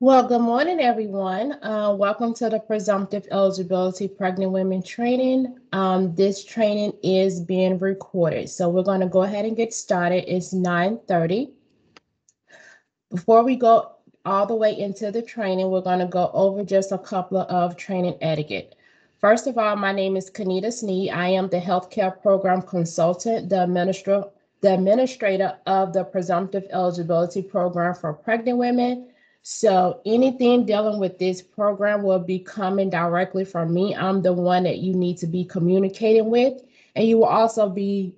Well, good morning, everyone. Welcome to the Presumptive Eligibility Pregnant Women Training. This training is being recorded, so we're going to go ahead and get started. It's 9:30. Before we go all the way into the training, we're going to go over just a couple of training etiquette. First of all, my name is Kanita Sneed. I am the Healthcare Program Consultant, the administrator of the Presumptive Eligibility Program for Pregnant Women. So anything dealing with this program will be coming directly from me. I'm the one that you need to be communicating with. And you will also be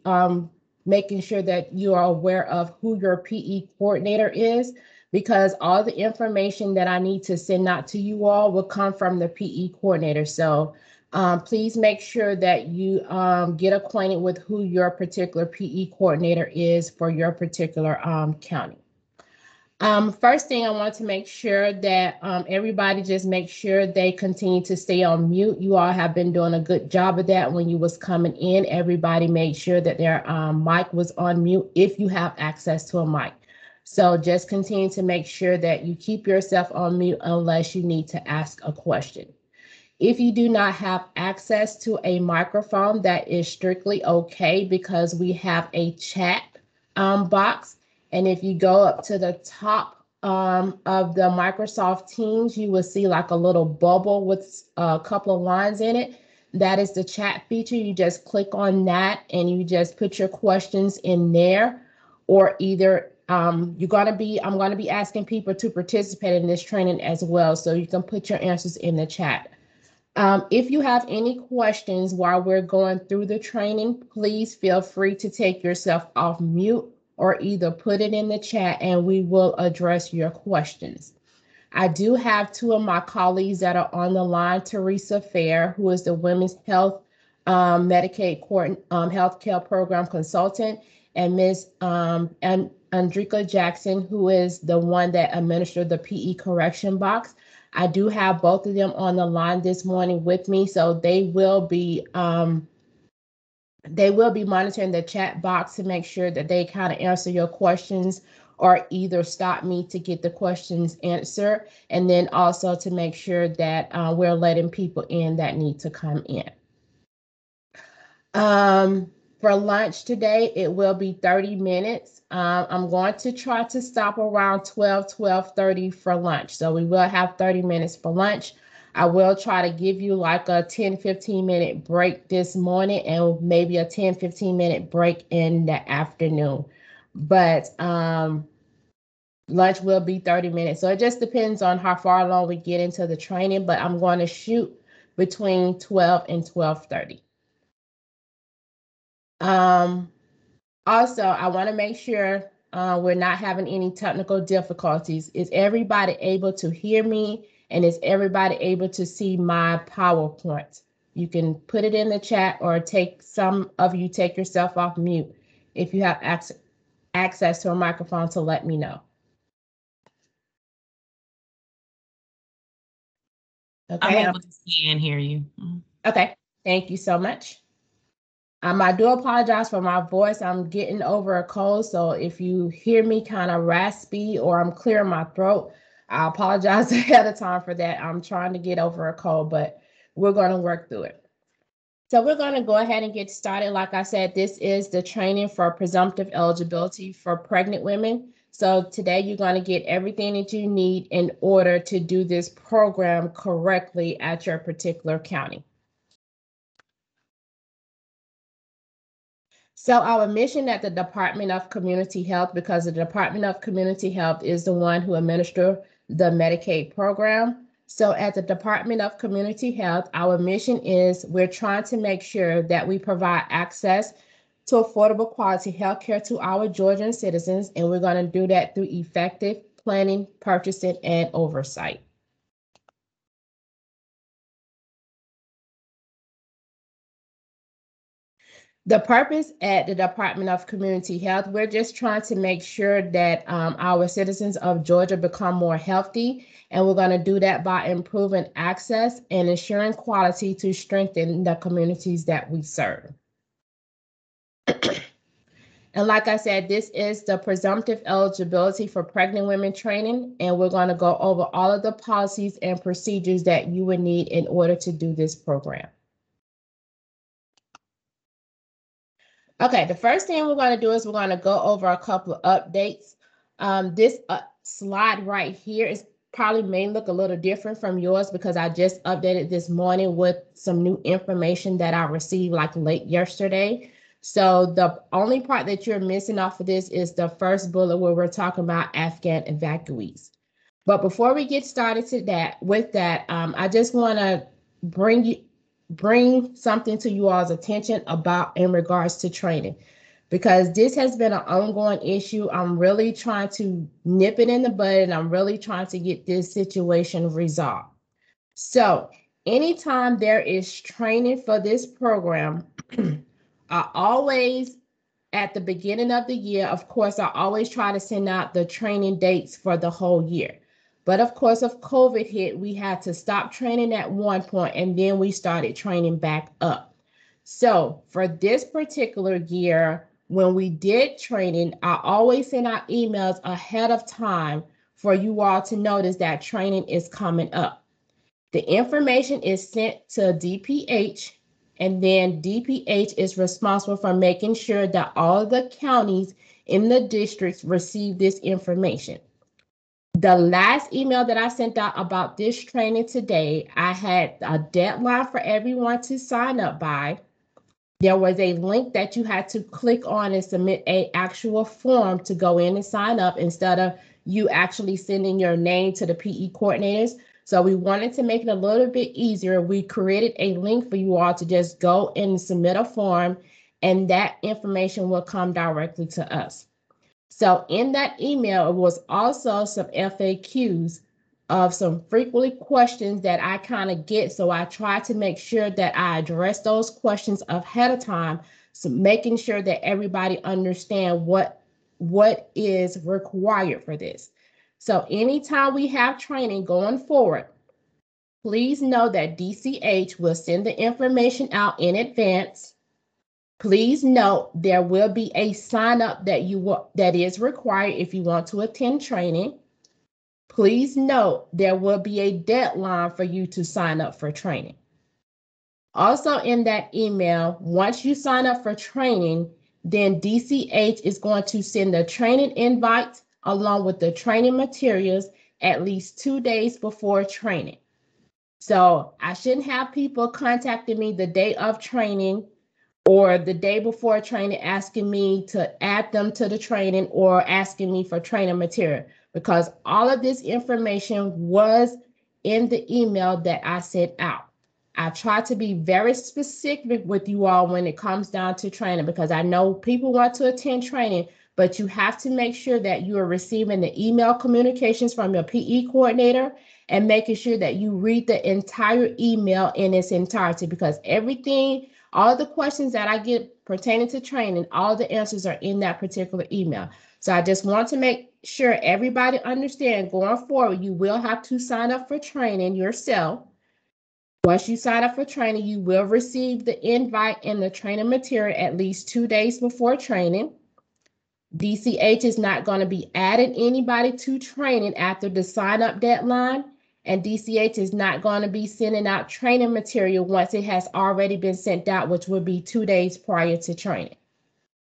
making sure that you are aware of who your PE coordinator is, because all the information that I need to send out to you all will come from the PE coordinator. So please make sure that you get acquainted with who your particular PE coordinator is for your particular county. First thing, I want to make sure that everybody just make sure they continue to stay on mute. You all have been doing a good job of that when you was coming in. Everybody made sure that their mic was on mute if you have access to a mic. So just continue to make sure that you keep yourself on mute unless you need to ask a question. If you do not have access to a microphone, that is strictly okay, because we have a chat box. And if you go up to the top of the Microsoft Teams, you will see like a little bubble with a couple of lines in it. That is the chat feature. You just click on that and you just put your questions in there, or either I'm going to be asking people to participate in this training as well. So you can put your answers in the chat. If you have any questions while we're going through the training, please feel free to take yourself off mute or either put it in the chat and we will address your questions. I do have two of my colleagues that are on the line, Teresa Fair, who is the Women's Health Medicaid Healthcare Program Consultant, and Ms. Andrika Jackson, who is the one that administered the PE correction box. I do have both of them on the line this morning with me, so they will be monitoring the chat box to make sure that they kind of answer your questions or either stop me to get the questions answered, and then also to make sure that we're letting people in that need to come in. For lunch today, it will be 30 minutes. I'm going to try to stop around 12:30 for lunch. So we will have 30 minutes for lunch. I will try to give you like a 10-15 minute break this morning and maybe a 10-15 minute break in the afternoon. But lunch will be 30 minutes. So it just depends on how far along we get into the training, but I'm going to shoot between 12 and 12:30. Also, I want to make sure we're not having any technical difficulties. Is everybody able to hear me? And is everybody able to see my PowerPoint? You can put it in the chat, or some of you take yourself off mute if you have access to a microphone to let me know. Okay. I'm able to see and hear you. Okay, thank you so much. I do apologize for my voice. I'm getting over a cold, so if you hear me kind of raspy or I'm clearing my throat, I apologize ahead of time for that. I'm trying to get over a cold, but we're going to work through it. So we're going to go ahead and get started. Like I said, this is the training for presumptive eligibility for pregnant women. So today you're going to get everything that you need in order to do this program correctly at your particular county. So our mission at the Department of Community Health, because the Department of Community Health is the one who administers the Medicaid program. So at the Department of Community Health, our mission is we're trying to make sure that we provide access to affordable quality health care to our Georgian citizens, and we're going to do that through effective planning, purchasing, and oversight. The purpose at the Department of Community Health, we're just trying to make sure that our citizens of Georgia become more healthy, and we're going to do that by improving access and ensuring quality to strengthen the communities that we serve. And like I said, this is the Presumptive Eligibility for Pregnant Women training, and we're going to go over all of the policies and procedures that you would need in order to do this program. Okay, the first thing we're going to do is we're going to go over a couple of updates. This slide right here is probably may look a little different from yours because I just updated this morning with some new information that I received like late yesterday. So the only part that you're missing off of this is the first bullet where we're talking about Afghan evacuees. But before we get started with that, I just want to bring something to you all's attention about in regards to training, because this has been an ongoing issue. I'm really trying to nip it in the bud, and I'm really trying to get this situation resolved. So anytime there is training for this program, I always, at the beginning of the year, of course, I always try to send out the training dates for the whole year. But of course, if COVID hit, we had to stop training at one point, and then we started training back up. So for this particular year, when we did training, I always send out emails ahead of time for you all to notice that training is coming up. The information is sent to DPH, and then DPH is responsible for making sure that all of the counties in the districts receive this information. The last email that I sent out about this training today, I had a deadline for everyone to sign up by. There was a link that you had to click on and submit an actual form to go in and sign up instead of you actually sending your name to the PE coordinators. So we wanted to make it a little bit easier. We created a link for you all to just go and submit a form, and that information will come directly to us. So in that email, it was also some FAQs of some frequently questions that I kind of get. So I try to make sure that I address those questions ahead of time, so making sure that everybody understand what is required for this. So anytime we have training going forward, please know that DCH will send the information out in advance. Please note there will be a sign up that is required if you want to attend training. Please note there will be a deadline for you to sign up for training. Also in that email, once you sign up for training, then DCH is going to send the training invite along with the training materials at least 2 days before training. So I shouldn't have people contacting me the day of training or the day before training asking me to add them to the training or asking me for training material, because all of this information was in the email that I sent out. I try to be very specific with you all when it comes down to training, because I know people want to attend training, but you have to make sure that you are receiving the email communications from your PE coordinator and making sure that you read the entire email in its entirety, because everything, all the questions that I get pertaining to training, all the answers are in that particular email. So I just want to make sure everybody understands going forward, you will have to sign up for training yourself. Once you sign up for training, you will receive the invite and the training material at least 2 days before training. DCH is not going to be adding anybody to training after the sign up deadline, and DCH is not going to be sending out training material once it has already been sent out, which will be 2 days prior to training.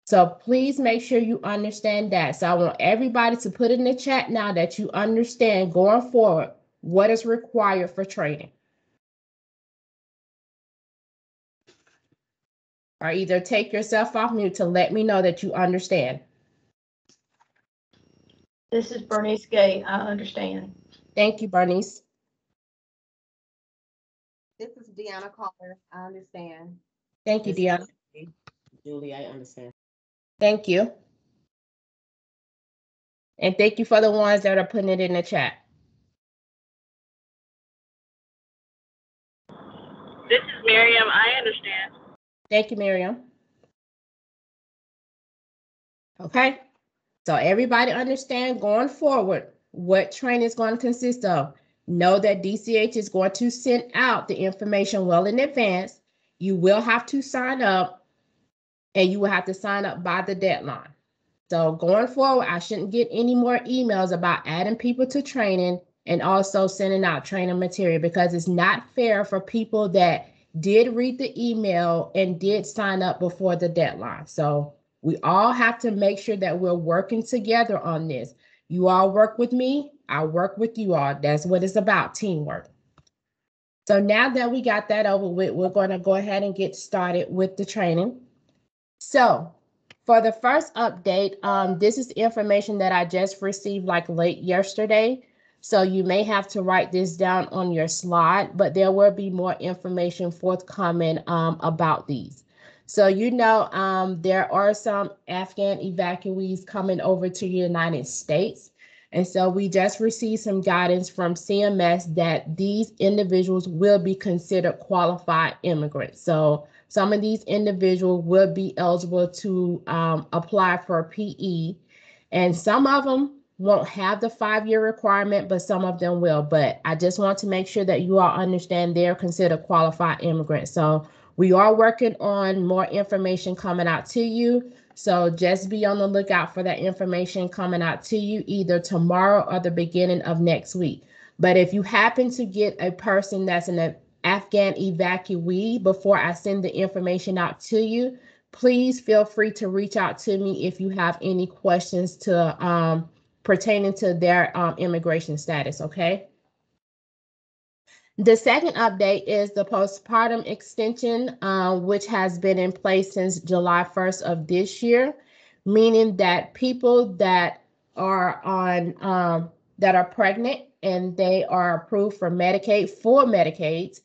So please make sure you understand that. So I want everybody to put in the chat now that you understand going forward what is required for training. Or either take yourself off mute to let me know that you understand. This is Bernice Gay. I understand. Thank you, Bernice. This is Deanna Carter. I understand. Thank you, Deanna. Julie, I understand. Thank you. And thank you for the ones that are putting it in the chat. This is Miriam. I understand. Thank you, Miriam. Okay. So everybody understand going forward what training is going to consist of. Know that DCH is going to send out the information well in advance. You will have to sign up, and you will have to sign up by the deadline. So going forward, I shouldn't get any more emails about adding people to training and also sending out training material, because it's not fair for people that did read the email and did sign up before the deadline. So we all have to make sure that we're working together on this. You all work with me, I work with you all. That's what it's about, teamwork. So now that we got that over with, we're going to go ahead and get started with the training. So for the first update, this is information that I just received like late yesterday. So you may have to write this down on your slide, but there will be more information forthcoming about these. So, there are some Afghan evacuees coming over to the United States. And so we just received some guidance from CMS that these individuals will be considered qualified immigrants. So some of these individuals will be eligible to apply for a PE, and some of them won't have the 5-year requirement, but some of them will. But I just want to make sure that you all understand they're considered qualified immigrants. So we are working on more information coming out to you. So just be on the lookout for that information coming out to you either tomorrow or the beginning of next week. But if you happen to get a person that's an Afghan evacuee before I send the information out to you, please feel free to reach out to me if you have any questions to pertaining to their immigration status, okay? The second update is the postpartum extension, which has been in place since July 1st of this year, meaning that people that are on that are pregnant and they are approved for Medicaid,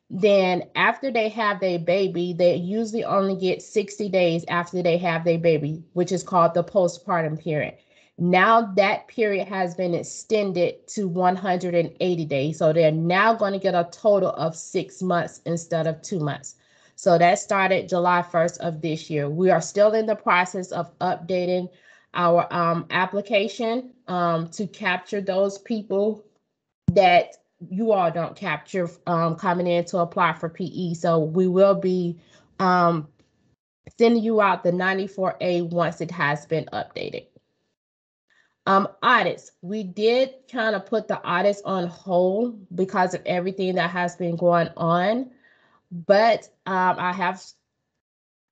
then after they have their baby, they usually only get 60 days after they have their baby, which is called the postpartum period. Now that period has been extended to 180 days. So they're now going to get a total of 6 months instead of 2 months. So that started July 1st of this year. We are still in the process of updating our application to capture those people that you all don't capture coming in to apply for PE. So we will be sending you out the 94A once it has been updated. Audits. We did kind of put the audits on hold because of everything that has been going on, but I have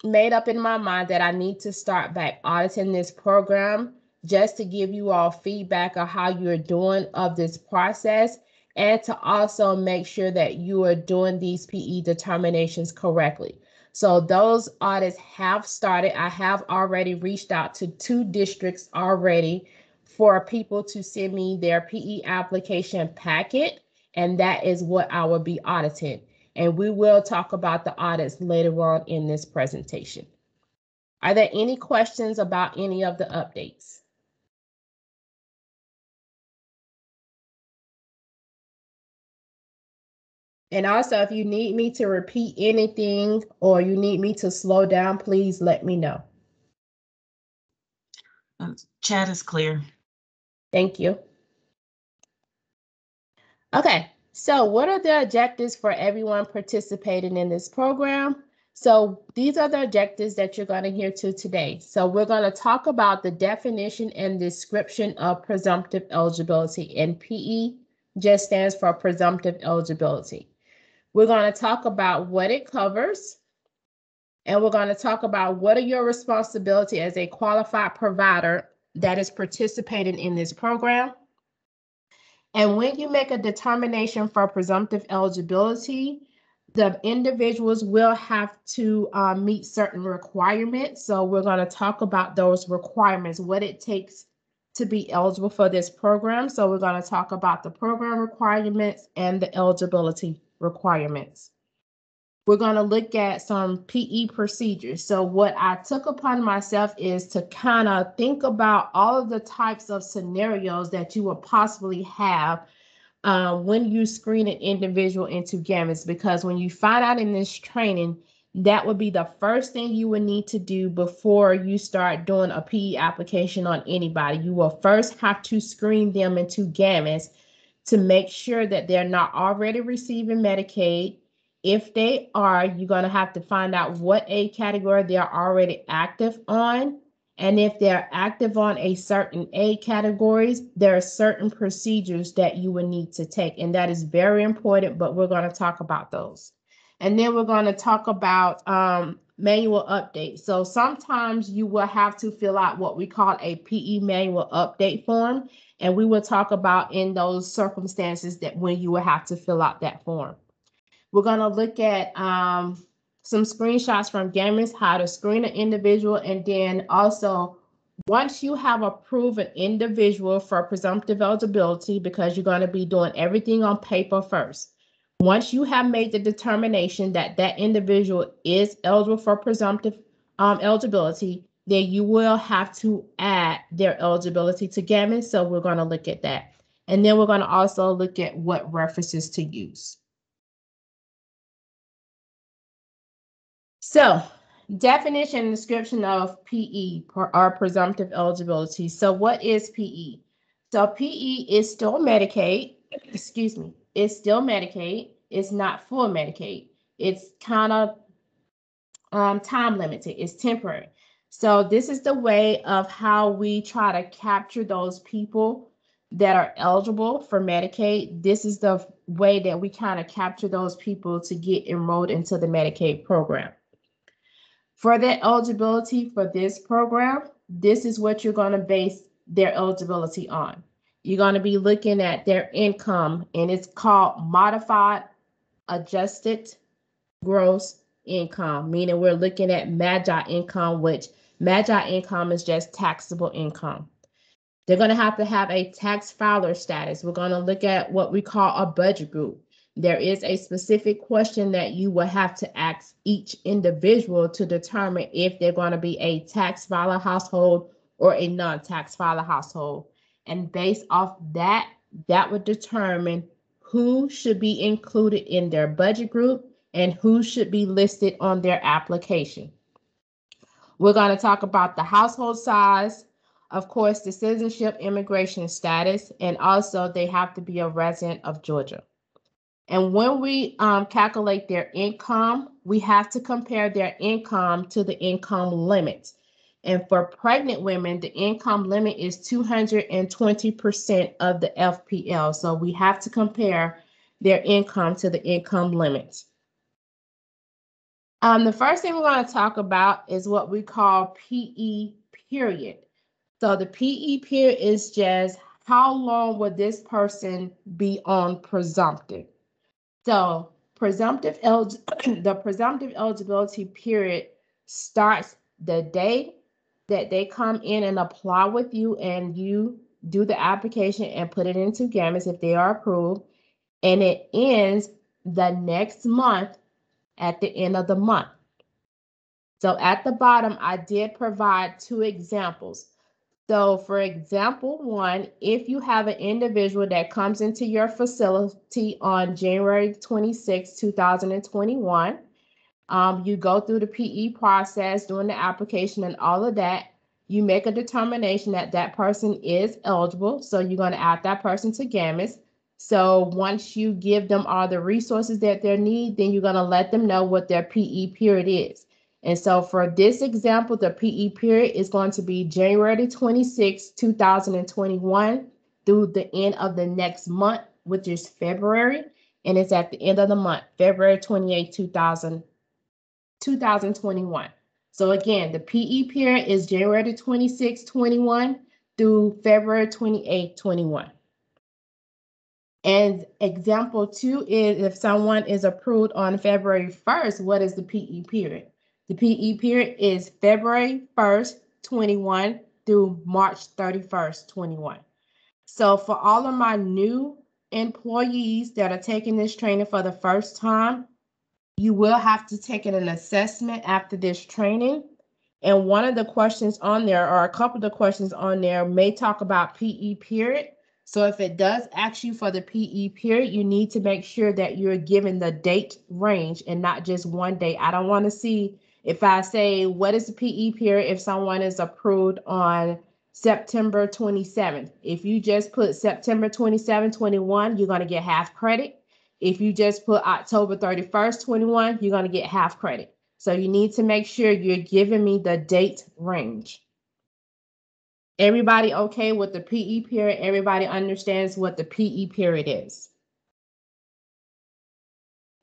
made up in my mind that I need to start back auditing this program just to give you all feedback on how you're doing of this process, and to also make sure that you are doing these PE determinations correctly. So those audits have started. I have already reached out to 2 districts already for people to send me their PE application packet, and that is what I will be auditing. And we will talk about the audits later on in this presentation. Are there any questions about any of the updates? And also, if you need me to repeat anything or you need me to slow down, please let me know. Chat is clear. Thank you. Okay, so what are the objectives for everyone participating in this program? So these are the objectives that you're going to hear today. So we're going to talk about the definition and description of presumptive eligibility, and PE just stands for presumptive eligibility. We're going to talk about what it covers, and we're going to talk about what are your responsibilities as a qualified provider that is participating in this program. And when you make a determination for presumptive eligibility, the individuals will have to meet certain requirements. So we're going to talk about those requirements, what it takes to be eligible for this program. So we're going to talk about the program requirements and the eligibility requirements. We're going to look at some PE procedures. So what I took upon myself is to kind of think about all of the types of scenarios that you will possibly have when you screen an individual into gametes, because when you find out in this training, that would be the first thing you would need to do before you start doing a PE application on anybody. You will first have to screen them into gametes to make sure that they're not already receiving Medicaid. If they are, you're going to have to find out what aid category they're already active on, And if they're active on a certain aid categories, there are certain procedures that you will need to take. And that is very important, but we're going to talk about those. And then we're going to talk about manual update. So sometimes you will have to fill out what we call a PE manual update form. And we will talk about in those circumstances that when you will have to fill out that form. We're going to look at some screenshots from Gamis, how to screen an individual, and then also once you have approved an individual for presumptive eligibility, because you're going to be doing everything on paper first. Once you have made the determination that that individual is eligible for presumptive eligibility, then you will have to add their eligibility to Gamis. So we're going to look at that. And then we're going to also look at what references to use. So, definition and description of PE or presumptive eligibility. So, what is PE? So, PE is still Medicaid. Excuse me. It's still Medicaid. It's not full Medicaid. It's kind of time limited. It's temporary. So, this is the way of how we try to capture those people that are eligible for Medicaid. This is the way that we kind of capture those people to get enrolled into the Medicaid program. For the eligibility for this program, this is what you're going to base their eligibility on. You're going to be looking at their income, and it's called modified adjusted gross income, meaning we're looking at MAGI income, which MAGI income is just taxable income. They're going to have a tax filer status. We're going to look at what we call a budget group. There is a specific question that you will have to ask each individual to determine if they're going to be a tax filer household or a non-tax filer household. And based off that, that would determine who should be included in their budget group and who should be listed on their application. We're going to talk about the household size, of course, the citizenship, immigration status, and also they have to be a resident of Georgia. And when we calculate their income, we have to compare their income to the income limit. And for pregnant women, the income limit is 220% of the FPL. So we have to compare their income to the income limit. The first thing we're going to talk about is what we call PE period. So the PE period is just how long would this person be on presumptive. So the presumptive eligibility period starts the day that they come in and apply with you, and you do the application and put it into Gamis if they are approved, and it ends the next month at the end of the month. So at the bottom, I did provide two examples. So for example, one, if you have an individual that comes into your facility on January 26, 2021, you go through the PE process, doing the application and all of that. You make a determination that that person is eligible. So you're going to add that person to Gamis. So once you give them all the resources that they need, then you're going to let them know what their PE period is. And so for this example, the PE period is going to be January 26, 2021 through the end of the next month, which is February. And it's at the end of the month, February 28, 2021. So again, the PE period is January 26, 21 through February 28, 21. And example two is if someone is approved on February 1st, what is the PE period? The PE period is February 1st, 21 through March 31st, 21. So for all of my new employees that are taking this training for the first time, you will have to take an assessment after this training. And one of the questions on there, or a couple of the questions on there, may talk about PE period. So if it does ask you for the PE period, you need to make sure that you're given the date range and not just one date. I don't want to see if I say, what is the PE period if someone is approved on September 27th? If you just put September 27, 21, you're going to get half credit. If you just put October 31st, 21, you're going to get half credit. So you need to make sure you're giving me the date range. Everybody okay with the PE period? Everybody understands what the PE period is?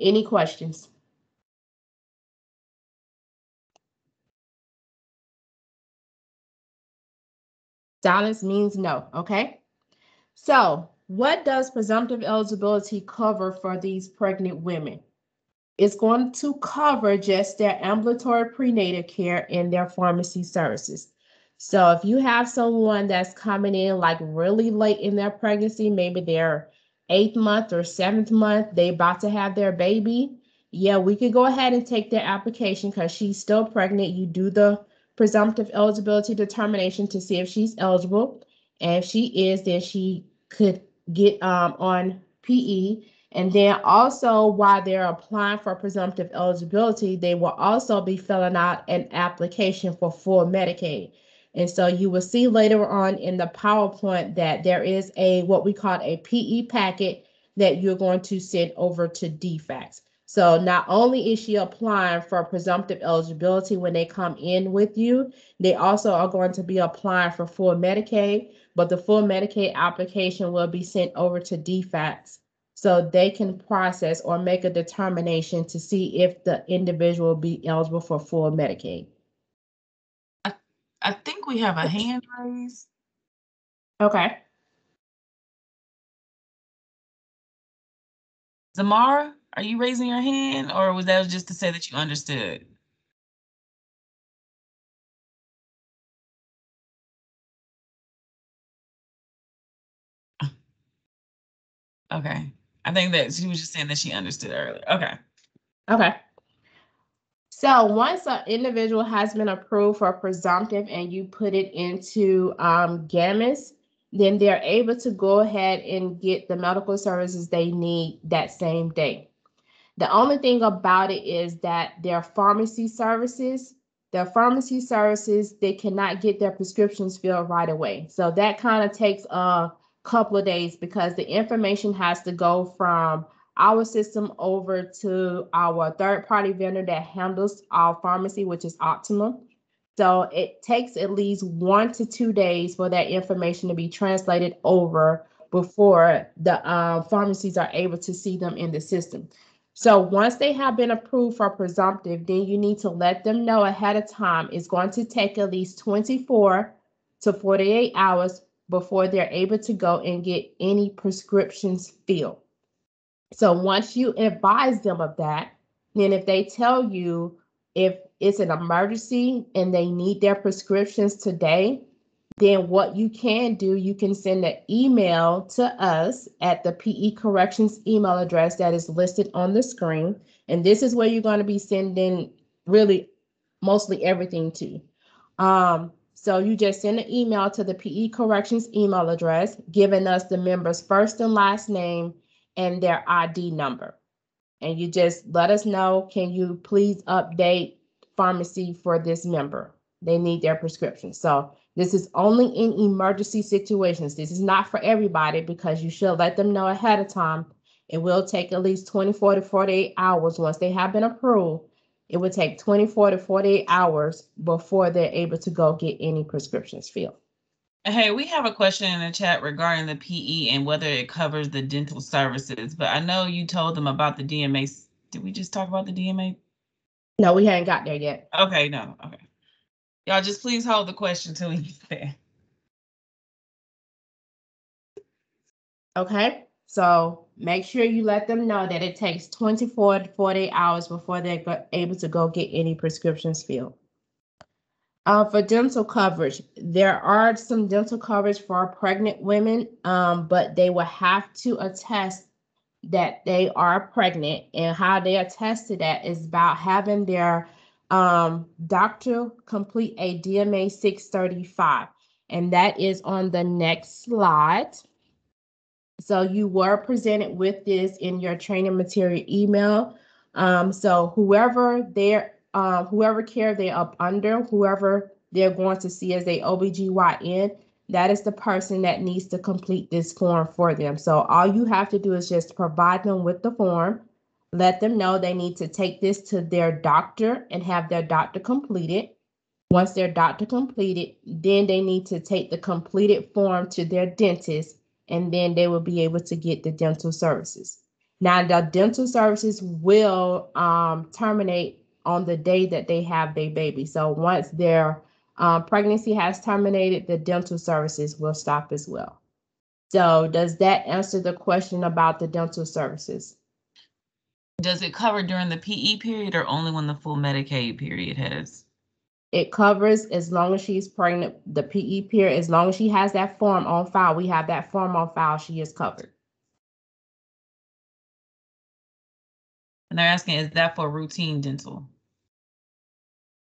Any questions? Silence means no, okay? So what does presumptive eligibility cover for these pregnant women? It's going to cover just their ambulatory prenatal care and their pharmacy services. So if you have someone that's coming in like really late in their pregnancy, maybe their 8th month or 7th month, they about to have their baby, yeah, we could go ahead and take their application because she's still pregnant. You do the presumptive eligibility determination to see if she's eligible. And if she is, then she could get on PE. And then also while they're applying for presumptive eligibility, they will also be filling out an application for full Medicaid. And so you will see later on in the PowerPoint that there is a what we call a PE packet that you're going to send over to DFACS. So not only is she applying for presumptive eligibility when they come in with you, they also are going to be applying for full Medicaid, but the full Medicaid application will be sent over to DFACS so they can process or make a determination to see if the individual will be eligible for full Medicaid. I think we have a hand raised. Okay. Zamara, are you raising your hand, or was that just to say that you understood? Okay. I think that she was just saying that she understood earlier. Okay. Okay. So once an individual has been approved for presumptive and you put it into GAMIS, then they're able to go ahead and get the medical services they need that same day. The only thing about it is that their pharmacy services, they cannot get their prescriptions filled right away. So that kind of takes a couple of days because the information has to go from our system over to our third-party vendor that handles our pharmacy, which is Optimum. So it takes at least 1 to 2 days for that information to be translated over before the pharmacies are able to see them in the system. So once they have been approved for presumptive, then you need to let them know ahead of time. It's going to take at least 24 to 48 hours before they're able to go and get any prescriptions filled. So once you advise them of that, then if they tell you if it's an emergency and they need their prescriptions today, then what you can do, you can send an email to us at the PE Corrections email address that is listed on the screen. And this is where you're going to be sending really mostly everything to. So you just send an email to the PE Corrections email address, giving us the member's first and last name and their ID number. And you just let us know, can you please update pharmacy for this member? They need their prescription. So this is only in emergency situations. This is not for everybody because you should let them know ahead of time. It will take at least 24 to 48 hours once they have been approved. It would take 24 to 48 hours before they're able to go get any prescriptions filled. Hey, we have a question in the chat regarding the PE and whether it covers the dental services, but I know you told them about the DMA. Did we just talk about the DMA? No, we haven't got there yet. Okay, no, okay. Y'all just please hold the question till we get there. Okay, so make sure you let them know that it takes 24 to 48 hours before they're able to go get any prescriptions filled. For dental coverage, there are some dental coverage for pregnant women, but they will have to attest that they are pregnant, and how they attest to that is about having their doctor complete a DMA 635, and that is on the next slide. So you were presented with this in your training material email. So whoever care they're up under, whoever they're going to see as a OBGYN, that is the person that needs to complete this form for them. So all you have to do is just provide them with the form, let them know they need to take this to their doctor and have their doctor complete it. Once their doctor completed, then they need to take the completed form to their dentist, and then they will be able to get the dental services. Now, the dental services will terminate on the day that they have their baby. So once their pregnancy has terminated, the dental services will stop as well. So does that answer the question about the dental services? Does it cover during the PE period or only when the full Medicaid period has? It covers as long as she's pregnant, the PE period, as long as she has that form on file, we have that form on file, she is covered. And they're asking, is that for routine dental?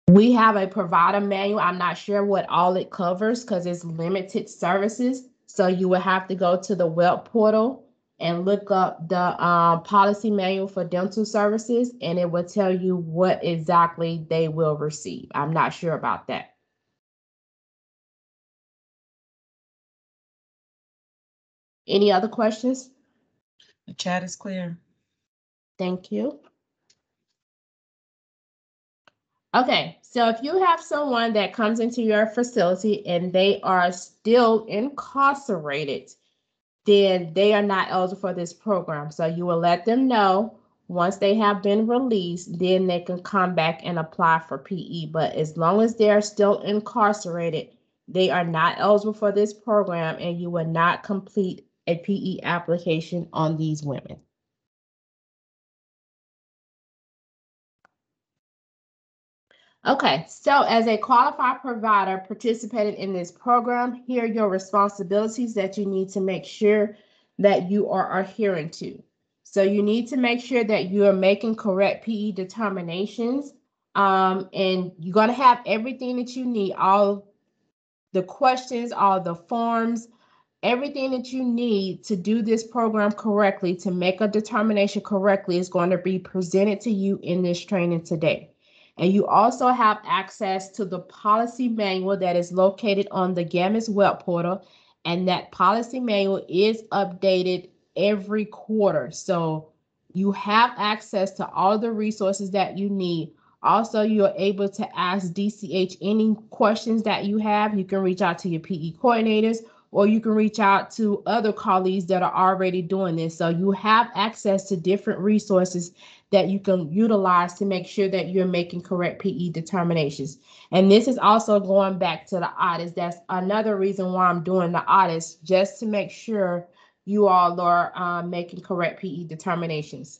We have a provider manual. I'm not sure what all it covers because it's limited services. So you will have to go to the web portal and look up the policy manual for dental services, and it will tell you what exactly they will receive. I'm not sure about that. Any other questions? The chat is clear. Thank you. Okay, so if you have someone that comes into your facility and they are still incarcerated, then they are not eligible for this program. So you will let them know once they have been released, then they can come back and apply for PE. But as long as they're still incarcerated, they are not eligible for this program, and you will not complete a PE application on these women. Okay, so as a qualified provider participating in this program, here are your responsibilities that you need to make sure that you are adhering to. So you need to make sure that you are making correct PE determinations, and you're going to have everything that you need, all the questions, all the forms, everything that you need to do this program correctly, to make a determination correctly, is going to be presented to you in this training today. And you also have access to the policy manual that is located on the GAMIS web portal. And that policy manual is updated every quarter. So you have access to all the resources that you need. Also, you're able to ask DCH any questions that you have. You can reach out to your PE coordinators, or you can reach out to other colleagues that are already doing this. So you have access to different resources that you can utilize to make sure that you're making correct PE determinations. And this is also going back to the audits. That's another reason why I'm doing the audits, just to make sure you all are making correct PE determinations.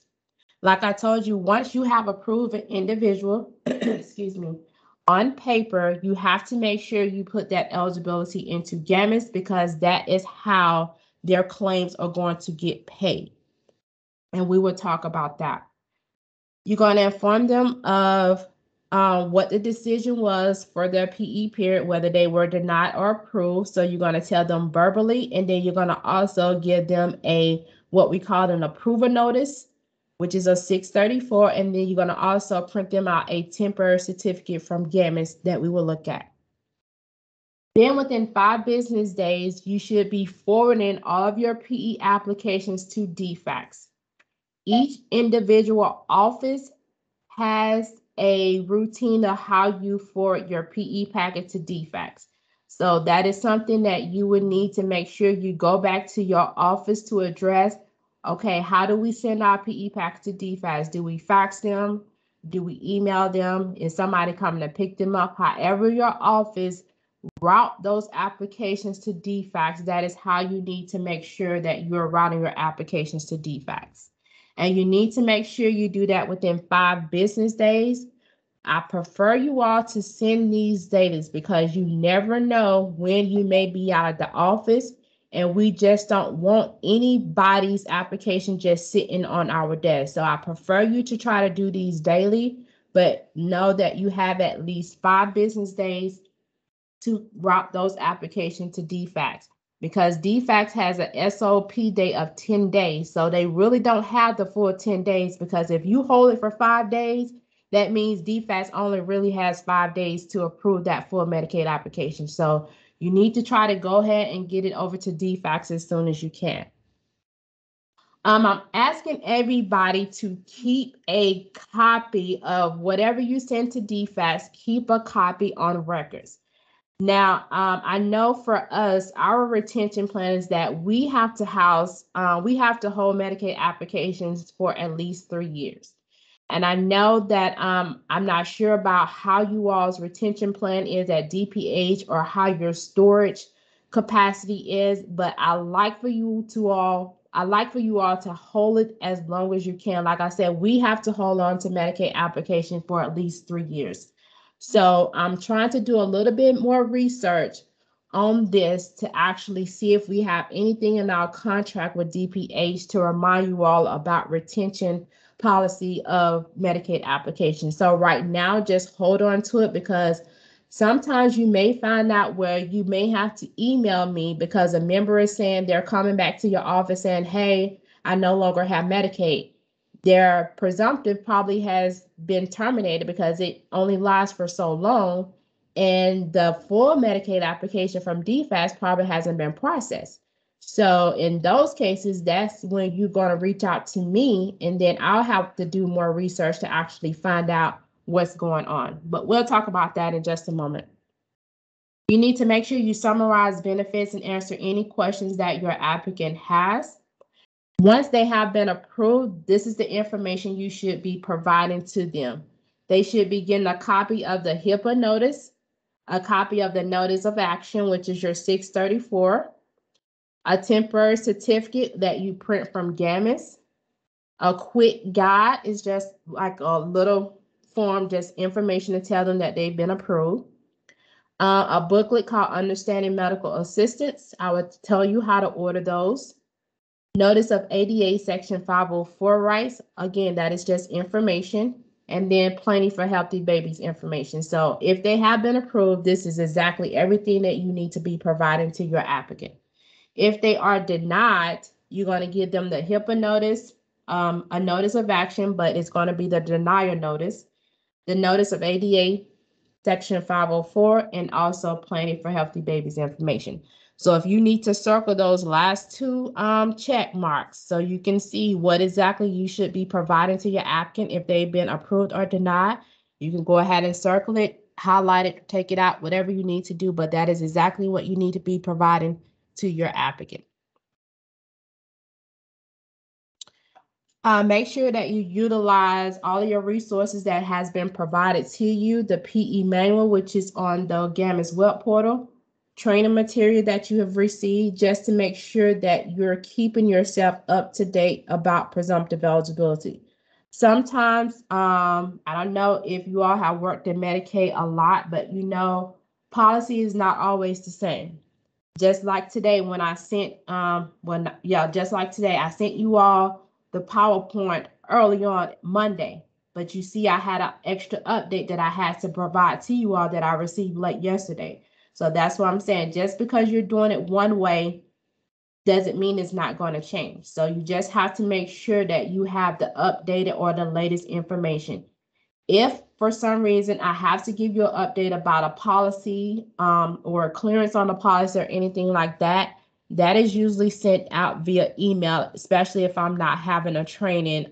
Like I told you, once you have approved an individual, excuse me, on paper, you have to make sure you put that eligibility into GAMIS, because that is how their claims are going to get paid. And we will talk about that. You're going to inform them of what the decision was for their PE period, whether they were denied or approved. So you're going to tell them verbally, and then you're going to also give them what we call an approval notice, which is a 634, and then you're going to also print them out a temporary certificate from GAMIS that we will look at. Then within 5 business days, you should be forwarding all of your PE applications to DFACS. Each individual office has a routine of how you forward your PE packet to DFACS. So that is something that you would need to make sure you go back to your office to address. Okay, how do we send our PE packets to DFACS? Do we fax them? Do we email them? Is somebody coming to pick them up? However your office route those applications to DFACS, that is how you need to make sure that you're routing your applications to DFACS. And you need to make sure you do that within 5 business days. I prefer you all to send these datas because you never know when you may be out of the office, and we just don't want anybody's application just sitting on our desk. So I prefer you to try to do these daily, but know that you have at least 5 business days to route those applications to DFACS, because DFACS has an SOP date of 10 days. So they really don't have the full 10 days, because if you hold it for 5 days, that means DFACS only really has 5 days to approve that full Medicaid application. So you need to try to go ahead and get it over to DFACS as soon as you can. I'm asking everybody to keep a copy of whatever you send to DFAS, keep a copy on records. Now, I know for us, our retention plan is that we have to hold Medicaid applications for at least 3 years. And I know that I'm not sure about how you all's retention plan is at DPH or how your storage capacity is, but I like for you all to hold it as long as you can. Like I said, we have to hold on to Medicaid application for at least 3 years. So I'm trying to do a little bit more research on this to actually see if we have anything in our contract with DPH to remind you all about retention policy of Medicaid applications. So right now, just hold on to it, because sometimes you may find out where you may have to email me because a member is saying they're coming back to your office saying, hey, I no longer have Medicaid. Their presumptive probably has been terminated because it only lasts for so long, and the full Medicaid application from DFAS probably hasn't been processed. So in those cases, that's when you're going to reach out to me, and then I'll have to do more research to actually find out what's going on. But we'll talk about that in just a moment. You need to make sure you summarize benefits and answer any questions that your applicant has. Once they have been approved, this is the information you should be providing to them. They should be getting a copy of the Hipaa notice, a copy of the notice of action, which is your 634, a temporary certificate that you print from GAMIS. A quick guide is just like a little form, just information to tell them that they've been approved. A booklet called Understanding Medical Assistance. I would tell you how to order those. Notice of ADA Section 504 rights. Again, that is just information. And then Planning for Healthy Babies information. So if they have been approved, this is exactly everything that you need to be providing to your applicant. If they are denied, you're going to give them the Hipaa notice, a notice of action, but it's going to be the denial notice, the notice of ADA Section 504, and also Planning for Healthy Babies information. So if you need to circle those last two check marks so you can see what exactly you should be providing to your applicant if they've been approved or denied, you can go ahead and circle it, highlight it, take it out, whatever you need to do, but that is exactly what you need to be providing to your applicant. Make sure that you utilize all of your resources that has been provided to you, the PE manual, which is on the GAMIS web portal, training material that you have received, just to make sure that you're keeping yourself up to date about presumptive eligibility. Sometimes, I don't know if you all have worked in Medicaid a lot, but you know, policy is not always the same. Just like today when I sent, just like today, I sent you all the PowerPoint early on Monday, but you see I had an extra update that I had to provide to you all that I received late yesterday. So that's what I'm saying. Just because you're doing it one way doesn't mean it's not going to change. So you just have to make sure that you have the updated or the latest information. If for some reason I have to give you an update about a policy or a clearance on the policy or anything like that, that is usually sent out via email, especially if I'm not having a training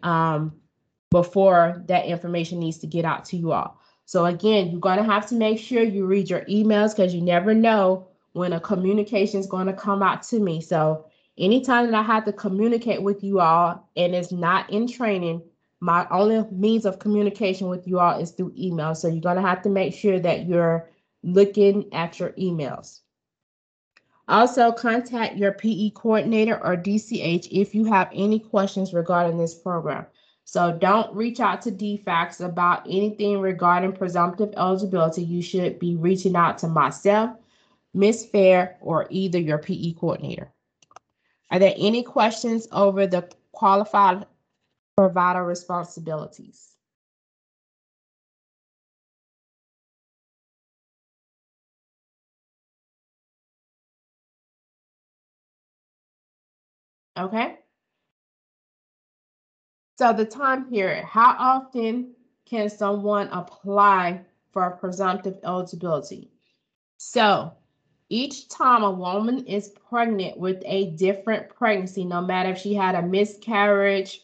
before that information needs to get out to you all. So again, you're going to have to make sure you read your emails because you never know when a communication is going to come out to me. So anytime that I have to communicate with you all and it's not in training, my only means of communication with you all is through email. So you're going to have to make sure that you're looking at your emails. Also, contact your PE coordinator or DCH if you have any questions regarding this program. So don't reach out to DFACS about anything regarding presumptive eligibility. You should be reaching out to myself, Ms. Fair, or either your PE coordinator. Are there any questions over the qualified provider responsibilities? Okay. So the time period, how often can someone apply for presumptive eligibility? So each time a woman is pregnant with a different pregnancy, no matter if she had a miscarriage,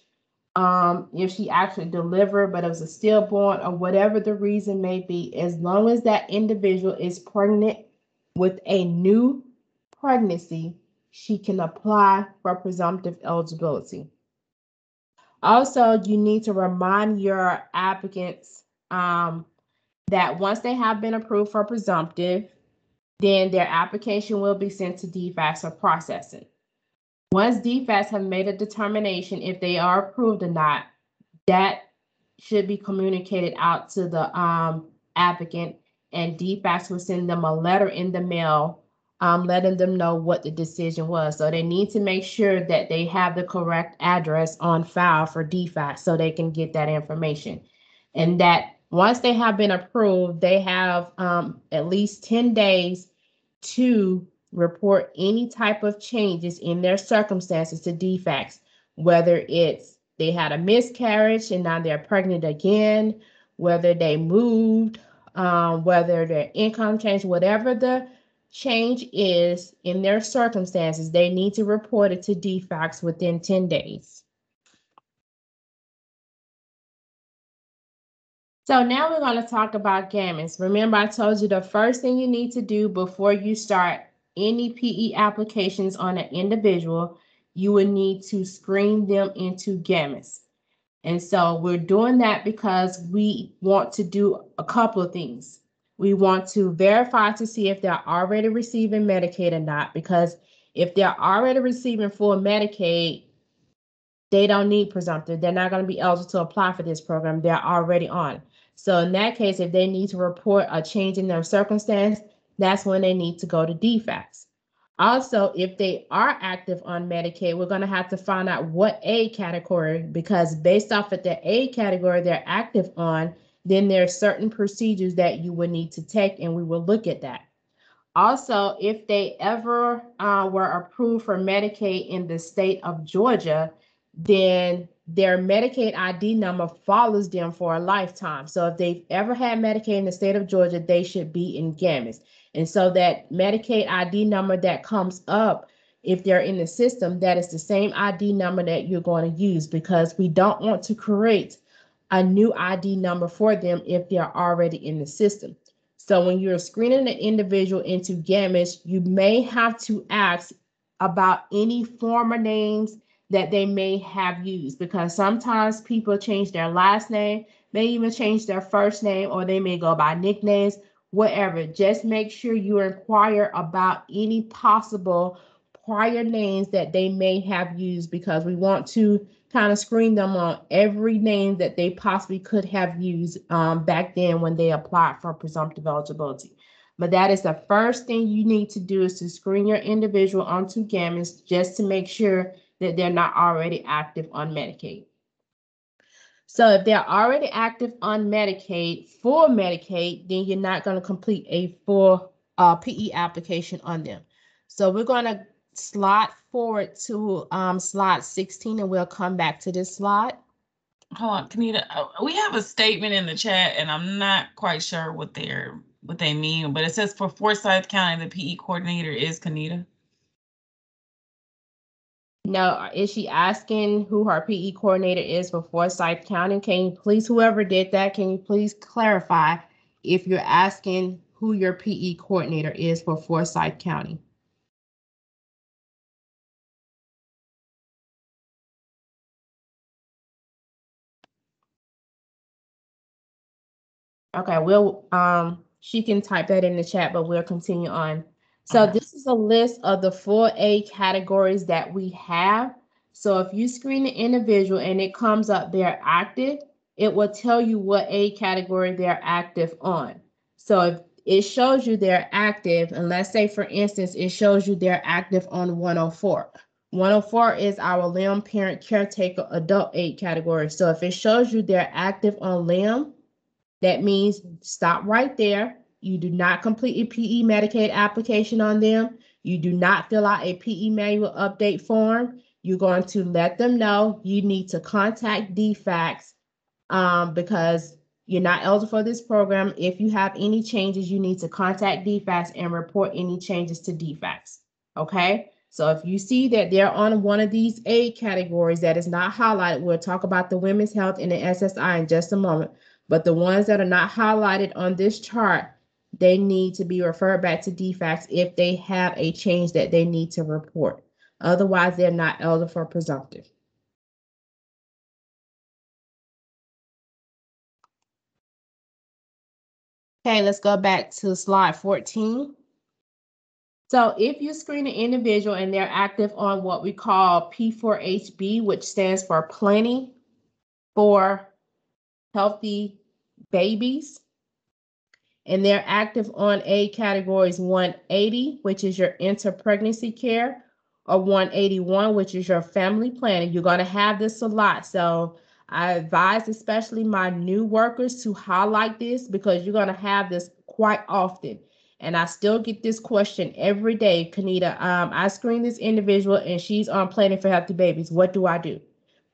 if she actually delivered, but it was a stillborn, or whatever the reason may be, as long as that individual is pregnant with a new pregnancy, she can apply for presumptive eligibility. Also, you need to remind your applicants that once they have been approved for presumptive, then their application will be sent to DFACS for processing. Once DFACS have made a determination if they are approved or not, that should be communicated out to the applicant, and DFACS will send them a letter in the mail letting them know what the decision was. So they need to make sure that they have the correct address on file for DFACS so they can get that information. And that once they have been approved, they have at least 10 days to report any type of changes in their circumstances to DFACS, whether it's they had a miscarriage and now they're pregnant again, whether they moved, whether their income changed, whatever the change is in their circumstances, they need to report it to DFACS within 10 days. So now we're going to talk about gametes. Remember, I told you the first thing you need to do before you start any PE applications on an individual, you will need to screen them into gametes. And so we're doing that because we want to do a couple of things. We want to verify to see if they're already receiving Medicaid or not, because if they're already receiving full Medicaid, they don't need presumptive. They're not going to be eligible to apply for this program. They're already on. So in that case, if they need to report a change in their circumstance, that's when they need to go to DFACS. Also, if they are active on Medicaid, we're going to have to find out what A category, because based off of the A category they're active on, then there are certain procedures that you would need to take, and we will look at that. Also, if they ever were approved for Medicaid in the state of Georgia, then their Medicaid ID number follows them for a lifetime. So if they've ever had Medicaid in the state of Georgia, they should be in gametes. And so that Medicaid ID number that comes up, if they're in the system, that is the same ID number that you're going to use, because we don't want to create a new ID number for them if they're already in the system. So when you're screening an individual into gametes, you may have to ask about any former names that they may have used, because sometimes people change their last name, may even change their first name, or they may go by nicknames, whatever. Just make sure you inquire about any possible prior names that they may have used, because we want to kind of screen them on every name that they possibly could have used back then when they applied for presumptive eligibility. But that is the first thing you need to do, is to screen your individual onto gametes, just to make sure that they're not already active on Medicaid. So if they're already active on Medicaid, full Medicaid, then you're not going to complete a full PE application on them. So we're going to slide forward to slide 16, and we'll come back to this slide. Hold on, Kanita. We have a statement in the chat, and I'm not quite sure what they mean, but it says for Forsyth County, the PE coordinator is Kanita. No, is she asking who her PE coordinator is for Forsyth County? Can you please, whoever did that, can you please clarify if you're asking who your PE coordinator is for Forsyth County? Okay, she can type that in the chat, but we'll continue on. So this is a list of the 4 A categories that we have. So if you screen the individual and it comes up they're active, it will tell you what A category they're active on. So if it shows you they're active, and let's say, for instance, it shows you they're active on 104. 104 is our limb parent caretaker adult aid category. So if it shows you they're active on limb, that means stop right there. You do not complete a PE Medicaid application on them. You do not fill out a PE manual update form. You're going to let them know you need to contact DFACS because You're not eligible for this program. If you have any changes, you need to contact DFACS and report any changes to DFACS. Okay? So if you see that they're on one of these aid categories that is not highlighted, we'll talk about the women's health and the SSI in just a moment. But the ones that are not highlighted on this chart, they need to be referred back to DFACS if they have a change that they need to report. Otherwise, they're not eligible for presumptive. Okay, let's go back to slide 14. So if you screen an individual and they're active on what we call P4HB, which stands for Planning for Healthy Babies, and they're active on aid categories 180, which is your inter-pregnancy care, or 181, which is your family planning, you're going to have this a lot. So I advise especially my new workers to highlight this because you're going to have this quite often. And I still get this question every day, Kanita. I screen this individual and she's on Planning for Healthy Babies. What do I do?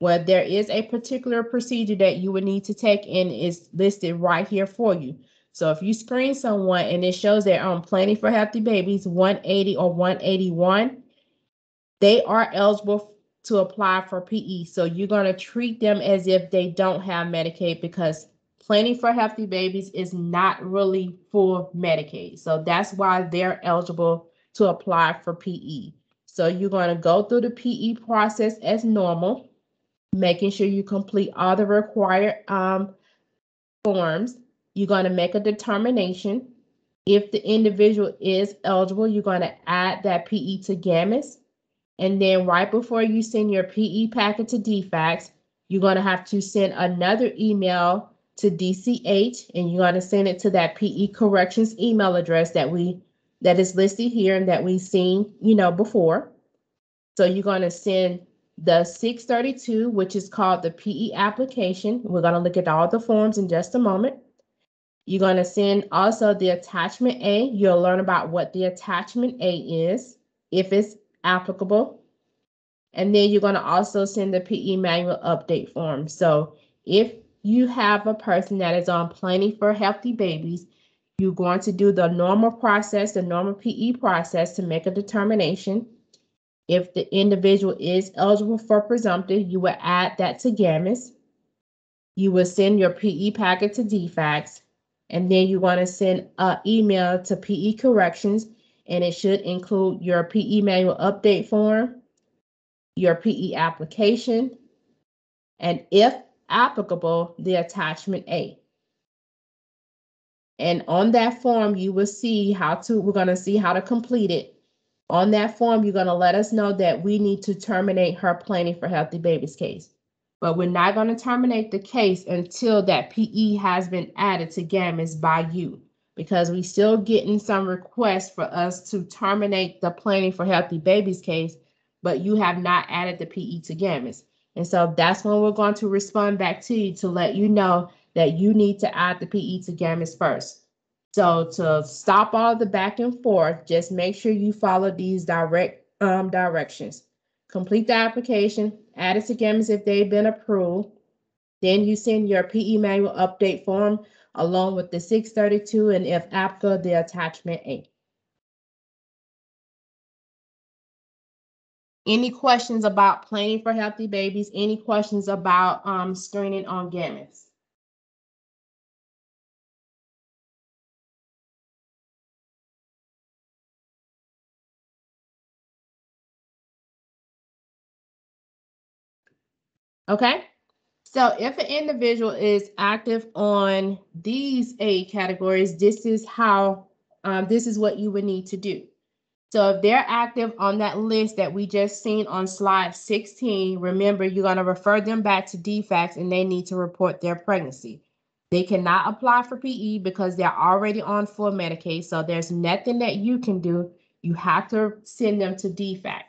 Well, there is a particular procedure that you would need to take and is listed right here for you. So if you screen someone and it shows they're on Planning for Healthy Babies 180 or 181, they are eligible to apply for PE. So you're going to treat them as if they don't have Medicaid because Planning for Healthy Babies is not really full Medicaid. So that's why they're eligible to apply for PE. So you're going to go through the PE process as normal, making sure you complete all the required forms. You're going to make a determination. If the individual is eligible, you're going to add that PE to GAMIS. And then right before you send your PE packet to DFACS, you're going to have to send another email to DCH, and you're going to send it to that PE corrections email address that is listed here and that we've seen, before. So you're going to send the 632, which is called the PE application. We're going to look at all the forms in just a moment. You're going to send also the attachment A. You'll learn about what the attachment A is, if it's applicable. And then you're going to also send the PE manual update form. So if you have a person that is on Planning for Healthy Babies, you're going to do the normal process, the normal PE process to make a determination. If the individual is eligible for presumptive, you will add that to GAMIS. You will send your PE packet to DFACS, and then you want to send an email to PE corrections, and it should include your PE manual update form, your PE application, and if applicable, the attachment A. And on that form, you will see we're going to see how to complete it. On that form, you're going to let us know that we need to terminate her Planning for Healthy Babies case. But we're not going to terminate the case until that PE has been added to GAMIS by you, because we're still getting some requests for us to terminate the Planning for Healthy Babies case, but you have not added the PE to GAMIS. And so that's when we're going to respond back to you to let you know that you need to add the PE to GAMIS first. So to stop all the back and forth, just make sure you follow these directions. Complete the application, add it to GAMIS if they've been approved. Then you send your PE manual update form along with the 632 and if applicable, the attachment A. Any questions about Planning for Healthy Babies? Any questions about screening on GAMIS? Okay, so if an individual is active on these aid categories, this is what you would need to do. So if they're active on that list that we just seen on slide 16, remember you're going to refer them back to DFACS and they need to report their pregnancy. They cannot apply for PE because they're already on full Medicaid, so there's nothing that you can do. You have to send them to DFACS.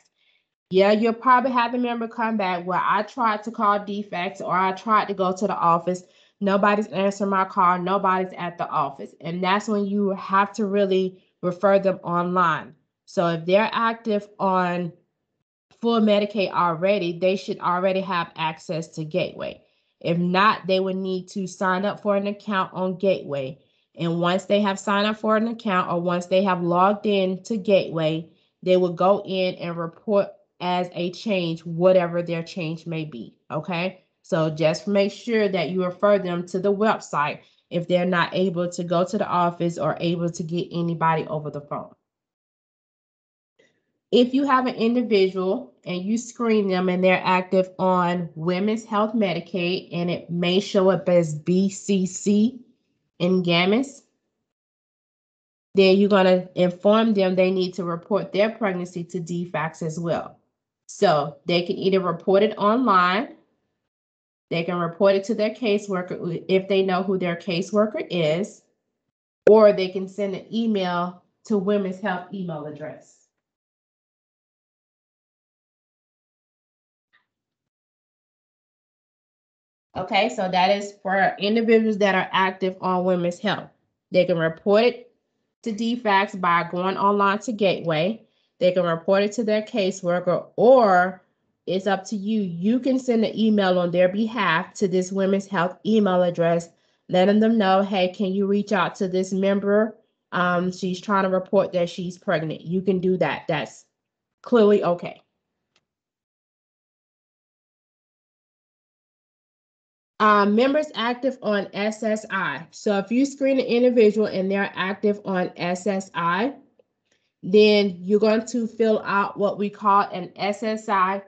Yeah, you'll probably have a member come back where I tried to call DFACS or I tried to go to the office. Nobody's answering my call. Nobody's at the office. And that's when you have to really refer them online. So if they're active on full Medicaid already, they should already have access to Gateway. If not, they would need to sign up for an account on Gateway. And once they have signed up for an account or once they have logged in to Gateway, they will go in and report as a change, whatever their change may be, okay? So just make sure that you refer them to the website if they're not able to go to the office or able to get anybody over the phone. If you have an individual and you screen them and they're active on Women's Health Medicaid and it may show up as BCC in GAMIS, then you're going to inform them they need to report their pregnancy to DFACS as well. So they can either report it online, they can report it to their caseworker if they know who their caseworker is, or they can send an email to Women's Health email address. Okay, so that is for individuals that are active on Women's Health. They can report it to DFACS by going online to Gateway. They can report it to their caseworker, or it's up to you. You can send an email on their behalf to this Women's Health email address, letting them know, hey, can you reach out to this member? She's trying to report that she's pregnant. You can do that. That's clearly okay. Members active on SSI. So if you screen an individual and they're active on SSI, then you're going to fill out what we call an SSI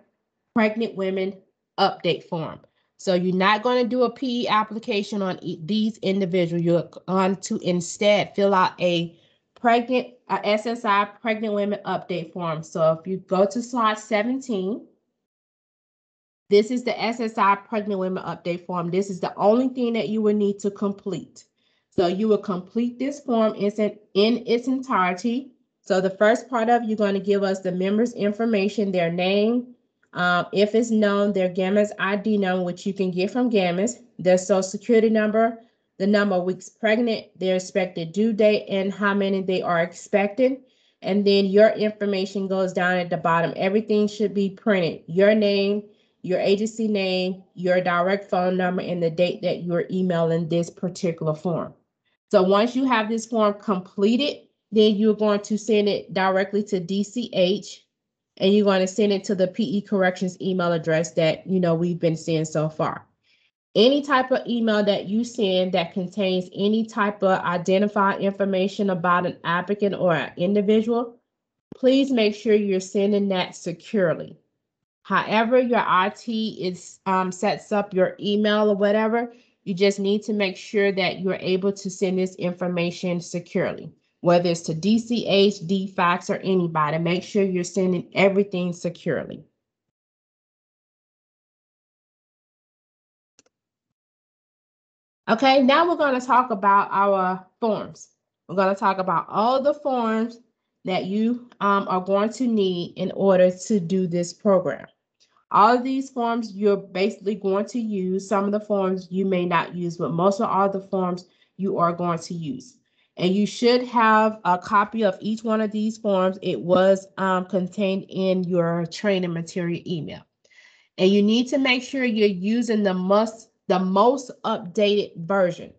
Pregnant Women Update Form. So you're not going to do a PE application on these individuals. You're going to instead fill out a SSI Pregnant Women Update Form. So if you go to slide 17, this is the SSI Pregnant Women Update Form. This is the only thing that you will need to complete. So you will complete this form in its entirety. So the first part of, you're going to give us the member's information, their name, if it's known, their GAMIS ID number, which you can get from GAMIS, their social security number, the number of weeks pregnant, their expected due date, and how many they are expecting. And then your information goes down at the bottom. Everything should be printed. Your name, your agency name, your direct phone number, and the date that you're emailing this particular form. So once you have this form completed, then you're going to send it directly to DCH, and you're going to send it to the PE corrections email address that we've been seeing so far. Any type of email that you send that contains any type of identified information about an applicant or an individual, please make sure you're sending that securely. However your IT is sets up your email or whatever, you just need to make sure that you're able to send this information securely, whether it's to DCH, DFACS, or anybody. Make sure you're sending everything securely. Okay, now we're going to talk about our forms. We're going to talk about all the forms that you are going to need in order to do this program. All of these forms you're basically going to use. Some of the forms you may not use, but most of all the forms you are going to use. And you should have a copy of each one of these forms. It was contained in your training material email. And you need to make sure you're using the most updated version.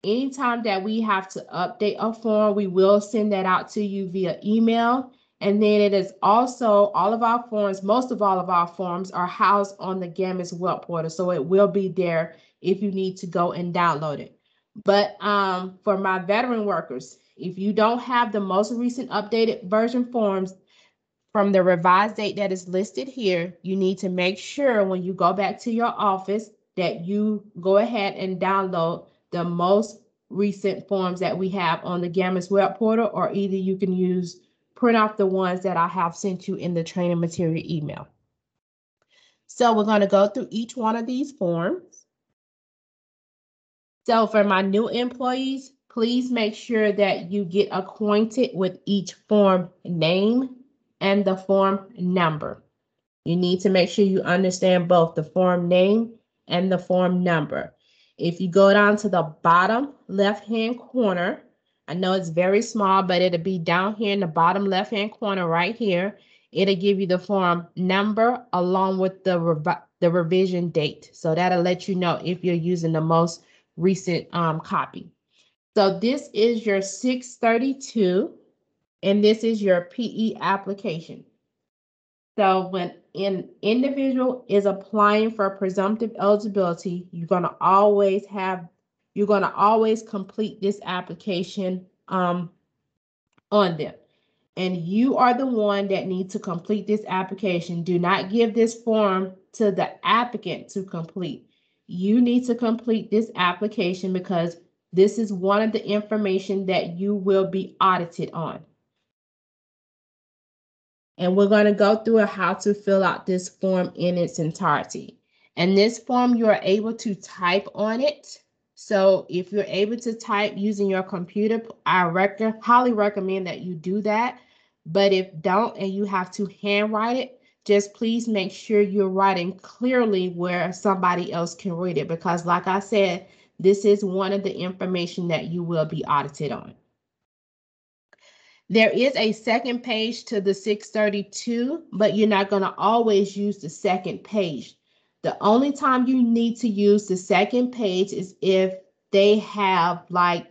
Anytime that we have to update a form, we will send that out to you via email. And then it is also all of our forms, most of all of our forms are housed on the GAMIS web portal. So it will be there if you need to go and download it. But for my veteran workers, if you don't have the most recent updated version forms from the revised date that is listed here, you need to make sure when you go back to your office that you go ahead and download the most recent forms that we have on the GAMIS web portal, or either you can print off the ones that I have sent you in the training material email. So we're going to go through each one of these forms. So for my new employees, please make sure that you get acquainted with each form name and the form number. You need to make sure you understand both the form name and the form number. If you go down to the bottom left-hand corner, I know it's very small, but it'll be down here in the bottom left-hand corner right here. It'll give you the form number along with the the revision date. So that'll let you know if you're using the most recent copy. So this is your 632, and this is your PE application. So when an individual is applying for presumptive eligibility, you're gonna always complete this application on them. And you are the one that needs to complete this application. Do not give this form to the applicant to complete. You need to complete this application because this is one of the information that you will be audited on. And we're going to go through how to fill out this form in its entirety. And this form, you are able to type on it. So if you're able to type using your computer, I highly recommend that you do that. But if don't and you have to handwrite it, just please make sure you're writing clearly where somebody else can read it. Because like I said, this is one of the information that you will be audited on. There is a second page to the 632, but you're not going to always use the second page. The only time you need to use the second page is if they have like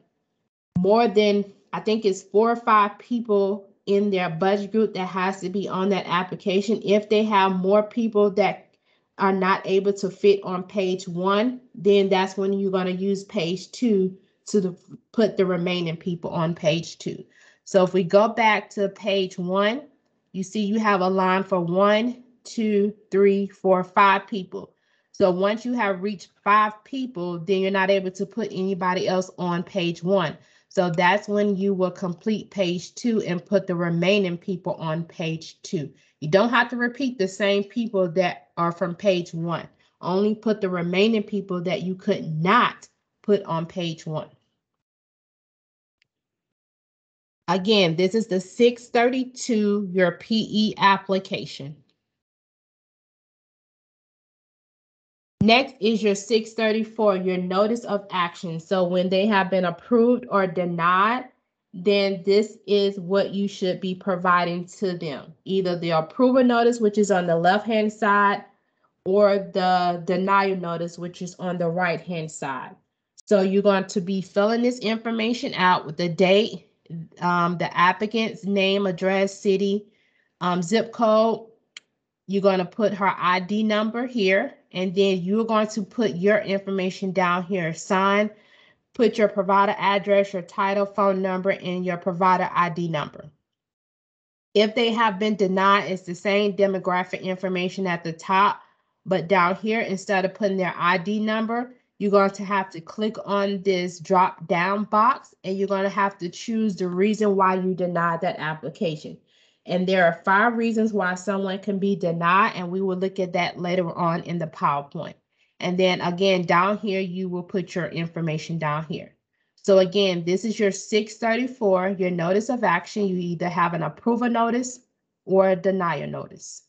more than, I think it's 4 or 5 people in their budget group that has to be on that application. If they have more people that are not able to fit on page 1, then that's when you're going to use page 2 to put the remaining people on page 2. So if we go back to page 1, you see you have a line for 1, 2, 3, 4, 5 people. So once you have reached 5 people, then you're not able to put anybody else on page 1. So that's when you will complete page 2 and put the remaining people on page 2. You don't have to repeat the same people that are from page 1. Only put the remaining people that you could not put on page 1. Again, this is the 632, your PE application. Next is your 634, your notice of action. So when they have been approved or denied, then this is what you should be providing to them. Either the approval notice, which is on the left-hand side, or the denial notice, which is on the right-hand side. So you're going to be filling this information out with the date, the applicant's name, address, city, zip code. You're going to put her ID number here, and then you're going to put your information down here. Sign, put your provider address, your title, phone number, and your provider ID number. If they have been denied, it's the same demographic information at the top, but down here, instead of putting their ID number, you're going to have to click on this drop down box, and you're going to have to choose the reason why you denied that application. And there are 5 reasons why someone can be denied, and we will look at that later on in the PowerPoint. And then again, down here, you will put your information down here. So again, this is your 634, your notice of action. You either have an approval notice or a denial notice.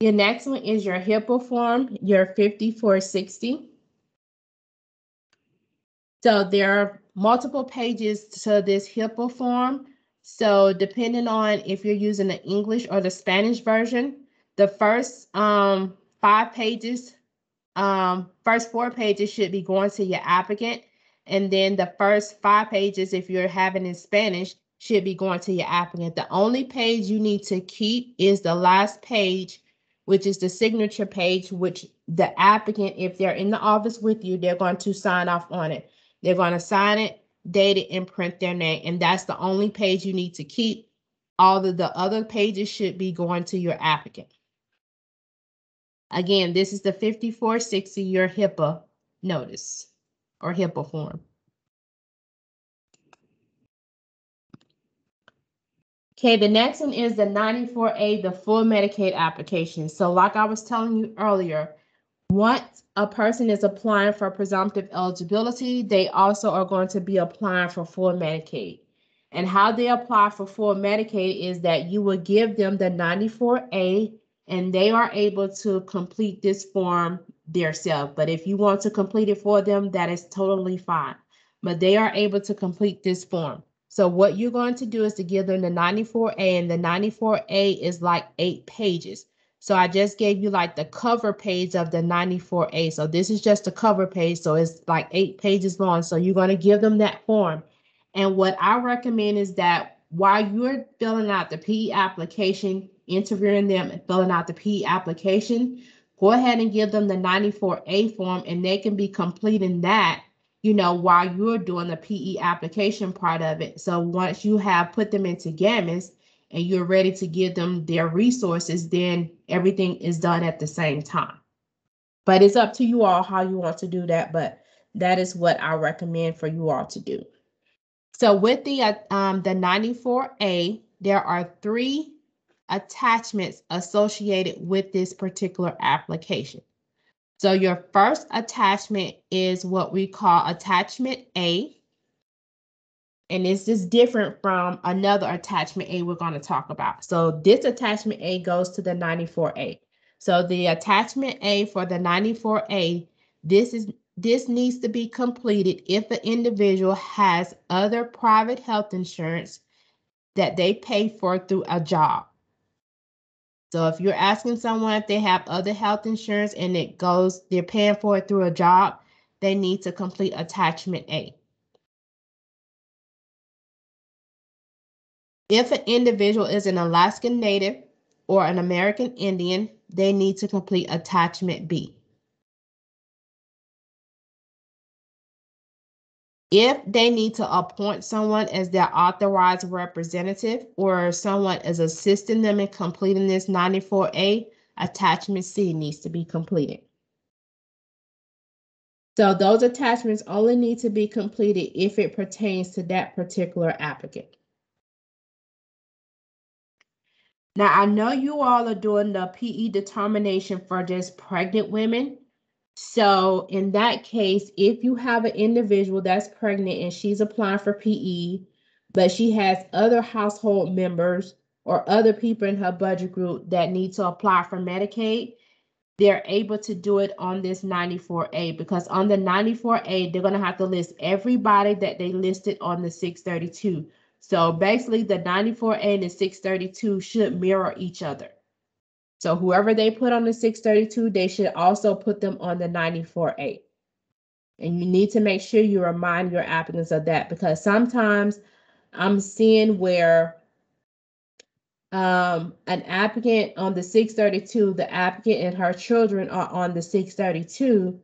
Your next one is your Hipaa form, your 5460. So there are multiple pages to this Hipaa form. So depending on if you're using the English or the Spanish version, the first 5 pages, first 4 pages should be going to your applicant. And then the first 5 pages, if you're having in Spanish, should be going to your applicant. The only page you need to keep is the last page, which is the signature page, which the applicant, if they're in the office with you, they're going to sign off on it. They're going to sign it, date it, and print their name. And that's the only page you need to keep. All of the other pages should be going to your applicant. Again, this is the 5460, your Hipaa notice or Hipaa form. Okay, the next one is the 94A, the full Medicaid application. So like I was telling you earlier, once a person is applying for presumptive eligibility, they also are going to be applying for full Medicaid. And how they apply for full Medicaid is that you will give them the 94A, and they are able to complete this form themselves. But if you want to complete it for them, that is totally fine. But they are able to complete this form. So what you're going to do is to give them the 94A, and the 94A is like 8 pages. So I just gave you like the cover page of the 94A. So this is just the cover page. So it's like 8 pages long. So you're going to give them that form. And what I recommend is that while you're filling out the PE application, interviewing them and filling out the PE application, go ahead and give them the 94A form, and they can be completing that, you know, while you're doing the PE application part of it. So once you have put them into GAMIS and you're ready to give them their resources, then everything is done at the same time. But it's up to you all how you want to do that, but that is what I recommend for you all to do. So with the 94A, there are 3 attachments associated with this particular application. So your first attachment is what we call attachment A. And this is different from another attachment A we're going to talk about. So this attachment A goes to the 94A. So the attachment A for the 94A, this needs to be completed if an individual has other private health insurance that they pay for through a job. So if you're asking someone if they have other health insurance and they're paying for it through a job, they need to complete attachment A. If an individual is an Alaskan Native or an American Indian, they need to complete attachment B. If they need to appoint someone as their authorized representative or someone is assisting them in completing this 94A, attachment C needs to be completed. So those attachments only need to be completed if it pertains to that particular applicant. Now, I know you all are doing the PE determination for just pregnant women. So in that case, if you have an individual that's pregnant and she's applying for PE, but she has other household members or other people in her budget group that need to apply for Medicaid, they're able to do it on this 94A, because on the 94A, they're going to have to list everybody that they listed on the 632. So basically the 94A and the 632 should mirror each other. So whoever they put on the 632, they should also put them on the 94A. And you need to make sure you remind your applicants of that, because sometimes I'm seeing where an applicant on the 632, the applicant and her children are on the 632,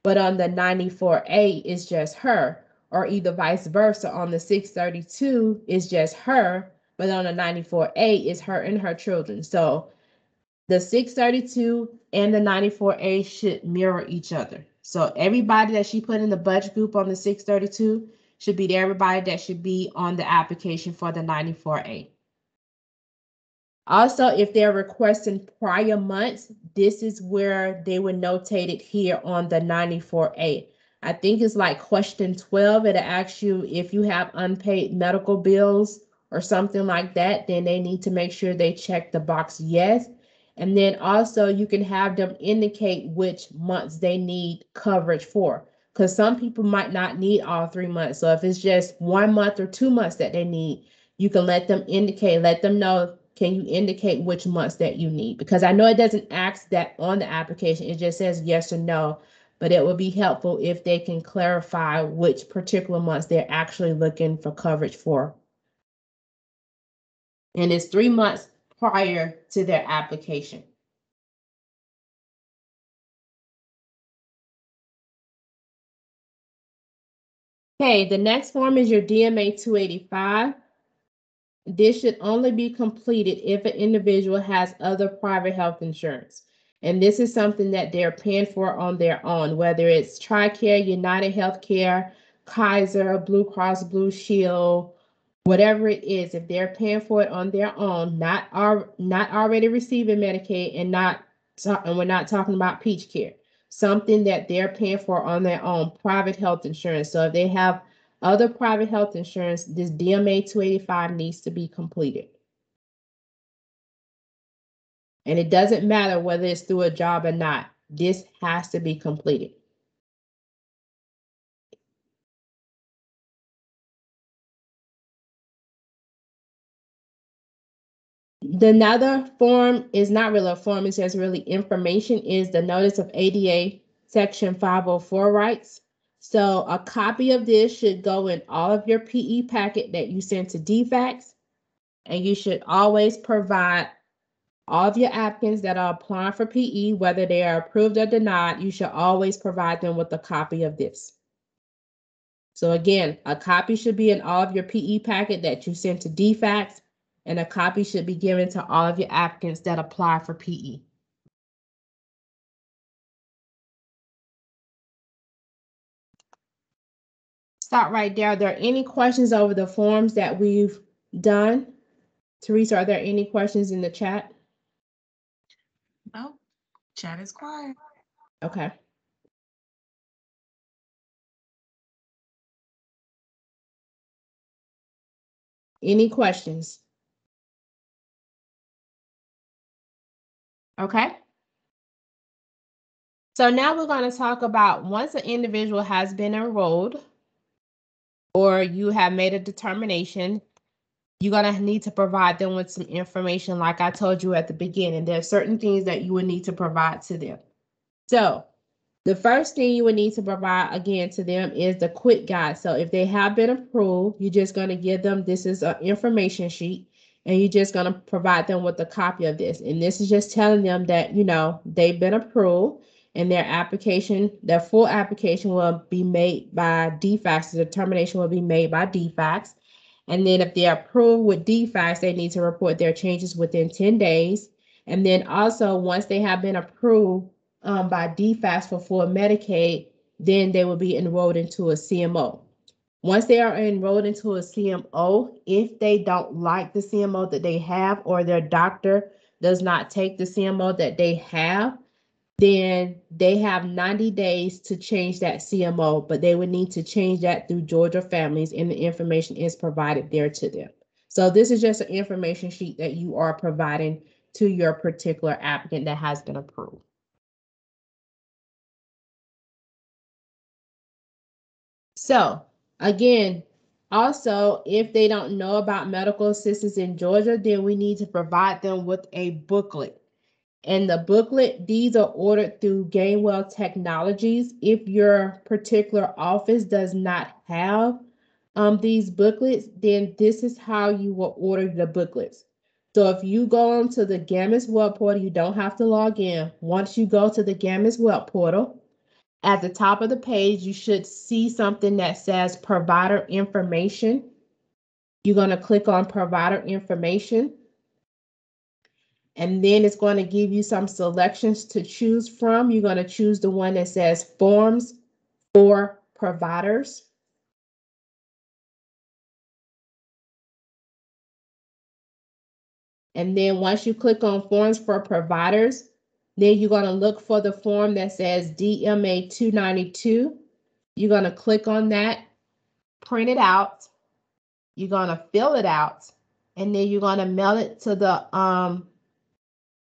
but on the 94A is just her, or either vice versa. On the 632 is just her, but on the 94A is her and her children. So the 632 and the 94A should mirror each other. So everybody that she put in the budget group on the 632 should be everybody that should be on the application for the 94A. Also, if they're requesting prior months, this is where they would notate it here on the 94A. I think it's like question 12. It asks you if you have unpaid medical bills or something like that, then they need to make sure they check the box yes. And then also you can have them indicate which months they need coverage for, because some people might not need all 3 months. So if it's just 1 month or 2 months that they need, you can let them know, can you indicate which months that you need? Because I know it doesn't ask that on the application. It just says yes or no, but it would be helpful if they can clarify which particular months they're actually looking for coverage for. And it's 3 months prior to their application. Okay, the next form is your DMA 285. This should only be completed if an individual has other private health insurance. And this is something that they're paying for on their own, whether it's TRICARE, United Healthcare, Kaiser, Blue Cross Blue Shield, whatever it is. If they're paying for it on their own, not already receiving Medicaid, and we're not talking about Peach Care, something that they're paying for on their own, private health insurance. So if they have other private health insurance, this DMA 285 needs to be completed. And it doesn't matter whether it's through a job or not. This has to be completed. The another form is not really a form, it's just really information, is the Notice of ADA Section 504 rights. So a copy of this should go in all of your PE packet that you send to DFACS, and you should always provide all of your applicants that are applying for PE, whether they are approved or denied, you should always provide them with a copy of this. So again, a copy should be in all of your PE packet that you send to DFACS, and a copy should be given to all of your applicants that apply for PE. Stop right there. Are there any questions over the forms that we've done? Teresa, are there any questions in the chat? No, chat is quiet. Okay. Any questions? Okay. So now we're going to talk about once an individual has been enrolled or you have made a determination, you're going to need to provide them with some information like I told you at the beginning. There are certain things that you would need to provide to them. So the first thing you would need to provide again to them is the quick guide. So if they have been approved, you're just going to give them, this is an information sheet, and you're just going to provide them with a copy of this. And this is just telling them that, you know, they've been approved and their application, their full application will be made by DFACS. The determination will be made by DFACS. And then if they're approved with DFACS, they need to report their changes within 10 days. And then also once they have been approved by DFACS for full Medicaid, then they will be enrolled into a CMO. Once they are enrolled into a CMO, if they don't like the CMO that they have or their doctor does not take the CMO that they have, then they have 90 days to change that CMO, but they would need to change that through Georgia Families, and the information is provided there to them. So this is just an information sheet that you are providing to your particular applicant that has been approved. So again, also, if they don't know about medical assistance in Georgia, then we need to provide them with a booklet. And the booklet, these are ordered through Gainwell Technologies. If your particular office does not have these booklets, then this is how you will order the booklets. So if you go onto the GAMIS web portal, you don't have to log in. Once you go to the GAMIS web portal, at the top of the page, you should see something that says provider information. You're going to click on provider information. And then it's going to give you some selections to choose from. You're going to choose the one that says forms for providers. And then once you click on forms for providers, then you're going to look for the form that says DMA 292. You're going to click on that, print it out. You're going to fill it out, and then you're going to mail it to the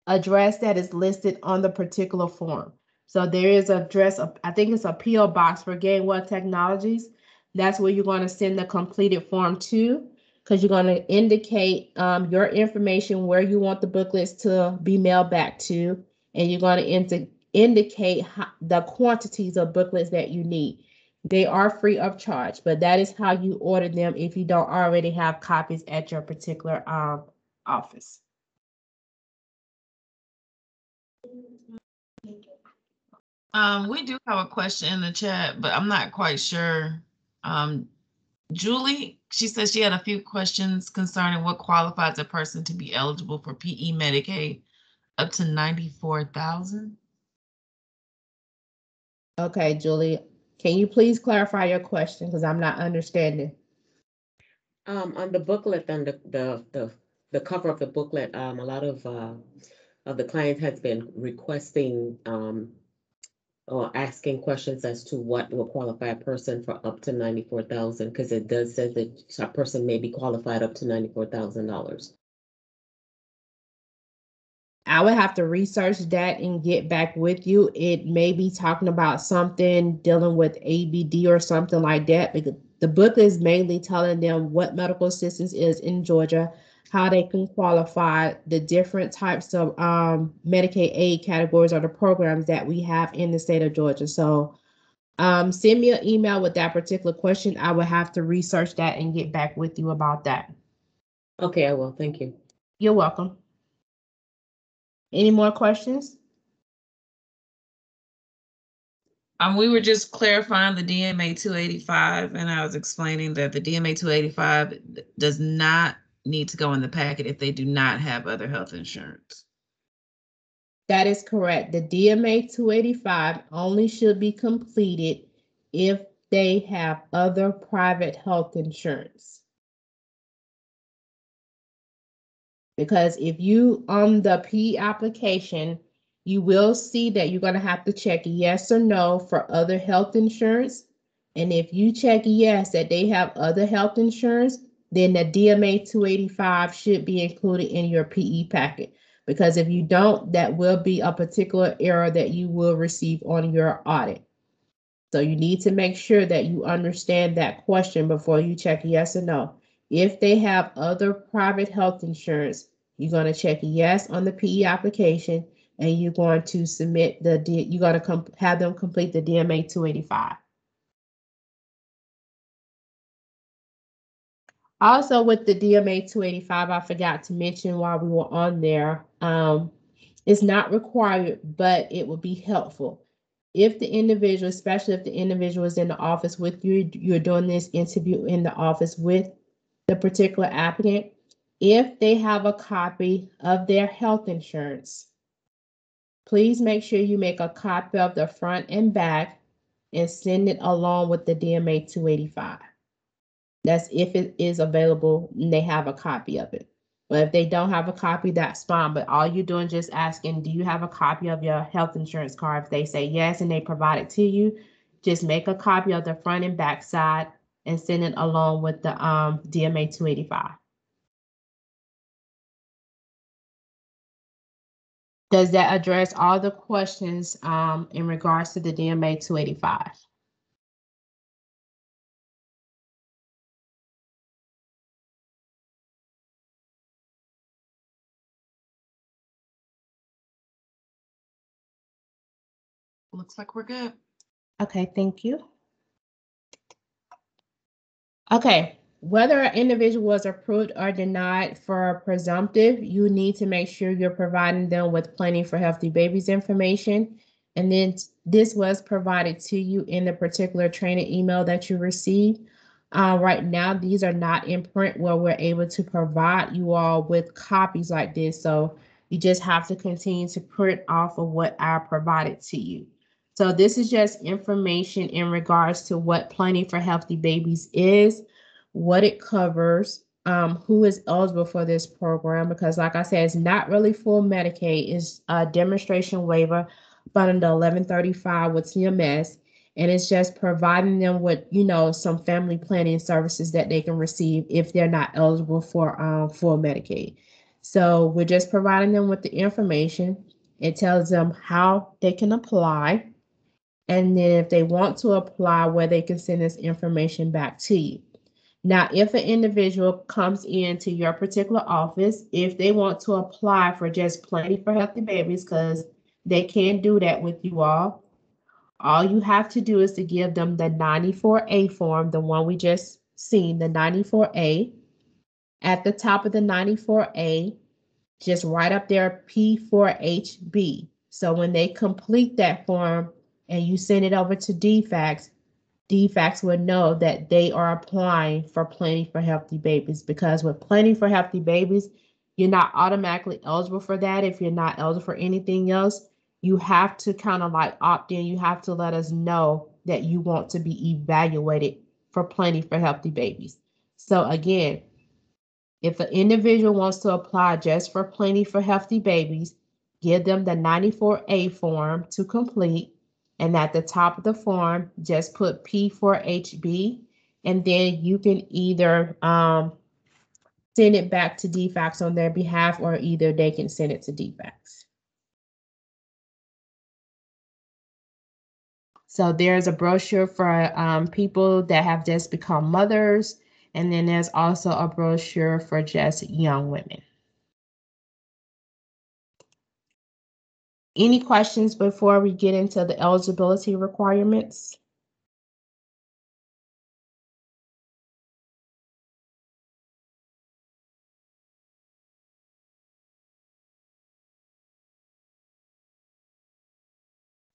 address that is listed on the particular form. So there is an address, I think it's a P.O. box for Gainwell Technologies. That's where you're going to send the completed form to, because you're going to indicate your information, where you want the booklets to be mailed back to, and you're going to indicate the quantities of booklets that you need. They are free of charge, but that is how you order them if you don't already have copies at your particular office. We do have a question in the chat, but I'm not quite sure. Julie, she says she had a few questions concerning what qualifies a person to be eligible for PE Medicaid up to $94,000. Okay, Julie, can you please clarify your question, because I'm not understanding. On the booklet, on the cover of the booklet, a lot of the clients has been requesting or asking questions as to what will qualify a person for up to $94,000, because it does say that a person may be qualified up to $94,000. I would have to research that and get back with you. It may be talking about something dealing with ABD or something like that, because the book is mainly telling them what medical assistance is in Georgia, how they can qualify, the different types of Medicaid aid categories or the programs that we have in the state of Georgia. So send me an email with that particular question. I will have to research that and get back with you about that. Okay, I will. Thank you. You're welcome. Any more questions? We were just clarifying the DMA 285, and I was explaining that the DMA 285 does not need to go in the packet if they do not have other health insurance. That is correct. The DMA 285 only should be completed if they have other private health insurance. Because if you, on the P application, you will see that you're going to have to check yes or no for other health insurance. And if you check yes that they have other health insurance, then the DMA 285 should be included in your PE packet. Because if you don't, that will be a particular error that you will receive on your audit. So you need to make sure that you understand that question before you check yes or no. If they have other private health insurance, you're going to check yes on the PE application, and you're going to submit you're going to have them complete the DMA 285. Also, with the DMA 285, I forgot to mention while we were on there, it's not required, but it would be helpful. If the individual, especially if the individual is in the office with you, you're doing this interview in the office with the particular applicant, if they have a copy of their health insurance, please make sure you make a copy of the front and back and send it along with the DMA 285. That's if it is available and they have a copy of it. But if they don't have a copy, that's fine. But all you're doing is just asking, do you have a copy of your health insurance card? If they say yes and they provide it to you, just make a copy of the front and back side and send it along with the DMA 285. Does that address all the questions in regards to the DMA 285? Looks like we're good. Okay, thank you. Okay, whether an individual was approved or denied for presumptive, you need to make sure you're providing them with Planning for Healthy Babies information. And then this was provided to you in the particular training email that you received. Right now, these are not in print where we're able to provide you all with copies like this. So you just have to continue to print off of what I provided to you. So this is just information in regards to what Planning for Healthy Babies is, what it covers, who is eligible for this program, because like I said, it's not really full Medicaid. It's a demonstration waiver under the 1135 with CMS, and it's just providing them with, some family planning services that they can receive if they're not eligible for full Medicaid. So we're just providing them with the information. It tells them how they can apply. And then if they want to apply, where they can send this information back to you. Now, if an individual comes into your particular office, if they want to apply for just Planning for Healthy Babies, because they can do that with you all you have to do is to give them the 94A form, the one we just seen, the 94A. At the top of the 94A, just write up their P4HB. So when they complete that form, and you send it over to DFACS, DFACS would know that they are applying for Planning for Healthy Babies, because with Planning for Healthy Babies, you're not automatically eligible for that. If you're not eligible for anything else, you have to kind of like opt in. You have to let us know that you want to be evaluated for Planning for Healthy Babies. So again, if an individual wants to apply just for Planning for Healthy Babies, give them the 94A form to complete. And at the top of the form, just put P4HB, and then you can either send it back to DFACS on their behalf, or either they can send it to DFACS. So there's a brochure for people that have just become mothers, And then there's also a brochure for just young women. Any questions before we get into the eligibility requirements?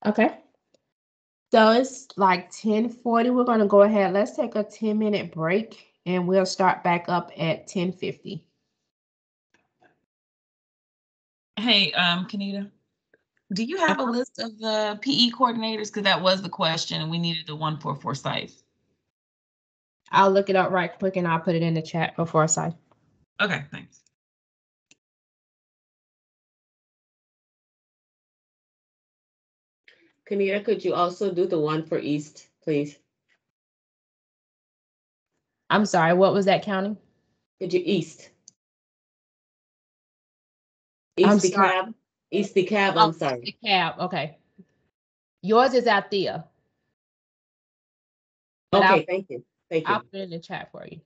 Okay. So it's like 10:40. We're going to go ahead. Let's take a 10-minute break and we'll start back up at 10:50. Hey, Kanita, do you have a list of the PE coordinators? Because that was the question, and we needed the 144 sites. I'll look it up right quick and I'll put it in the chat before I say. Okay, thanks. Kanita, could you also do the one for East, please? I'm sorry, what was that counting? Could you East? I'm East sorry. DeKalb? East DeKalb, Oh, I'm sorry. the cab. Okay. Yours is Althea. But Okay, thank you. Thank I'll you. put it in the chat for you.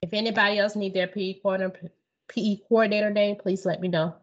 If anybody else need their PE coordinator name, please let me know.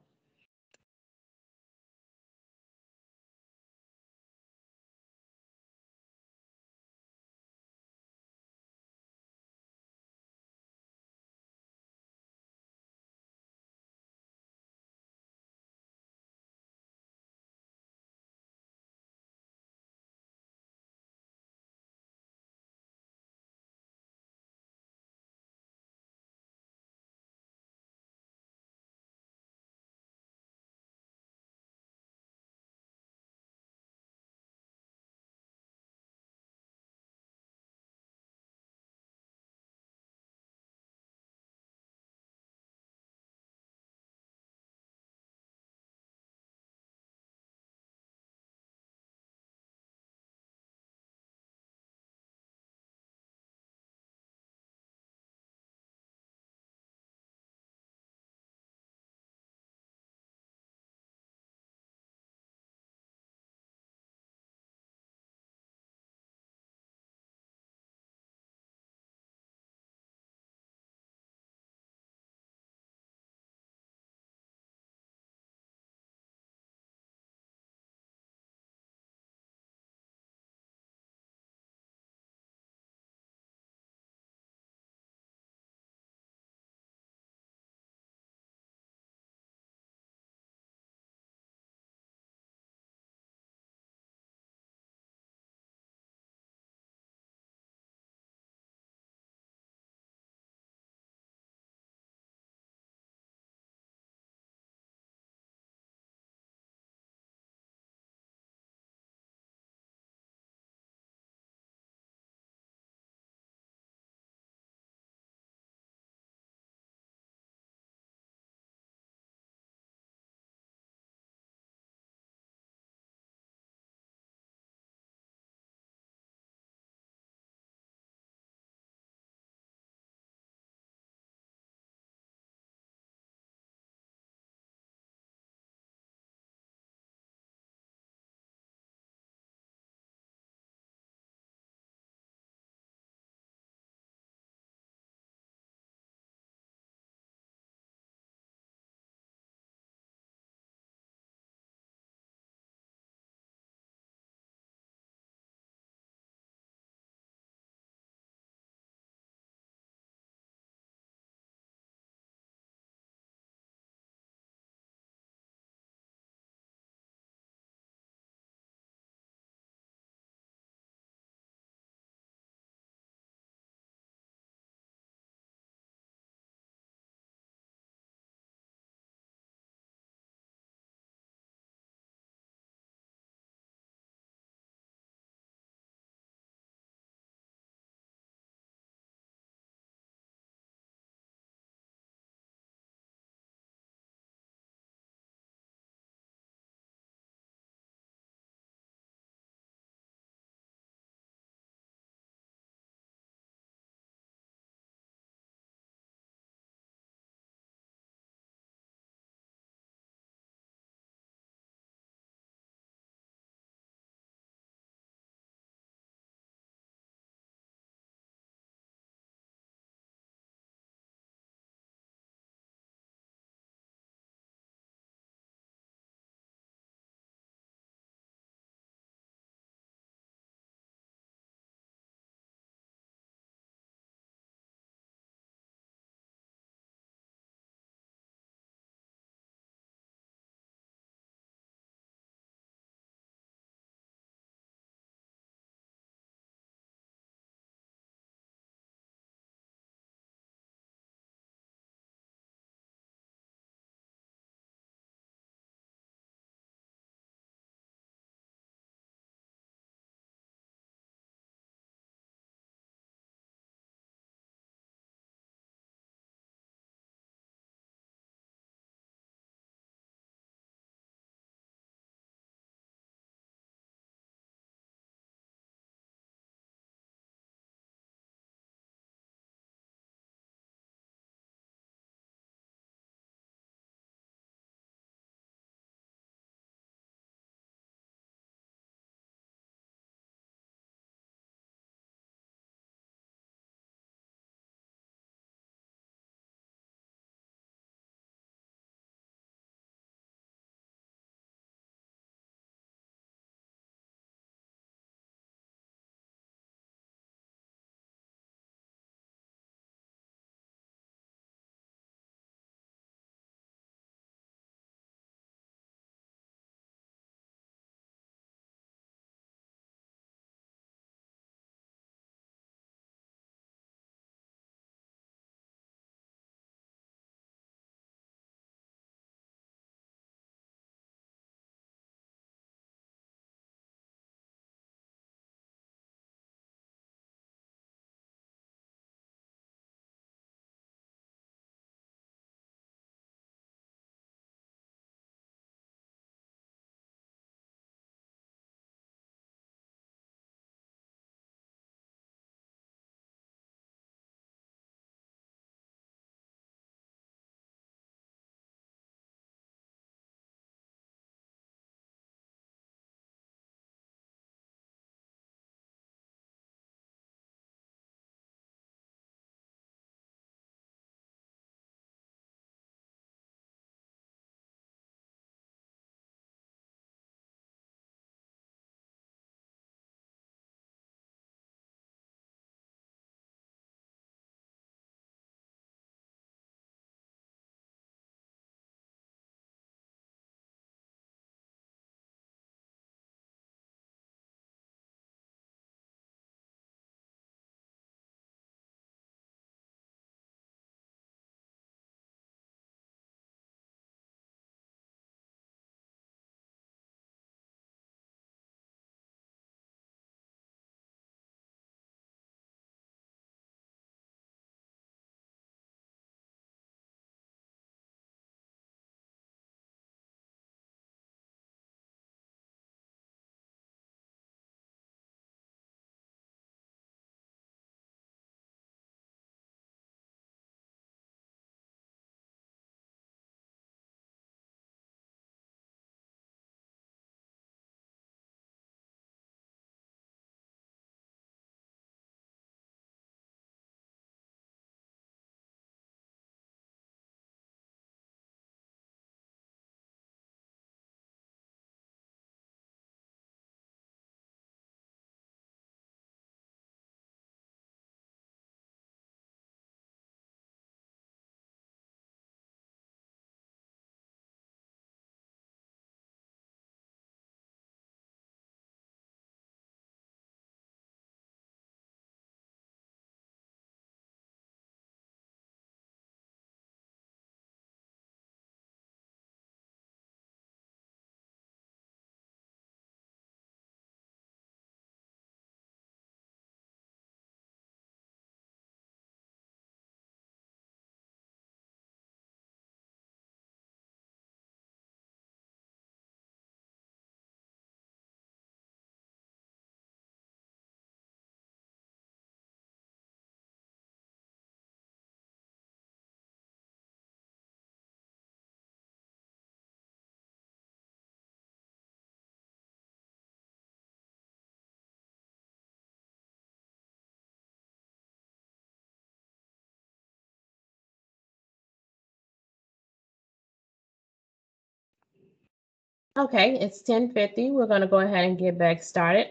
Okay, it's 10:50. We're going to go ahead and get back started.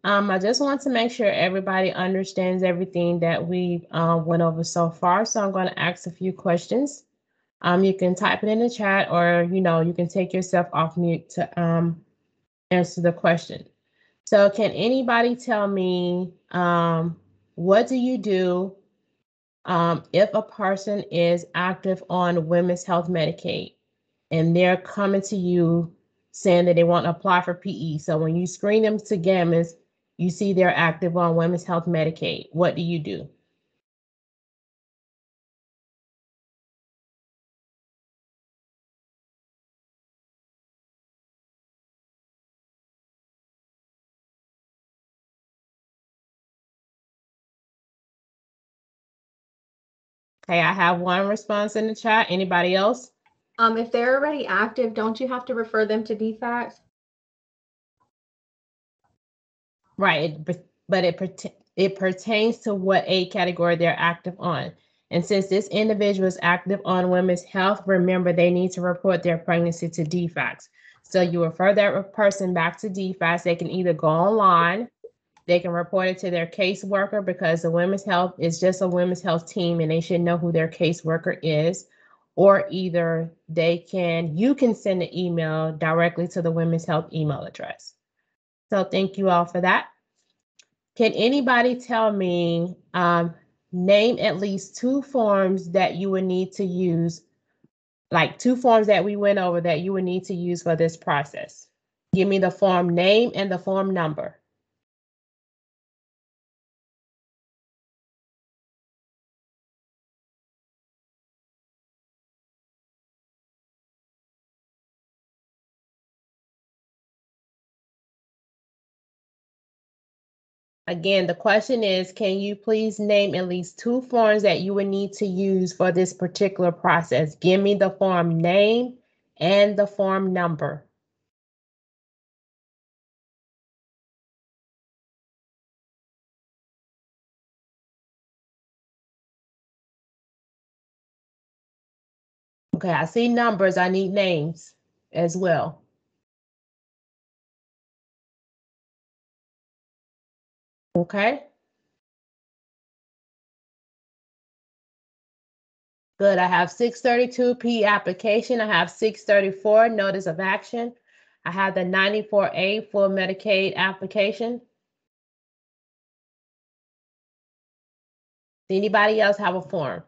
I just want to make sure everybody understands everything that we went over so far. So I'm going to ask a few questions. You can type it in the chat, or you can take yourself off mute to answer the question. So can anybody tell me what do you do if a person is active on Women's Health Medicaid and they're coming to you saying that they want to apply for PE? So when you screen them to gametes, you see they're active on Women's Health Medicaid. What do you do? Okay, I have one response in the chat. Anybody else? If they're already active, don't you have to refer them to DFACS? Right, but it pertains to what aid category they're active on. And since this individual is active on Women's Health, remember they need to report their pregnancy to DFACS. So you refer that person back to DFACS. They can either go online, they can report it to their caseworker, because the Women's Health is just a Women's Health team and they should know who their caseworker is, or either you can send an email directly to the Women's Health email address. So thank you all for that. Can anybody tell me, name at least two forms that you would need to use, like two forms that we went over that you would need to use for this process? Give me the form name and the form number. Again, the question is, can you please name at least two forms that you would need to use for this particular process? Give me the form name and the form number. Okay, I see numbers. I need names as well. Okay. Good. I have 632P application. I have 634 notice of action. I have the 94A full Medicaid application. Does anybody else have a form?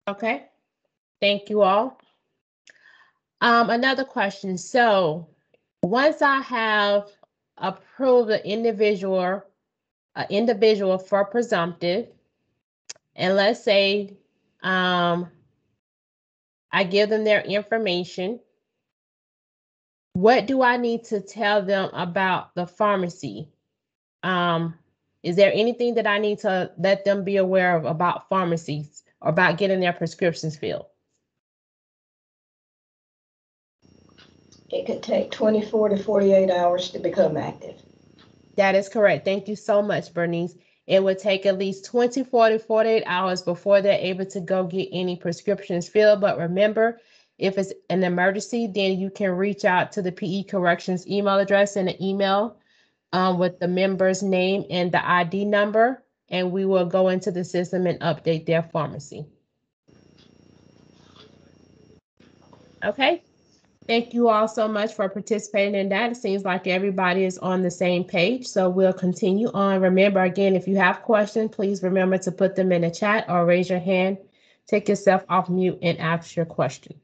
Okay. Thank you all. Another question. So once I have approved an individual for presumptive, and let's say I give them their information, what do I need to tell them about the pharmacy? Is there anything that I need to let them be aware of about pharmacies or about getting their prescriptions filled? It could take 24 to 48 hours to become active. That is correct. Thank you so much, Bernice. It would take at least 24 to 48 hours before they're able to go get any prescriptions filled. But remember, if it's an emergency, then you can reach out to the PE Corrections email address and an email with the member's name and the ID number, and we will go into the system and update their pharmacy. Okay. Thank you all so much for participating in that. It seems like everybody is on the same page, so we'll continue on. Remember, again, if you have questions, please remember to put them in the chat or raise your hand. Take yourself off mute and ask your question.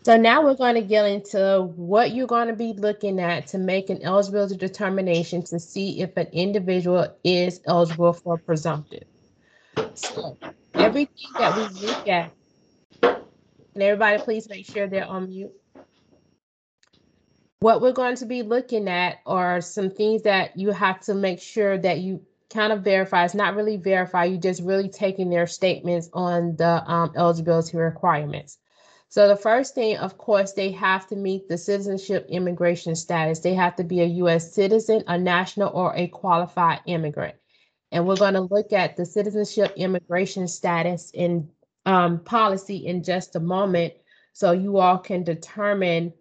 So now we're going to get into what you're going to be looking at to make an eligibility determination to see if an individual is eligible for presumptive. So everything that we look at, and everybody please make sure they're on mute. What we're going to be looking at are some things that you have to make sure that you kind of verify. It's not really verify, you just really taking their statements on the eligibility requirements. So the first thing, of course, they have to meet the citizenship immigration status. They have to be a U.S. citizen, a national, or a qualified immigrant. And we're going to look at the citizenship immigration status in policy in just a moment, so you all can determine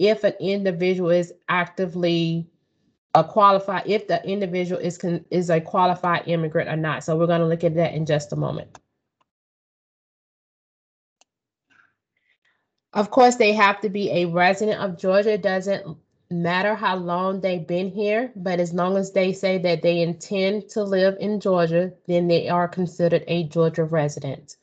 if an individual is actively a qualified, if the individual is a qualified immigrant or not. So we're going to look at that in just a moment. Of course, they have to be a resident of Georgia. It doesn't matter how long they've been here, but as long as they say that they intend to live in Georgia, then they are considered a Georgia resident.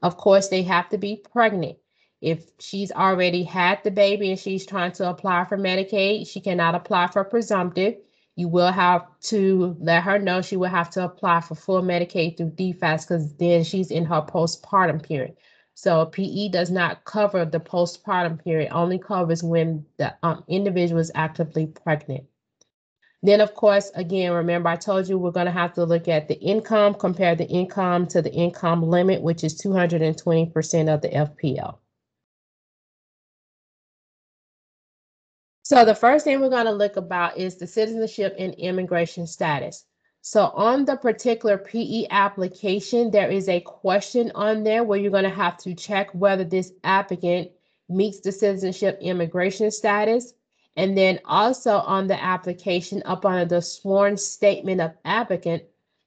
Of course, they have to be pregnant. If she's already had the baby and she's trying to apply for Medicaid, she cannot apply for presumptive. You will have to let her know she will have to apply for full Medicaid through DFAS, because then she's in her postpartum period. So PE does not cover the postpartum period, only covers when the individual is actively pregnant. Then, of course, again, remember I told you we're going to have to look at the income, compare the income to the income limit, which is 220% of the FPL. So the first thing we're going to look about is the citizenship and immigration status. So on the particular PE application, there is a question on there where you're going to have to check whether this applicant meets the citizenship immigration status. And then also on the application, up under the sworn statement of applicant,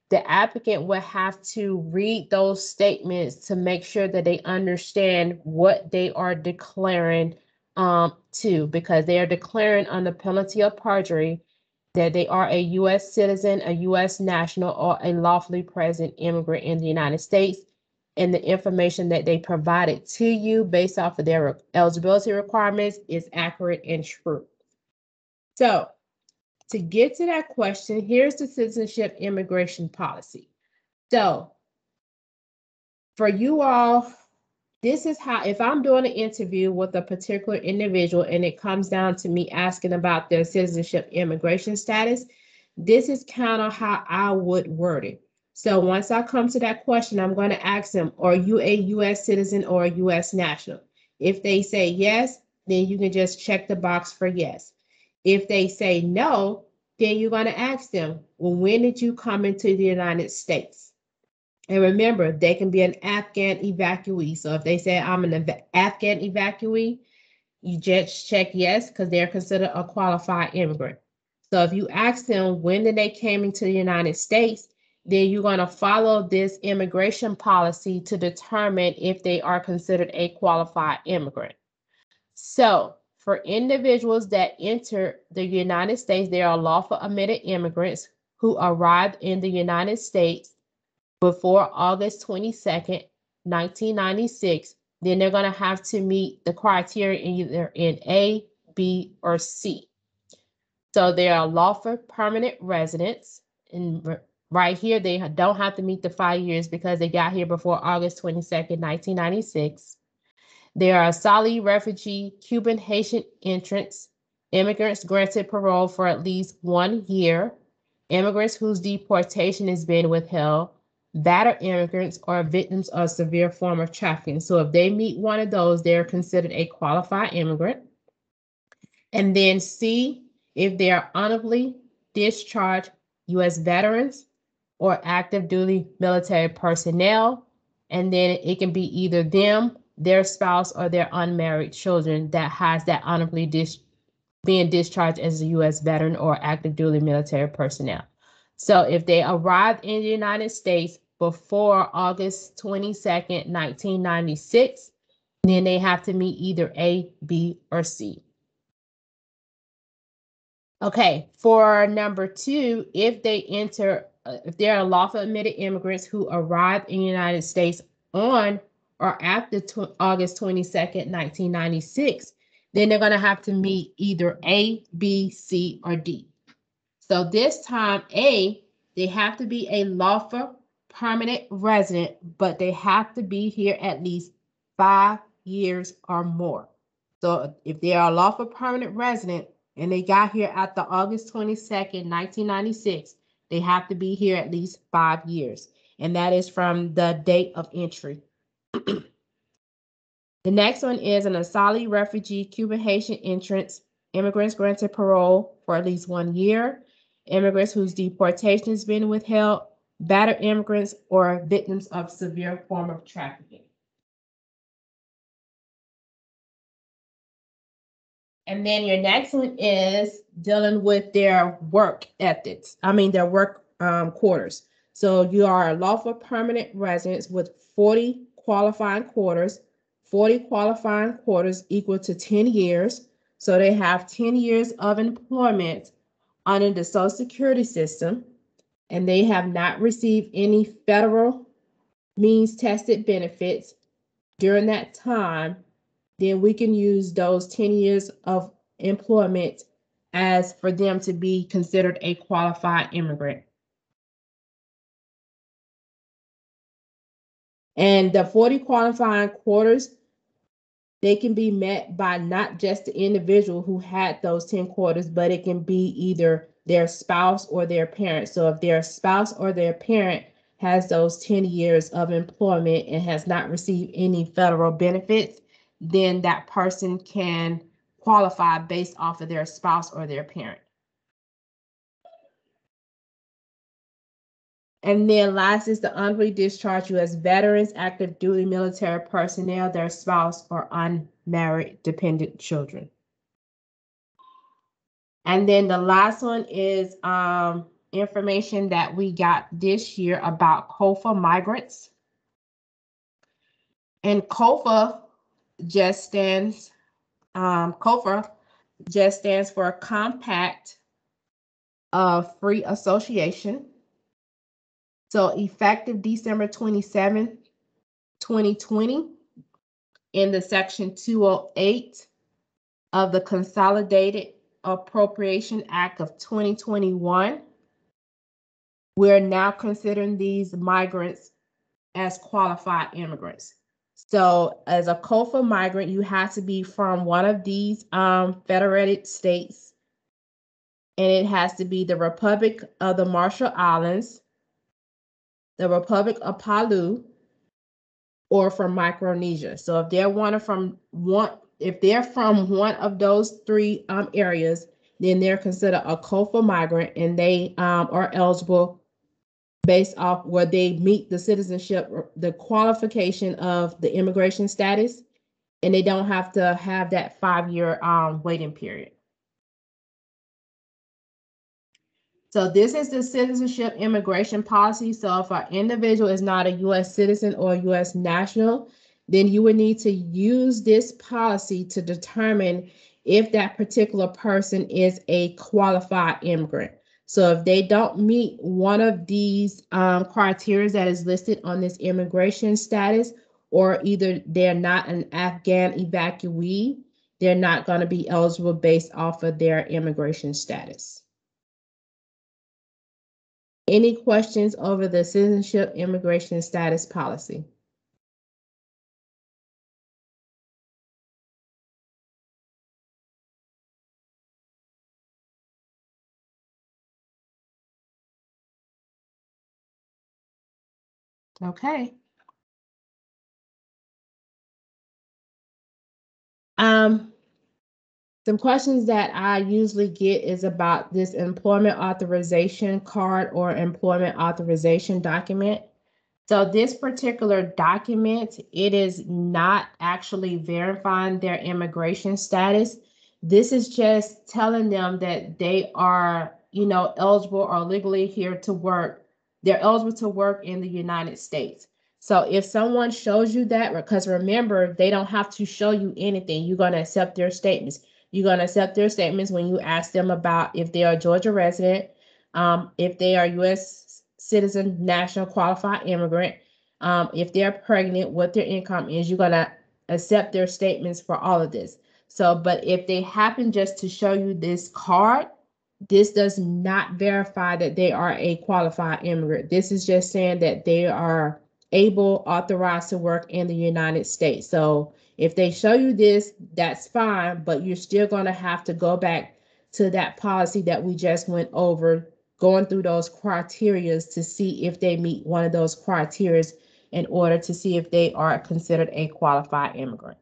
the applicant will have to read those statements to make sure that they understand what they are declaring to, because they are declaring under penalty of perjury that they are a U.S. citizen, a U.S. national, or a lawfully present immigrant in the United States, and the information that they provided to you based off of their eligibility requirements is accurate and true. So to get to that question, here's the citizenship immigration policy. So for you all, this is how, if I'm doing an interview with a particular individual and it comes down to me asking about their citizenship immigration status, this is kind of how I would word it. So once I come to that question, I'm going to ask them, are you a U.S. citizen or a U.S. national? If they say yes, then you can just check the box for yes. If they say no, then you're going to ask them, well, when did you come into the United States? And remember, they can be an Afghan evacuee. So if they say I'm an Afghan evacuee, you just check yes, because they're considered a qualified immigrant. So if you ask them when did they came into the United States, then you're going to follow this immigration policy to determine if they are considered a qualified immigrant. So for individuals that enter the United States, they are lawful admitted immigrants who arrived in the United States before August 22nd, 1996, then they're going to have to meet the criteria either in A, B, or C. So they are lawful permanent residents. And right here, they don't have to meet the 5 years because they got here before August 22nd, 1996. They are asylum, refugee, Cuban, Haitian entrants, immigrants granted parole for at least 1 year, immigrants whose deportation has been withheld, battered immigrants, or victims of severe form of trafficking. So if they meet one of those, they're considered a qualified immigrant. And then C, if they are honorably discharged U.S. veterans or active duty military personnel. And then it can be either them, their spouse, or their unmarried children that has that honorably being discharged as a U.S. veteran or active duty military personnel. So if they arrived in the United States before August 22nd, 1996, then they have to meet either A, B, or C. Okay, for number 2, if they enter, if they are lawful admitted immigrants who arrived in the United States on or after August 22nd, 1996, then they're going to have to meet either A, B, C, or D. So this time, A, they have to be a lawful permanent resident, but they have to be here at least 5 years or more. So if they are a lawful permanent resident and they got here after August 22nd, 1996, they have to be here at least 5 years. And that is from the date of entry. The next one is an asylum, refugee, Cuban, Haitian entrants, immigrants granted parole for at least 1 year, immigrants whose deportation has been withheld, battered immigrants, or victims of severe form of trafficking. And then your next one is dealing with their work ethics. Their work quarters. So you are a lawful permanent residence with 40 qualifying quarters. 40 qualifying quarters equal to 10 years. So they have 10 years of employment under the Social Security system, and they have not received any federal means tested benefits during that time. Then we can use those 10 years of employment as for them to be considered a qualified immigrant. And the 40 qualifying quarters, they can be met by not just the individual who had those 10 quarters, but it can be either their spouse or their parent. So if their spouse or their parent has those 10 years of employment and has not received any federal benefits, then that person can qualify based off of their spouse or their parent. And then last is the honorably discharged U.S. veterans, active duty military personnel, their spouse, or unmarried dependent children. And then the last one is information that we got this year about Kofa Migrants. And Kofa just stands for Compact of Free Association. So effective December 27, 2020, in the Section 208 of the Consolidated Appropriation Act of 2021, we're now considering these migrants as qualified immigrants. So as a Kofa migrant, you have to be from one of these federated states, and it has to be the Republic of the Marshall Islands, the Republic of Palau, or from Micronesia. So if they're from one of those three areas, then they're considered a Kofa migrant, and they are eligible based off where they meet the citizenship, the qualification of the immigration status, and they don't have to have that 5-year waiting period. So this is the citizenship immigration policy. So if an individual is not a U.S. citizen or a U.S. national, then you would need to use this policy to determine if that particular person is a qualified immigrant. So if they don't meet one of these criteria that is listed on this immigration status, or either they're not an Afghan evacuee, they're not going to be eligible based off of their immigration status. Any questions over the citizenship immigration status policy? Okay. Some questions that I usually get is about this employment authorization card or employment authorization document. So this particular document, it is not actually verifying their immigration status. This is just telling them that they are, eligible or legally here to work. They're eligible to work in the United States. So if someone shows you that, because remember, they don't have to show you anything. You're going to accept their statements. You're going to accept their statements when you ask them about if they are a Georgia resident, if they are U.S. citizen, national qualified immigrant, if they're pregnant, what their income is. You're going to accept their statements for all of this. So, but if they happen just to show you this card, this does not verify that they are a qualified immigrant. This is just saying that they are able, authorized to work in the United States. So if they show you this, that's fine, but you're still going to have to go back to that policy that we just went over, going through those criteria to see if they meet one of those criteria in order to see if they are considered a qualified immigrant.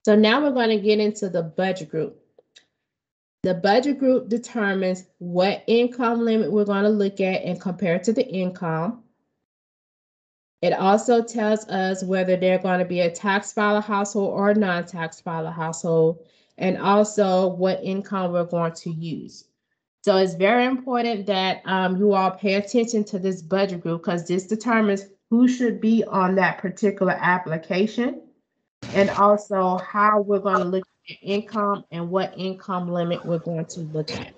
So now we're going to get into the budget group. The budget group determines what income limit we're going to look at and compare it to the income. It also tells us whether they're going to be a tax filer household or a non-tax filer household, and also what income we're going to use. So it's very important that you all pay attention to this budget group, because this determines who should be on that particular application, and also how we're going to look at income and what income limit we're going to look at.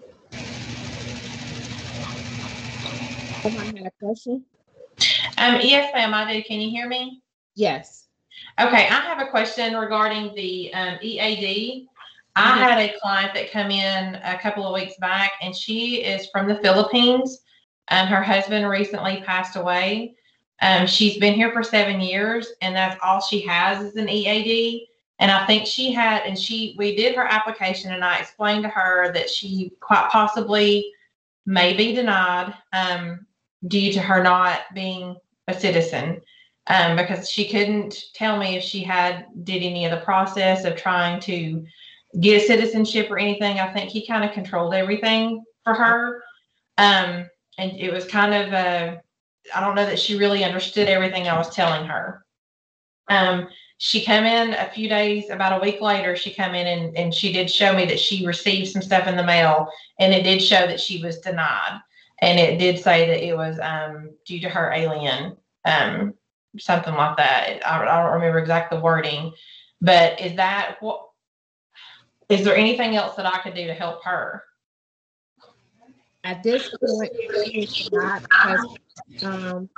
Someone had a question? Yes, ma'am, I do. Can you hear me? Yes. Okay, I have a question regarding the EAD. I had a client that come in a couple of weeks back, and she is from the Philippines. Her husband recently passed away. She's been here for 7 years, and that's all she has is an EAD. And I think we did her application, and I explained to her that she quite possibly may be denied due to her not being a citizen. Because she couldn't tell me if she did any of the process of trying to get citizenship or anything. I think he kind of controlled everything for her. And it was kind of, I don't know that she really understood everything I was telling her. She came in a few days, about a week later, she came in and she did show me that she received some stuff in the mail, and it did show that she was denied. And it did say that it was due to her alien, something like that. I don't remember exactly the wording, but is there anything else that I could do to help her? At this point, not, because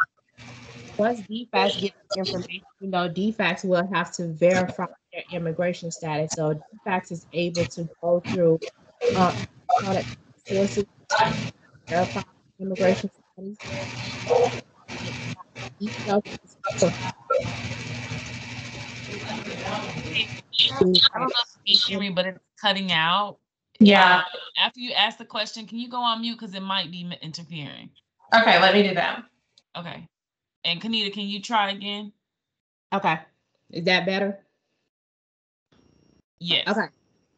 once DFACS get the information, DFACS will have to verify their immigration status. So DFACS is able to go through sources, verify immigration status. I don't know if you can hear me, but it's cutting out. Yeah. After you ask the question, can you go on mute, because it might be interfering? Okay, let me do that. Okay. And Kanita, can you try again? Okay. Is that better? Yes. Okay.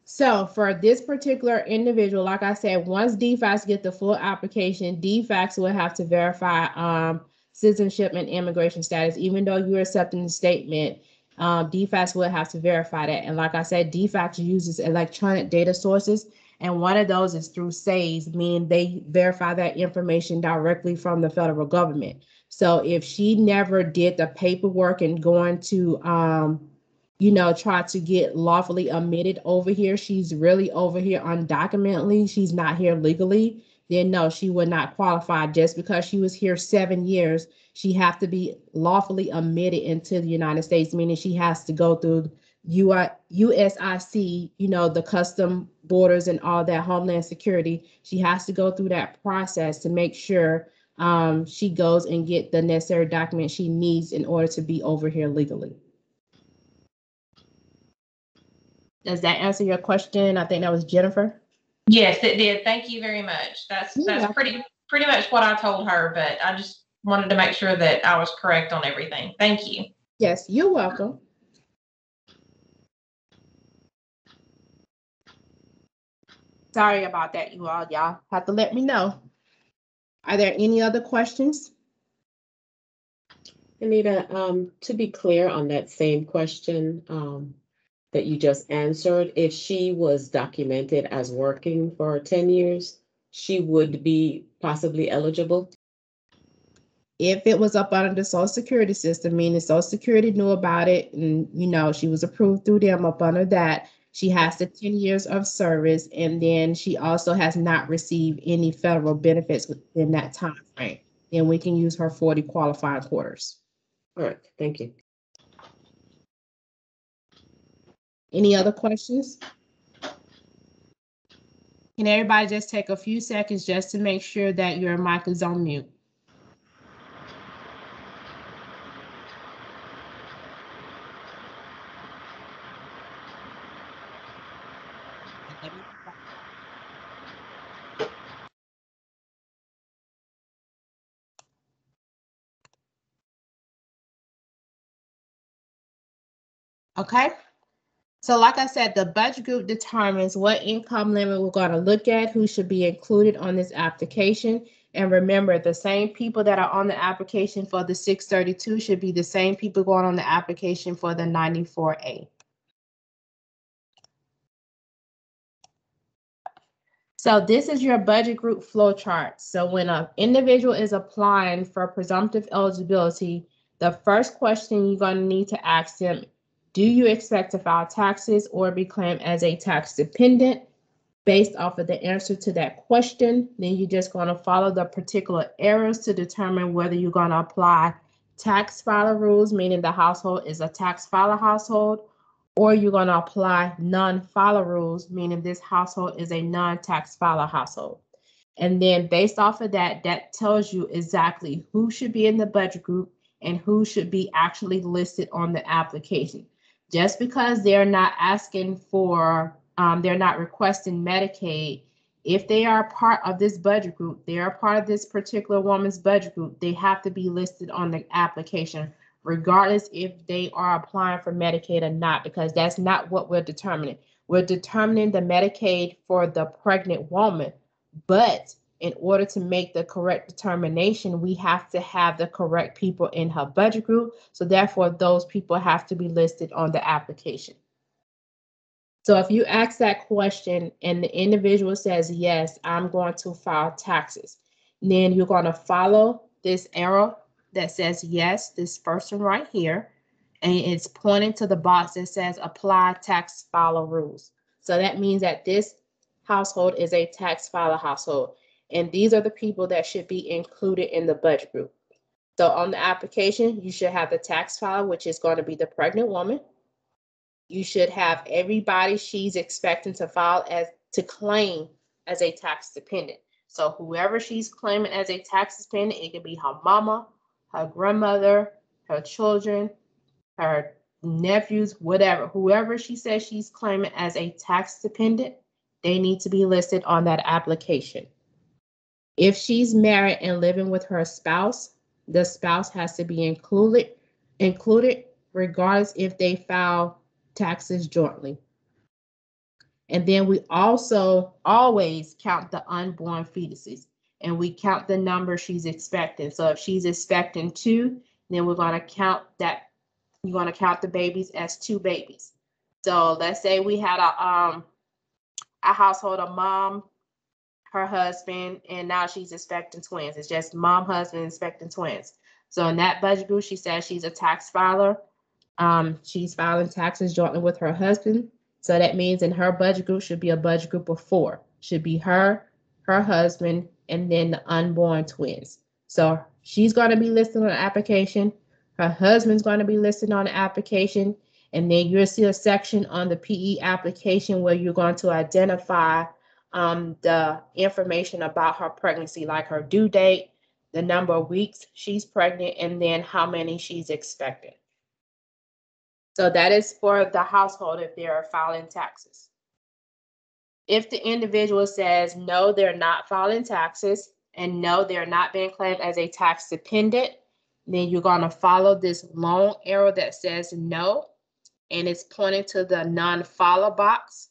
So for this particular individual, like I said, once DFACS get the full application, DFACS will have to verify citizenship and immigration status. Even though you're accepting the statement, DFACS will have to verify that. And like I said, DFACS uses electronic data sources, and one of those is through SAYS, meaning they verify that information directly from the federal government. So if she never did the paperwork and going to try to get lawfully admitted over here, she's really over here undocumentedly, she's not here legally, then no, she would not qualify. Just because she was here 7 years, she have to be lawfully admitted into the United States, meaning she has to go through USIC, the custom borders and all that, Homeland Security. She has to go through that process to make sure she goes and get the necessary documents she needs in order to be over here legally. Does that answer your question? I think that was Jennifer. Yes, it did. Thank you very much. That's pretty much what I told her, but I just wanted to make sure that I was correct on everything. Thank you. Yes, you're welcome. Sorry about that, you all. Y'all have to let me know. Are there any other questions? Anita, to be clear on that same question that you just answered, if she was documented as working for 10 years, she would be possibly eligible? If it was up under the Social Security system, meaning Social Security knew about it, and she was approved through them up under that, she has the 10 years of service, and then she also has not received any federal benefits within that time frame. Then we can use her 40 qualifying quarters. All right, thank you. Any other questions? Can everybody just take a few seconds just to make sure that your mic is on mute? Okay. So like I said, the budget group determines what income limit we're going to look at, who should be included on this application. And remember, the same people that are on the application for the 632 should be the same people going on the application for the 94A. So this is your budget group flow chart. So when an individual is applying for presumptive eligibility, the first question you're going to need to ask them, do you expect to file taxes or be claimed as a tax dependent? Based off of the answer to that question, then you're just going to follow the particular errors to determine whether you're going to apply tax filer rules, meaning the household is a tax filer household, or you're going to apply non-filer rules, meaning this household is a non-tax filer household. And then based off of that, that tells you exactly who should be in the budget group and who should be actually listed on the application. Just because they're not asking for, they're not requesting Medicaid, if they are part of this budget group, they are part of this particular woman's budget group, they have to be listed on the application, regardless if they are applying for Medicaid or not, because that's not what we're determining. We're determining the Medicaid for the pregnant woman, but in order to make the correct determination, we have to have the correct people in her budget group. So therefore, those people have to be listed on the application. So if you ask that question and the individual says, yes, I'm going to file taxes, then you're going to follow this arrow that says yes, this person right here, and it's pointing to the box that says apply tax filer rules. So that means that this household is a tax filer household, and these are the people that should be included in the budget group. So on the application, you should have the tax filer, which is going to be the pregnant woman. You should have everybody she's expecting to file as to claim as a tax dependent. So whoever she's claiming as a tax dependent, it could be her mama, her grandmother, her children, her nephews, whatever. Whoever she says she's claiming as a tax dependent, they need to be listed on that application. If she's married and living with her spouse, the spouse has to be included regardless if they file taxes jointly. And then we also always count the unborn fetuses, and we count the number she's expecting. So if she's expecting 2, then we're going to count that. You're going to count the babies as 2 babies. So let's say we had a household, a mom, her husband, and now she's expecting twins. It's just mom, husband, expecting twins. So in that budget group, she says she's a tax filer. She's filing taxes jointly with her husband. So that means in her budget group should be a budget group of 4. Should be her husband, and then the unborn twins. So she's going to be listed on the application. Her husband's going to be listed on the application. And then you'll see a section on the PE application where you're going to identify the information about her pregnancy, like her due date, the number of weeks she's pregnant, and then how many she's expecting. So that is for the household if they are filing taxes. If the individual says, no, they're not filing taxes, and no, they're not being claimed as a tax dependent, then you're going to follow this long arrow that says no, and it's pointing to the non-filer box,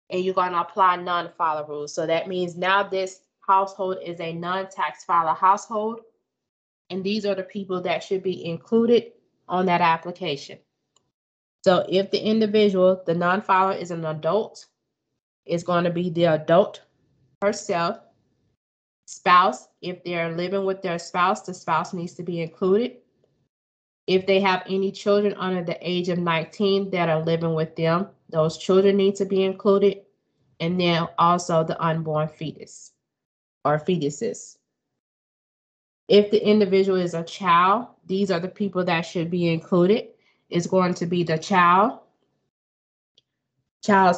and you're going to apply non-filer rules. So that means now this household is a non-tax filer household, and these are the people that should be included on that application. So if the individual, the non-filer, is an adult, it's going to be the adult herself. Spouse, if they're living with their spouse, the spouse needs to be included. If they have any children under the age of 19 that are living with them, those children need to be included. And then also the unborn fetus or fetuses. If the individual is a child, these are the people that should be included. It's going to be the child's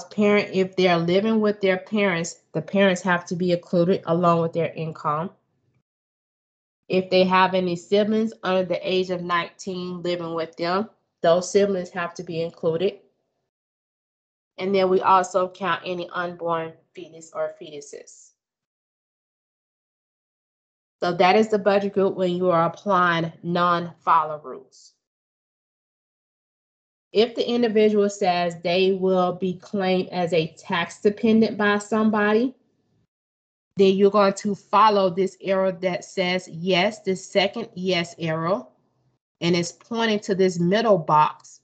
parent. If they're living with their parents, the parents have to be included along with their income. If they have any siblings under the age of 19 living with them, those siblings have to be included. And then we also count any unborn fetus or fetuses. So that is the budget group when you are applying non-filer rules. if the individual says they will be claimed as a tax dependent by somebody, then you're going to follow this arrow that says yes, this second yes arrow, and it's pointing to this middle box.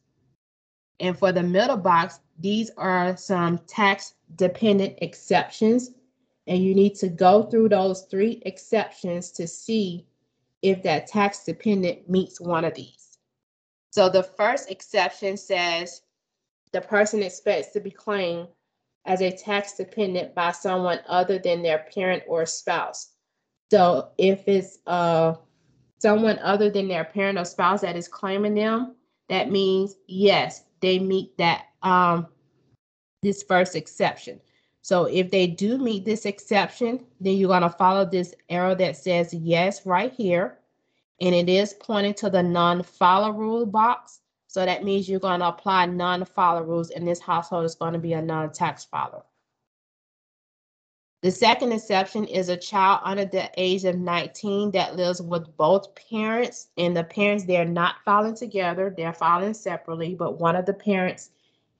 And for the middle box, these are some tax dependent exceptions, and you need to go through those 3 exceptions to see if that tax dependent meets one of these. So the first exception says the person expects to be claimed as a tax dependent by someone other than their parent or spouse. So if it's someone other than their parent or spouse that is claiming them, that means yes, they meet that this first exception. So if they do meet this exception, then you're going to follow this arrow that says yes right here, and it is pointing to the non-follow rule box. So that means you're going to apply non-follow rules, and this household is going to be a non-tax filer. The second exception is a child under the age of 19 that lives with both parents, and the parents, they're not filing together, they're filing separately, but one of the parents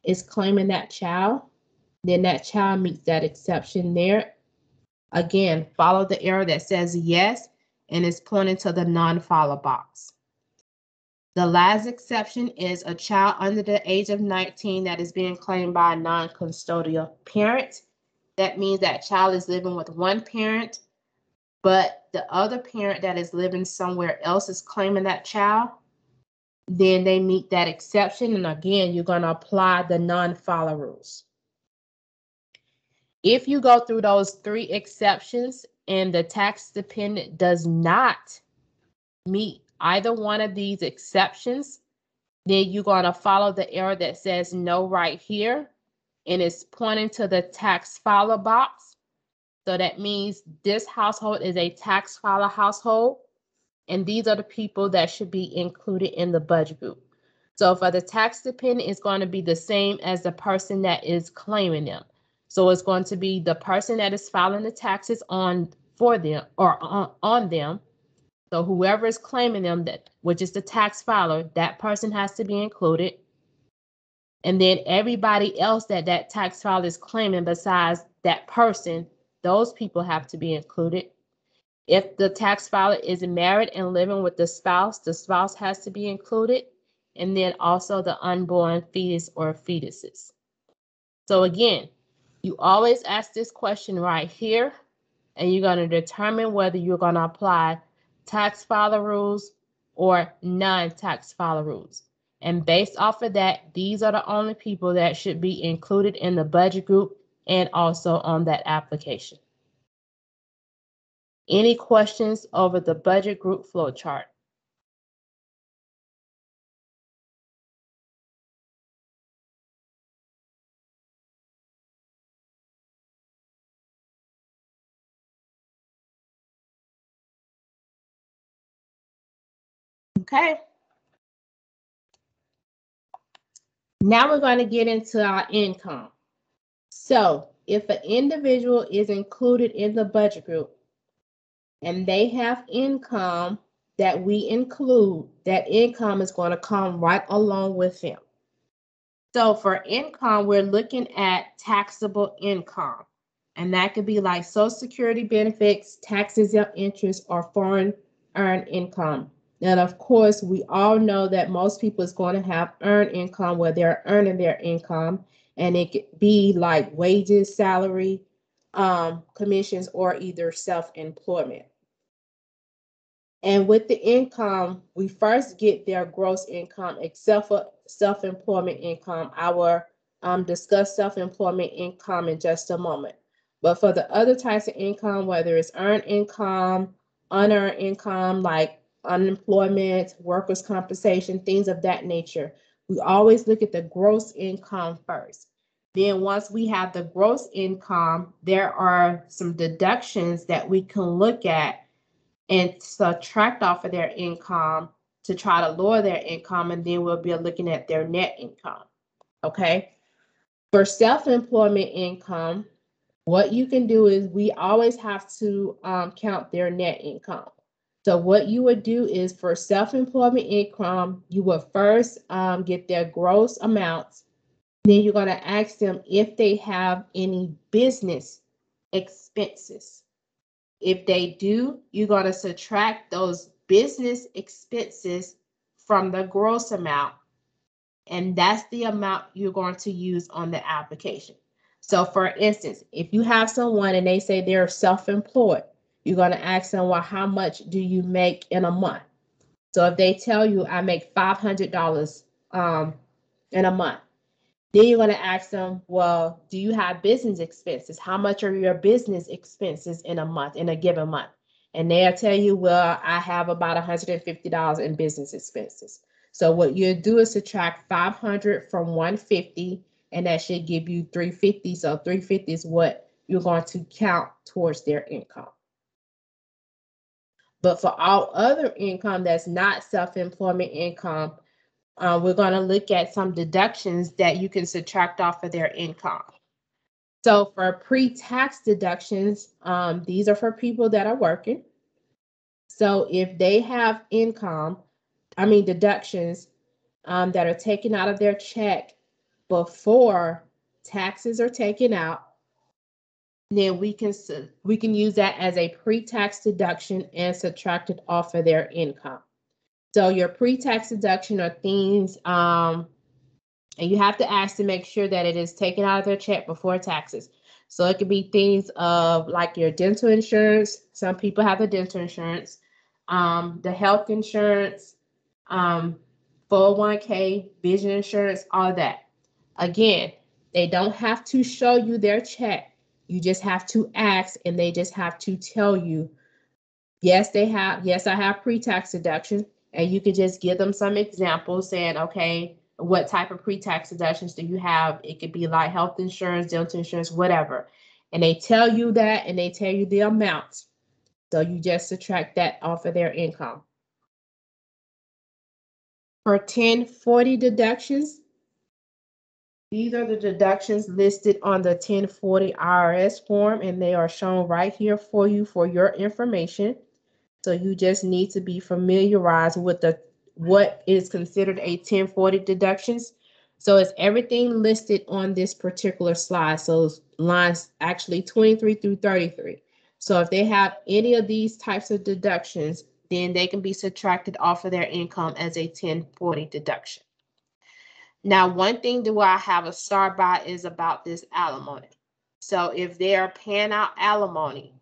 is claiming that child. Then that child meets that exception there. Again, follow the arrow that says yes, and it's pointing to the non-follow box. The last exception is a child under the age of 19 that is being claimed by a non-custodial parent. That means that child is living with one parent, but the other parent that is living somewhere else is claiming that child. Then they meet that exception, and again, you're going to apply the non-follow rules. If you go through those 3 exceptions and the tax dependent does not meet either one of these exceptions, then you're going to follow the arrow that says no right here, and it's pointing to the tax filer box. So that means this household is a tax filer household, and these are the people that should be included in the budget group. So for the tax dependent, it's going to be the same as the person that is claiming them. So it's going to be the person that is filing the taxes on for them or on them. So whoever is claiming them, that which is the tax filer, that person has to be included. And then everybody else that that tax filer is claiming besides that person, those people have to be included. If the tax filer is married and living with the spouse has to be included. And then also the unborn fetus or fetuses. So again, you always ask this question right here, and you're going to determine whether you're going to apply tax filer rules or non-tax filer rules. And based off of that, these are the only people that should be included in the budget group and also on that application. Any questions over the budget group flow chart? Okay. Now we're going to get into our income. So if an individual is included in the budget group and they have income that we include, that income is going to come right along with them. So for income, we're looking at taxable income. And that could be like Social Security benefits, tax-exempt interest, or foreign earned income. And of course, we all know that most people is going to have earned income where they're earning their income. And it could be like wages, salary, commissions, or either self-employment. And with the income, we first get their gross income, except for self-employment income. I will discuss self-employment income in just a moment. But for the other types of income, whether it's earned income, unearned income, like unemployment, workers' compensation, things of that nature, we always look at the gross income first. Then once we have the gross income, there are some deductions that we can look at and subtract off of their income to try to lower their income, and then we'll be looking at their net income, okay? For self-employment income, what you can do is we always have to count their net income. So what you would do is for self-employment income, you would first get their gross amounts. Then you're going to ask them if they have any business expenses. If they do, you're going to subtract those business expenses from the gross amount. And that's the amount you're going to use on the application. So for instance, if you have someone and they say they're self-employed, you're going to ask them, well, how much do you make in a month? So if they tell you I make $500 in a month, then you're going to ask them, well, do you have business expenses? How much are your business expenses in a month, in a given month? And they'll tell you, well, I have about $150 in business expenses. So what you do is subtract 500 from 150, and that should give you 350. So 350 is what you're going to count towards their income. But for all other income that's not self-employment income, we're going to look at some deductions that you can subtract off of their income. So for pre-tax deductions, these are for people that are working. So if they have deductions that are taken out of their check before taxes are taken out, then we can use that as a pre-tax deduction and subtract it off of their income. So your pre-tax deduction are things, and you have to ask to make sure that it is taken out of their check before taxes. So it could be things of like your dental insurance. Some people have the dental insurance, the health insurance, 401k, vision insurance, all that. Again, they don't have to show you their check. You just have to ask, and they just have to tell you, yes, I have pre-tax deductions. And you could just give them some examples saying, okay, what type of pre-tax deductions do you have? It could be like health insurance, dental insurance, whatever. And they tell you that, and they tell you the amount. So you just subtract that off of their income. For 1040 deductions, these are the deductions listed on the 1040 IRS form, and they are shown right here for you for your information. So you just need to be familiarized with what is considered a 1040 deductions. So it's everything listed on this particular slide. So lines actually 23 through 33. So if they have any of these types of deductions, then they can be subtracted off of their income as a 1040 deduction. Now, one thing that I have a star by is about this alimony. So if they are paying out alimony,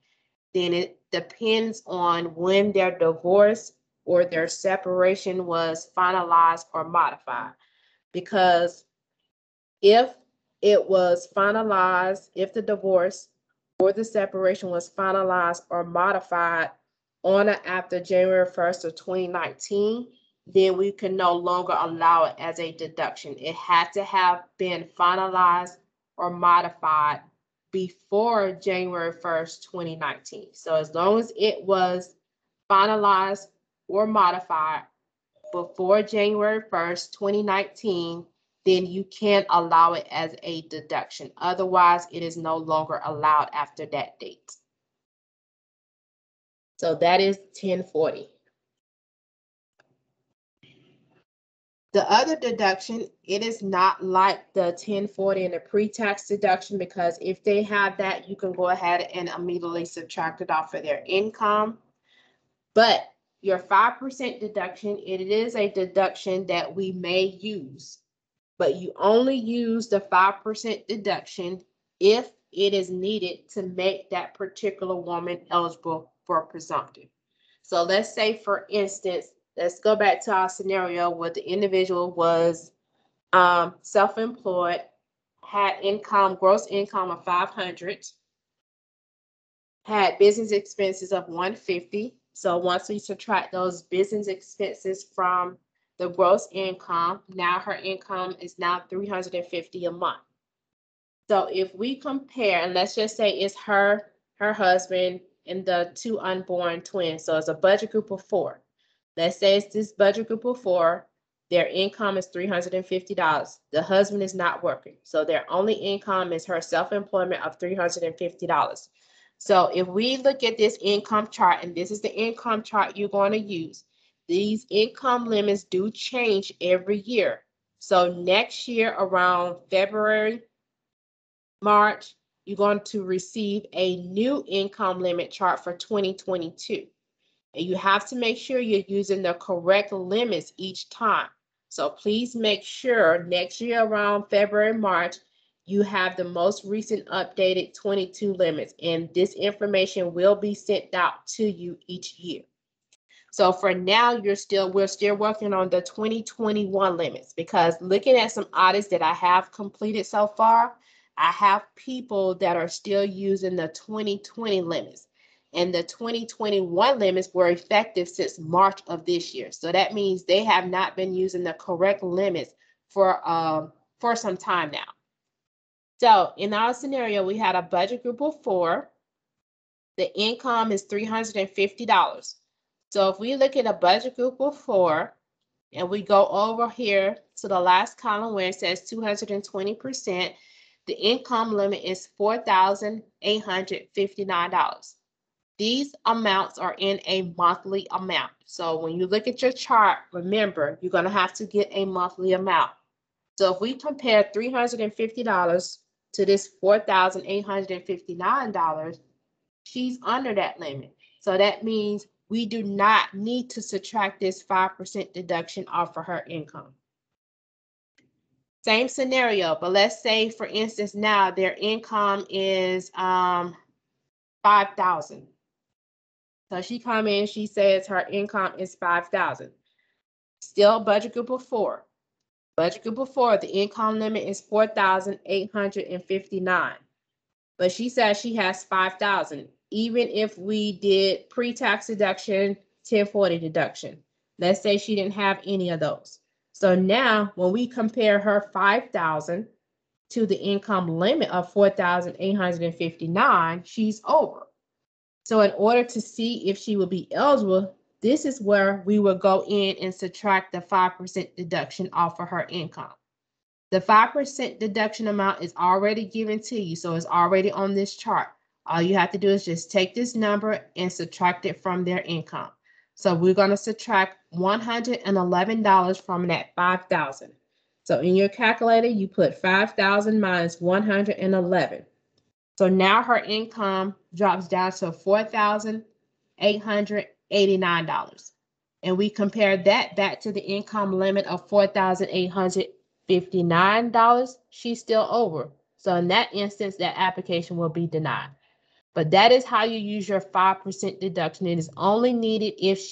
then it depends on when their divorce or their separation was finalized or modified. Because if it was finalized, if the divorce or the separation was finalized or modified on or after January 1st of 2019, then we can no longer allow it as a deduction. It had to have been finalized or modified before January 1st, 2019. So as long as it was finalized or modified before January 1st, 2019, then you can't allow it as a deduction. Otherwise, it is no longer allowed after that date. So that is 1040. The other deduction, it is not like the 1040 and the pre-tax deduction, because if they have that, you can go ahead and immediately subtract it off of their income. But your 5% deduction, it is a deduction that we may use, but you only use the 5% deduction if it is needed to make that particular woman eligible for presumptive. So let's say, for instance, let's go back to our scenario where the individual was self-employed, had gross income of 500, had business expenses of 150. So once we subtract those business expenses from the gross income, now her income is now 350 a month. So if we compare, and let's just say it's her husband, and the 2 unborn twins. So it's a budget group of 4. Let's say it's this budget group of 4. Their income is $350. The husband is not working. So their only income is her self-employment of $350. So if we look at this income chart, and this is the income chart you're going to use, these income limits do change every year. So next year around February, March, you're going to receive a new income limit chart for 2022. And you have to make sure you're using the correct limits each time. So please make sure next year around February, March, you have the most recent updated 22 limits, and this information will be sent out to you each year. So for now, we're still working on the 2021 limits, because looking at some audits that I have completed so far, I have people that are still using the 2020 limits. And the 2021 limits were effective since March of this year. So that means they have not been using the correct limits for some time now. So in our scenario, we had a budget group of 4. The income is $350. So if we look at a budget group of 4, and we go over here to the last column where it says 220%, the income limit is $4,859. These amounts are in a monthly amount. So when you look at your chart, remember, you're going to have to get a monthly amount. So if we compare $350 to this $4,859, she's under that limit. So that means we do not need to subtract this 5% deduction off of her income. Same scenario, but let's say, for instance, now their income is $5,000. So she come in, she says her income is $5,000. Still budget group of 4. Budget group of 4, the income limit is $4,859. But she says she has $5,000. Even if we did pre-tax deduction, 1040 deduction. Let's say she didn't have any of those. So now when we compare her $5,000 to the income limit of $4,859, she's over. So in order to see if she will be eligible, this is where we will go in and subtract the 5% deduction off of her income. The 5% deduction amount is already given to you, so it's already on this chart. All you have to do is just take this number and subtract it from their income. So we're going to subtract $111 from that $5,000. So in your calculator, you put $5,000 minus $111. So now her income drops down to $4,889. And we compare that back to the income limit of $4,859. She's still over. So in that instance, that application will be denied. But that is how you use your 5% deduction. It is only needed if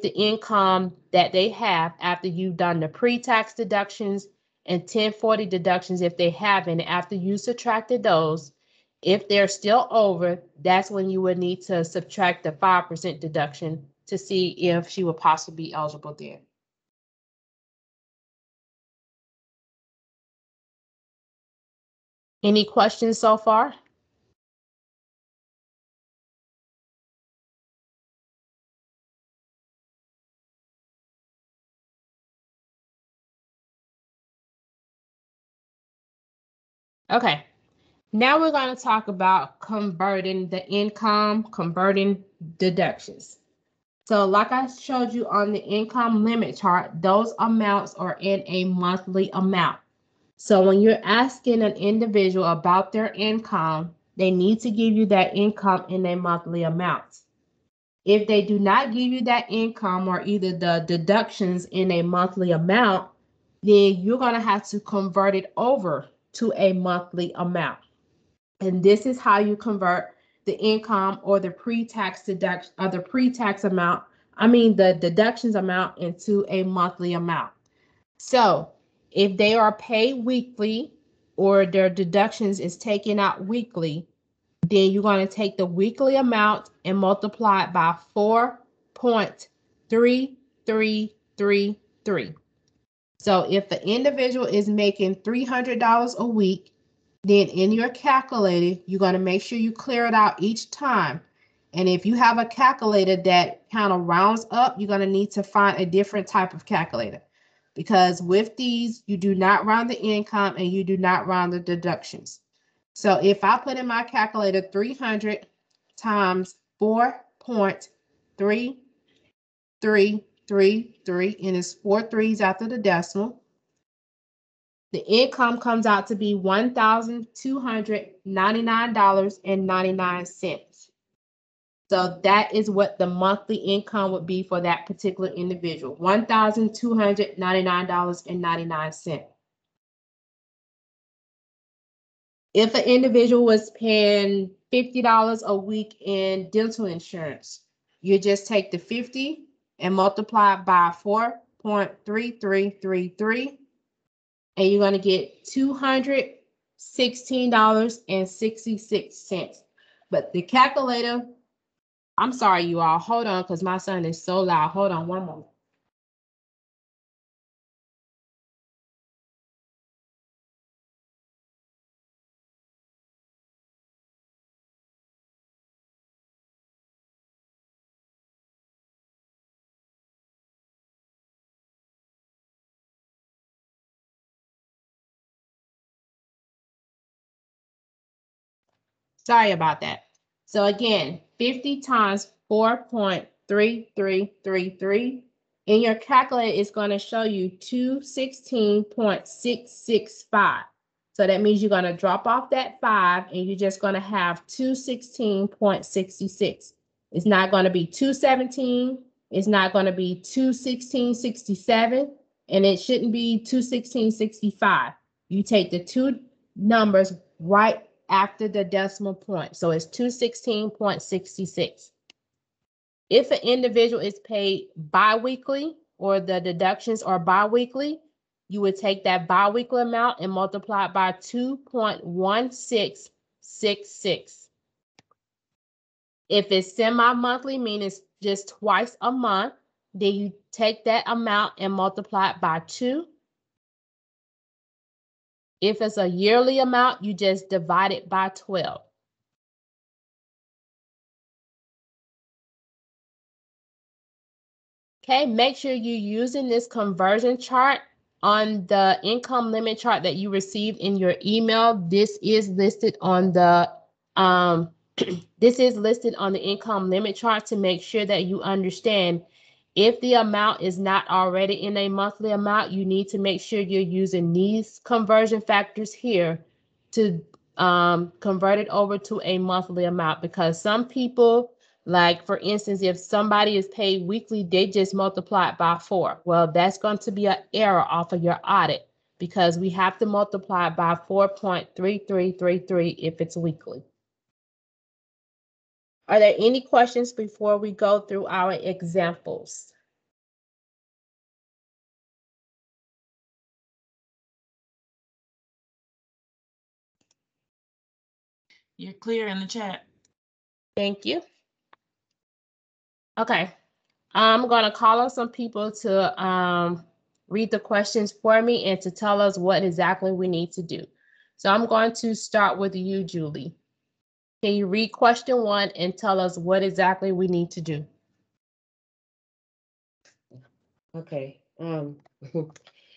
the income that they have after you've done the pre-tax deductions and 1040 deductions, if they haven't, after you subtracted those, if they're still over, that's when you would need to subtract the 5% deduction to see if she would possibly be eligible there. Any questions so far? Okay, now we're going to talk about converting deductions. So like I showed you on the income limit chart, those amounts are in a monthly amount. So when you're asking an individual about their income, they need to give you that income in a monthly amount. If they do not give you that income or either the deductions in a monthly amount, then you're going to have to convert it over to a monthly amount. And this is how you convert the income or the pre-tax deduction or the pre-tax amount, the deductions amount into a monthly amount. So if they are paid weekly or their deductions is taken out weekly, then you're going to take the weekly amount and multiply it by 4.3333. So if the individual is making $300 a week, then in your calculator, you're going to make sure you clear it out each time. And if you have a calculator that kind of rounds up, you're going to need to find a different type of calculator. Because with these, you do not round the income and you do not round the deductions. So if I put in my calculator 300 times 4.3333, and it's 4 threes after the decimal, the income comes out to be $1,299.99. So that is what the monthly income would be for that particular individual, $1,299.99. If an individual was paying $50 a week in dental insurance, you just take the 50 and multiply it by 4.3333, and you're going to get $216.66. But the calculator, I'm sorry, you all, hold on, because my son is so loud. Hold on one moment. Sorry about that. So again, 50 times 4.3333. In your calculator, it's going to show you 216.665. So that means you're going to drop off that 5 and you're just going to have 216.66. It's not going to be 217. It's not going to be 216.67. And it shouldn't be 216.65. You take the two numbers right after the decimal point. So it's 216.66. If an individual is paid biweekly or the deductions are biweekly, you would take that biweekly amount and multiply it by 2.1666. If it's semi-monthly, meaning it's just twice a month, then you take that amount and multiply it by 2. If it's a yearly amount, you just divide it by 12. Okay, make sure you're using this conversion chart on the income limit chart that you received in your email. This is listed on the this is listed on the income limit chart to make sure that you understand if the amount is not already in a monthly amount, you need to make sure you're using these conversion factors here to convert it over to a monthly amount, because some people, like for instance, if somebody is paid weekly, they just multiply it by 4. Well, that's going to be an error off of your audit because we have to multiply it by 4.3333 if it's weekly. Are there any questions before we go through our examples? You're clear in the chat. Thank you. Okay, I'm going to call on some people to read the questions for me and to tell us what exactly we need to do. So I'm going to start with you, Julie. Can you read question 1 and tell us what exactly we need to do? Okay. An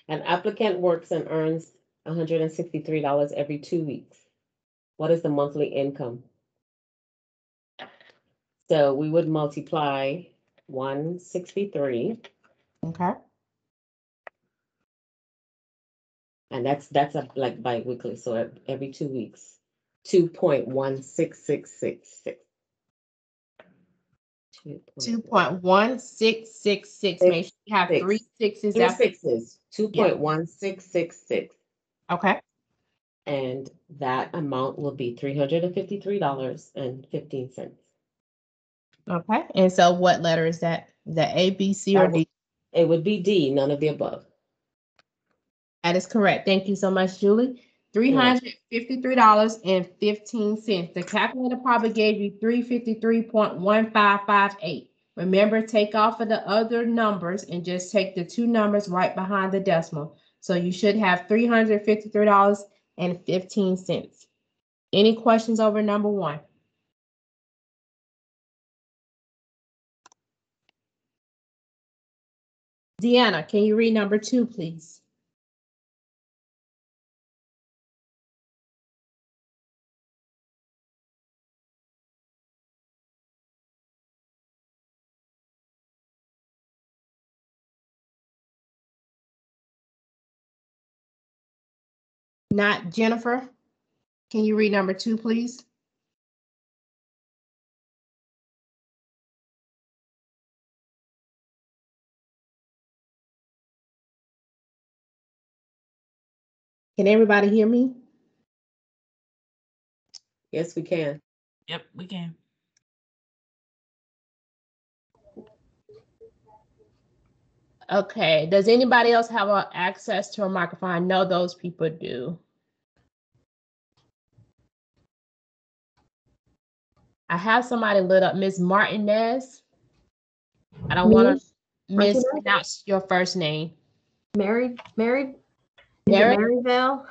applicant works and earns $163 every 2 weeks. What is the monthly income? So we would multiply 163, Okay. and that's like bi-weekly, so every 2 weeks, 2.1666. 2.1666. Make sure you have 3 sixes. 2 sixes. 2.1666. Okay. And that amount will be $353.15. Okay. And so what letter is that? Is that A, B, C, or D? It would be D, none of the above. That is correct. Thank you so much, Julie. $353.15. The calculator probably gave you 353.1558. Remember, take off of the other numbers and just take the two numbers right behind the decimal. So you should have $353.15. Any questions over number 1? Deanna, can you read number 2, please? Not Jennifer. Can you read number 2, please? Can everybody hear me? Yes, we can. Yep, we can. Okay. Does anybody else have access to a microphone? I know those people do. I have somebody lit up, Miss Martinez. I don't want to mispronounce your first name. Mary, Mary? Maryville?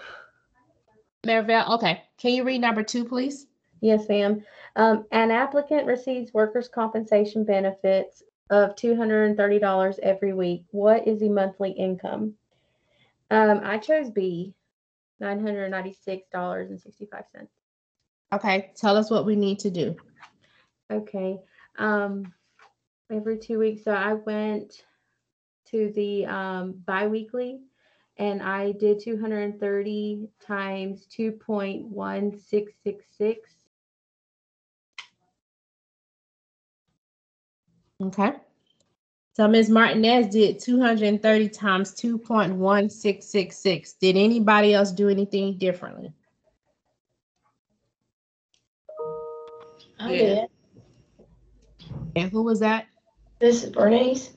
Marivelle, okay. Can you read number 2, please? Yes, ma'am. An applicant receives workers' compensation benefits of $230 every week. What is the monthly income? I chose B, $996.65. Okay, tell us what we need to do. Okay. Every 2 weeks. So I went to the biweekly and I did 230 times 2.1666. Okay. So Ms. Martinez did 230 times 2.1666. Did anybody else do anything differently? I Yeah. did. And who was that? This is Bernice.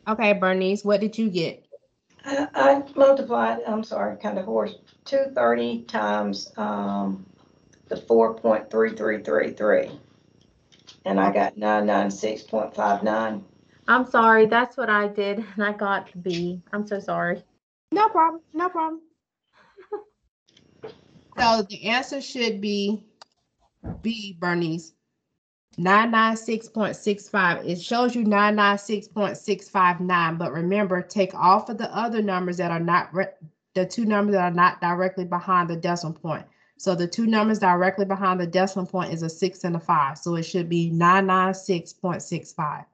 Okay, Bernice, what did you get? I multiplied, I'm sorry, kind of hoarse, 230 times the 4.3333. And I got 996.59. I'm sorry, that's what I did, and I got the B. I'm so sorry. No problem, no problem. So the answer should be B, Bernice. 996.65. It shows you 996.659, but remember, take off of the other numbers that are not the 2 numbers that are not directly behind the decimal point. So the 2 numbers directly behind the decimal point is a 6 and a 5. So it should be 996.65.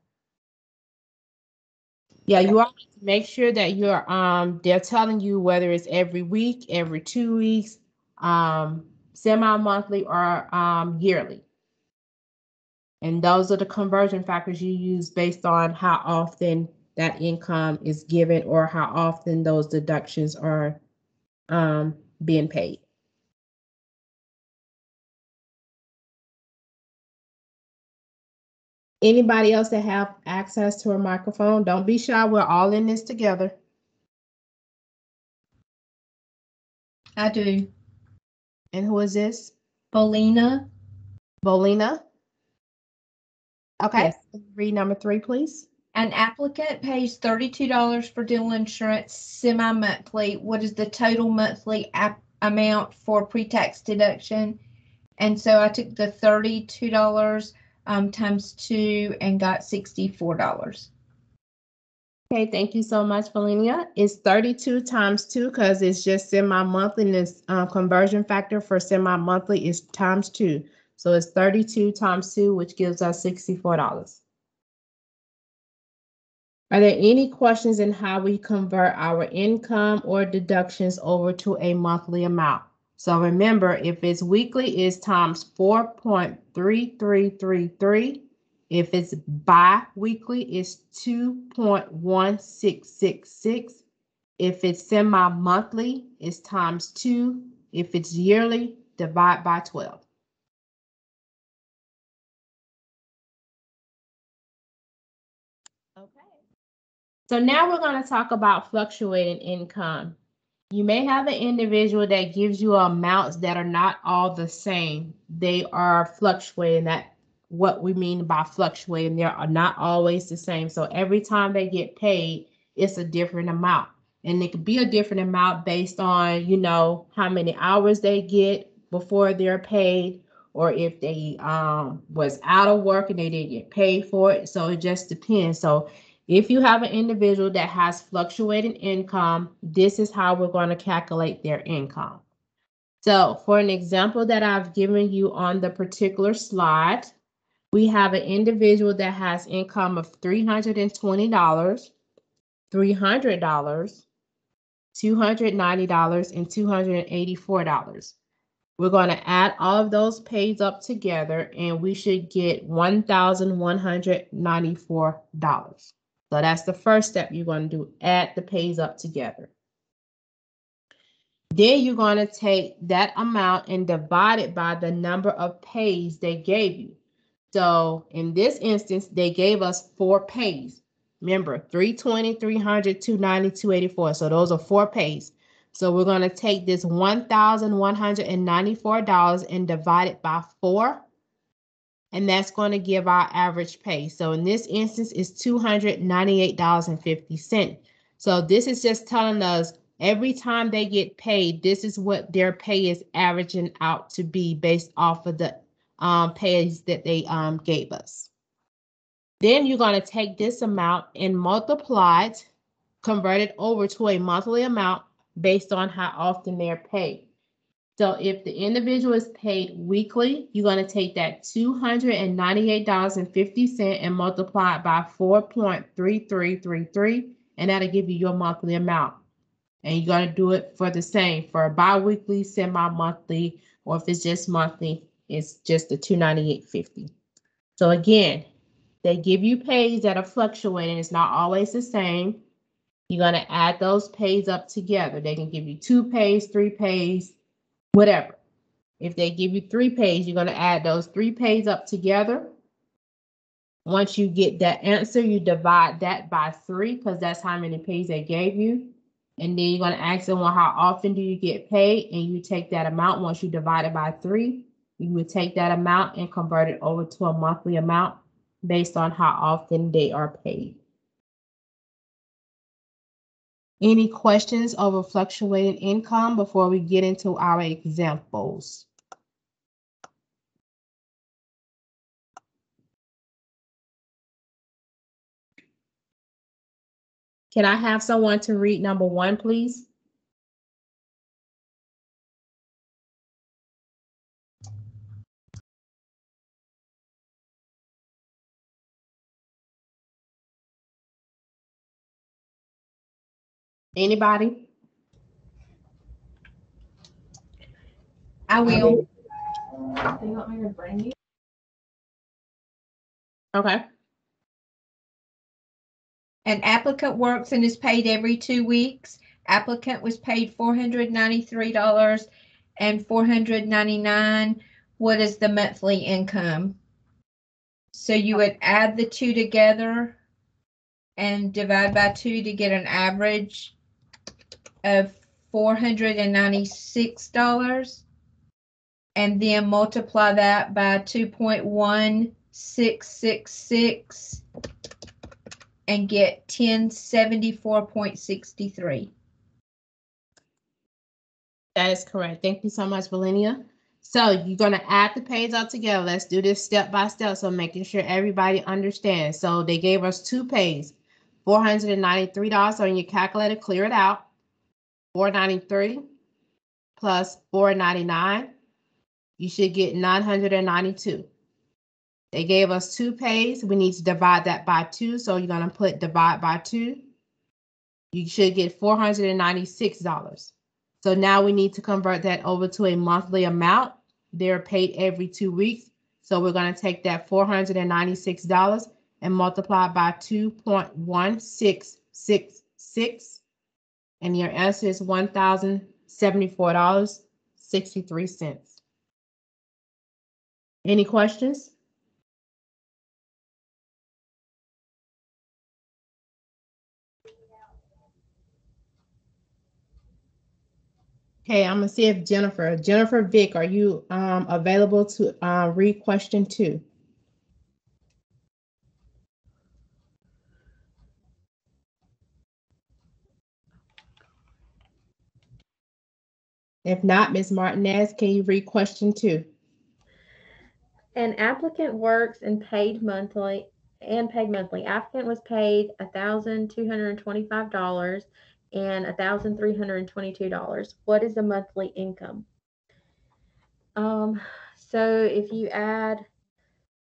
Yeah, you all need to make sure that you're they're telling you whether it's every week, every 2 weeks, semi-monthly or yearly. And those are the conversion factors you use based on how often that income is given or how often those deductions are being paid. Anybody else that have access to a microphone, don't be shy. We're all in this together. I do. And who is this? Bolina. Bolina? Okay. Yes. Read number 3, please. An applicant pays $32 for dental insurance semi-monthly. What is the total monthly amount for pre-tax deduction? And so I took the $32 times 2 and got $64. Okay, thank you so much, Felina. It's 32 times 2 because it's just semi-monthly, and this conversion factor for semi-monthly is times 2. So it's 32 times 2, which gives us $64. Are there any questions in how we convert our income or deductions over to a monthly amount? So remember, if it's weekly, it's times 4.3333. If it's bi-weekly, it's 2.1666. If it's semi-monthly, it's times 2. If it's yearly, divide by 12. Okay. So now we're going to talk about fluctuating income. You may have an individual that gives you amounts that are not all the same. They are fluctuating. That's what we mean by fluctuating. They are not always the same. So every time they get paid, it's a different amount. And it could be a different amount based on, you know, how many hours they get before they're paid, or if they was out of work and they didn't get paid for it. So it just depends. So if you have an individual that has fluctuating income, this is how we're going to calculate their income. So for an example that I've given you on the particular slide, we have an individual that has income of $320, $300, $290, and $284. We're going to add all of those pays up together, and we should get $1,194. So that's the first step you're going to do, add the pays up together. Then you're going to take that amount and divide it by the number of pays they gave you. So in this instance, they gave us 4 pays. Remember, 320, 300, 290, 284. So those are 4 pays. So we're going to take this $1,194 and divide it by 4. And that's going to give our average pay. So in this instance, it's $298.50. So this is just telling us every time they get paid, this is what their pay is averaging out to be based off of the pays that they gave us. Then you're going to take this amount and multiply it, convert it over to a monthly amount based on how often they're paid. So if the individual is paid weekly, you're going to take that $298.50 and multiply it by 4.3333, and that'll give you your monthly amount. And you're going to do it for the same for bi-weekly, semi-monthly, or if it's just monthly, it's just the $298.50. So again, they give you pays that are fluctuating. It's not always the same. You're going to add those pays up together. They can give you 2 pays, 3 pays, whatever. If they give you 3 pays, you're going to add those 3 pays up together. Once you get that answer, you divide that by 3 because that's how many pays they gave you. And then you're going to ask them, well, how often do you get paid? And you take that amount. Once you divide it by 3, you would take that amount and convert it over to a monthly amount based on how often they are paid. Any questions over fluctuating income before we get into our examples? Can I have someone to read number 1, please? Anybody? I will. Do you want me to bring you? Okay. An applicant works and is paid every 2 weeks. Applicant was paid $493 and $499. What is the monthly income? So you would add the 2 together and divide by 2 to get an average of $496, and then multiply that by 2.1666 and get 1074.63. That is correct. Thank you so much, Valenia. So you're going to add the pays up together. Let's do this step by step. So making sure everybody understands. So they gave us 2 pays, $493 on your calculator, clear it out. 493 plus 499, you should get 992. They gave us 2 pays. We need to divide that by 2. So you're going to put divide by 2. You should get $496. So now we need to convert that over to a monthly amount. They're paid every 2 weeks. So we're going to take that $496 and multiply by 2.1666. And your answer is $1,074.63. Any questions? Okay, I'm gonna see if Jennifer Vick, are you available to read question 2? If not, Ms. Martinez, can you read question 2? An applicant works and paid monthly. Applicant was paid $1,225 and $1,322. What is the monthly income? So if you add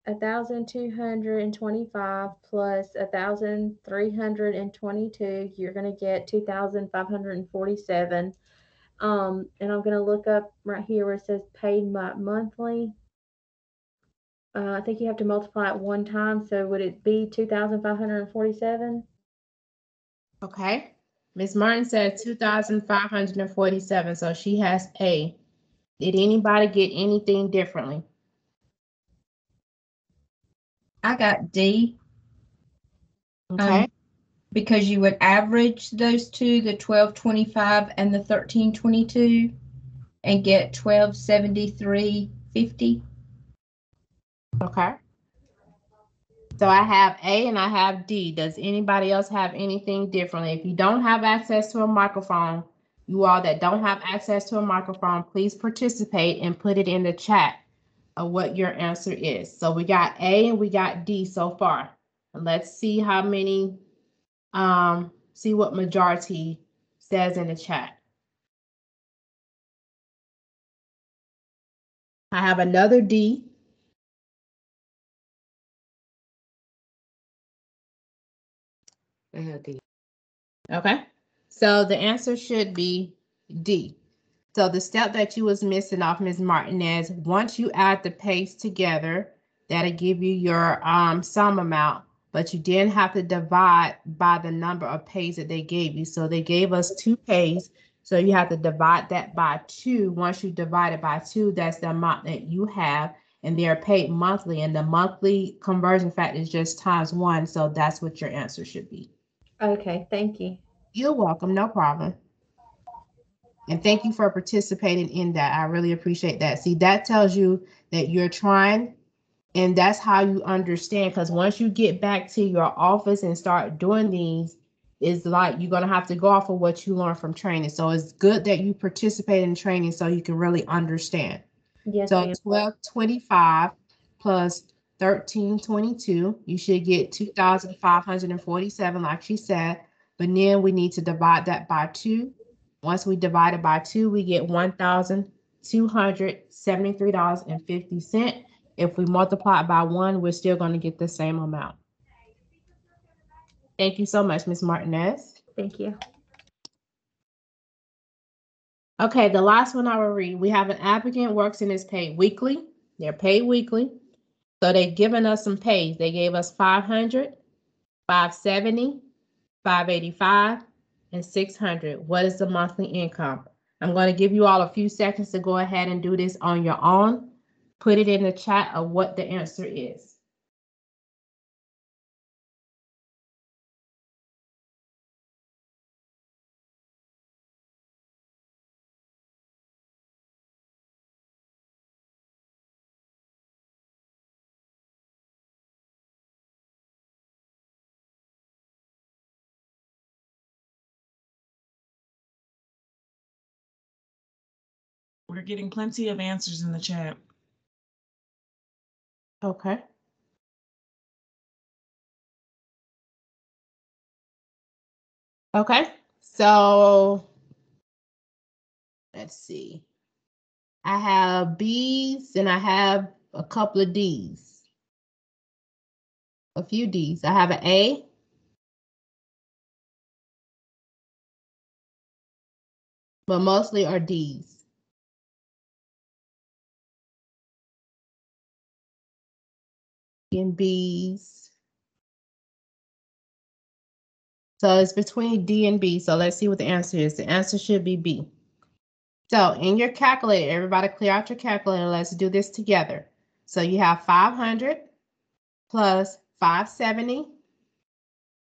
1,225 plus 1,322, you're going to get 2,547. And I'm going to look up right here where it says paid monthly. I think you have to multiply it one time. So would it be 2,547? Okay. Ms. Martin said 2,547, so she has A. Did anybody get anything differently? I got D. Okay. Because you would average those two, the 1225 and the 1322, and get 1273.50. Okay. So I have A and I have D. Does anybody else have anything differently? If you don't have access to a microphone, you all that don't have access to a microphone, please participate and put it in the chat of what your answer is. So we got A and we got D so far. And let's see how many, see what majority says in the chat. I have another D. I have D. Okay. So the answer should be D. So the step that you was missing off, Ms. Martinez, once you add the pays together, that'll give you your sum amount, but you then have to divide by the number of pays that they gave you. So they gave us 2 pays. So you have to divide that by 2. Once you divide it by 2, that's the amount that you have, and they're paid monthly, and the monthly conversion factor is just ×1. So that's what your answer should be. Okay, thank you. You're welcome, no problem. And thank you for participating in that. I really appreciate that. See, that tells you that you're trying, and that's how you understand. Because once you get back to your office and start doing these, it's like you're going to have to go off of what you learned from training. So it's good that you participate in training so you can really understand. Yes, So ma'am. 1225 plus 1322, you should get 2,547, like she said. But then we need to divide that by 2. Once we divide it by 2, we get $1,273.50. If we multiply it by 1, we're still going to get the same amount. Thank you so much, Ms. Martinez. Thank you. Okay, the last one I will read. We have an applicant works and is paid weekly. They're paid weekly. So they've given us some pays. They gave us 500, 570, 585, and 600. What is the monthly income? I'm going to give you all a few seconds to go ahead and do this on your own. Put it in the chat of what the answer is. We're getting plenty of answers in the chat. Okay. Okay, so let's see. I have B's and I have a couple of D's. A few D's. I have an A. But mostly are D's. And B's. So it's between D and B. So let's see what the answer is. The answer should be B. So in your calculator, everybody clear out your calculator. Let's do this together. So you have 500 plus 570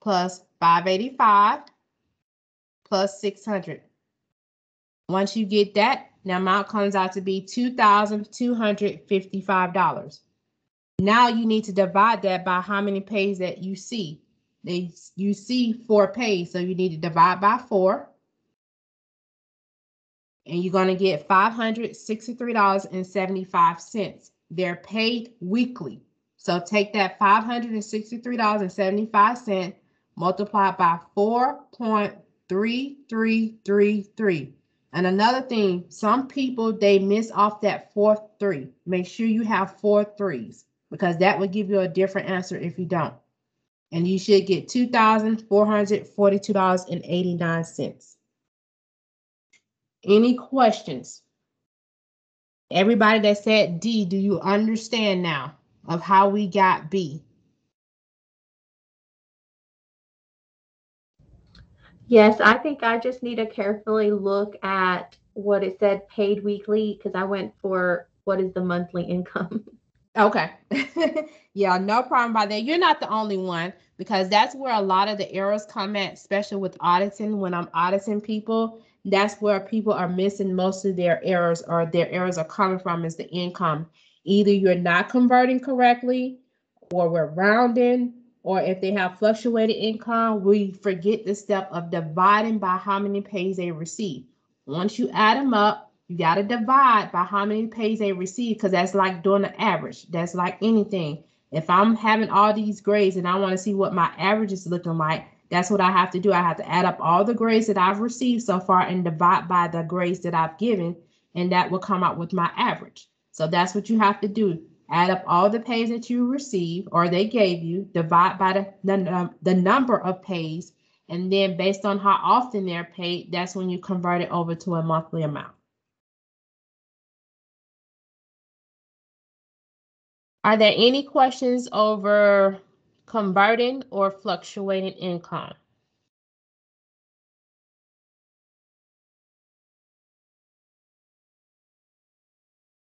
plus 585 plus 600. Once you get that, the amount comes out to be $2,255. Now you need to divide that by how many pays that you see. You see 4 pays, so you need to divide by 4. And you're going to get $563.75. They're paid weekly. So take that $563.75, multiply it by 4.3333. And another thing, some people, they miss off that 4th 3. Make sure you have 4 3s. because that would give you a different answer if you don't. And you should get $2,442.89. Any questions? Everybody that said D, do you understand now of how we got B? Yes, I think I just need to carefully look at what it said paid weekly, because I went for what is the monthly income. Okay. Yeah, no problem by that. You're not the only one, because that's where a lot of the errors come at, especially with auditing. When I'm auditing people, that's where people are missing most of their errors, or their errors are coming from is the income. Either you're not converting correctly, or we're rounding, or if they have fluctuated income, we forget the step of dividing by how many pays they receive. Once you add them up, you got to divide by how many pays they receive, because that's like doing an average. That's like anything. If I'm having all these grades and I want to see what my average is looking like, that's what I have to do. I have to add up all the grades that I've received so far and divide by the grades that I've given, and that will come out with my average. So that's what you have to do. Add up all the pays that you receive or they gave you, divide by the number of pays, and then based on how often they're paid, that's when you convert it over to a monthly amount. Are there any questions over converting or fluctuating income?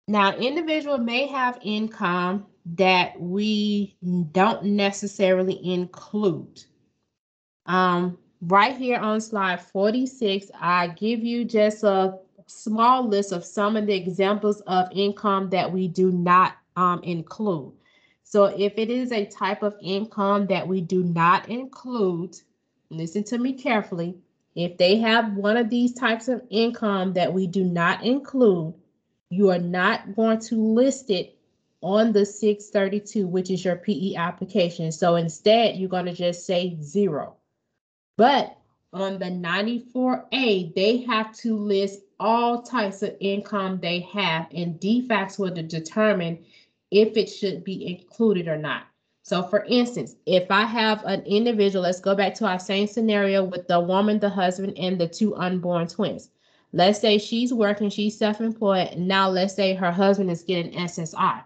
Now, individual may have income that we don't necessarily include. Right here on slide 46, I give you just a small list of some of the examples of income that we do not include. So if it is a type of income that we do not include, listen to me carefully. If they have one of these types of income that we do not include, you are not going to list it on the 632, which is your PE application. So instead, you're going to just say 0. But on the 94A, they have to list all types of income they have, and DFACS will determine if it should be included or not. So for instance, if I have an individual, let's go back to our same scenario with the woman, the husband, and the 2 unborn twins. Let's say she's working, she's self-employed, and now let's say her husband is getting SSI.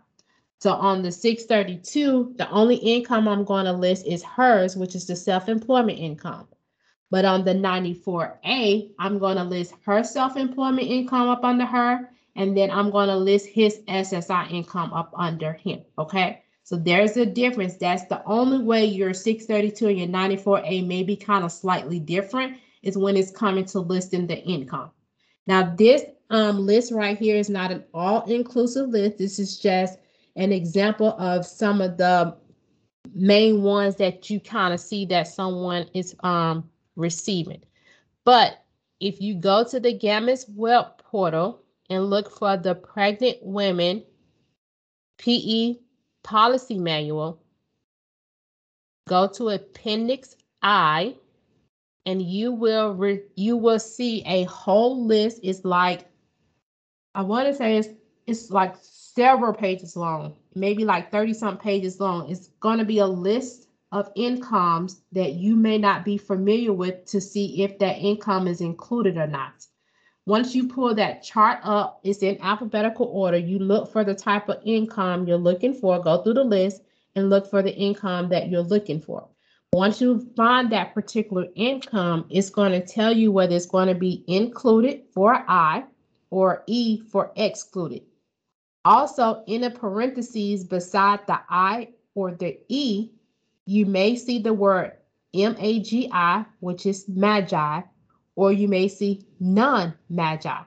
So on the 632, the only income I'm going to list is hers, which is the self-employment income. But on the 94A, I'm going to list her self-employment income up under her, and then I'm going to list his SSI income up under him, okay? So there's a difference. That's the only way your 632 and your 94A may be kind of slightly different, is when it's coming to listing the income. Now, this list right here is not an all-inclusive list. This is just an example of some of the main ones that you kind of see that someone is receiving. But if you go to the GAMIS web portal and look for the Pregnant Women PE Policy Manual, go to Appendix I, and you will see a whole list. It's like, I want to say it's like several pages long, maybe like 30-something pages long. It's going to be a list of incomes that you may not be familiar with to see if that income is included or not. Once you pull that chart up, it's in alphabetical order. You look for the type of income you're looking for, go through the list and look for the income that you're looking for. Once you find that particular income, it's going to tell you whether it's going to be included for I or E for excluded. Also, in the parentheses beside the I or the E, you may see the word MAGI, which is Magi, or you may see non-Magi.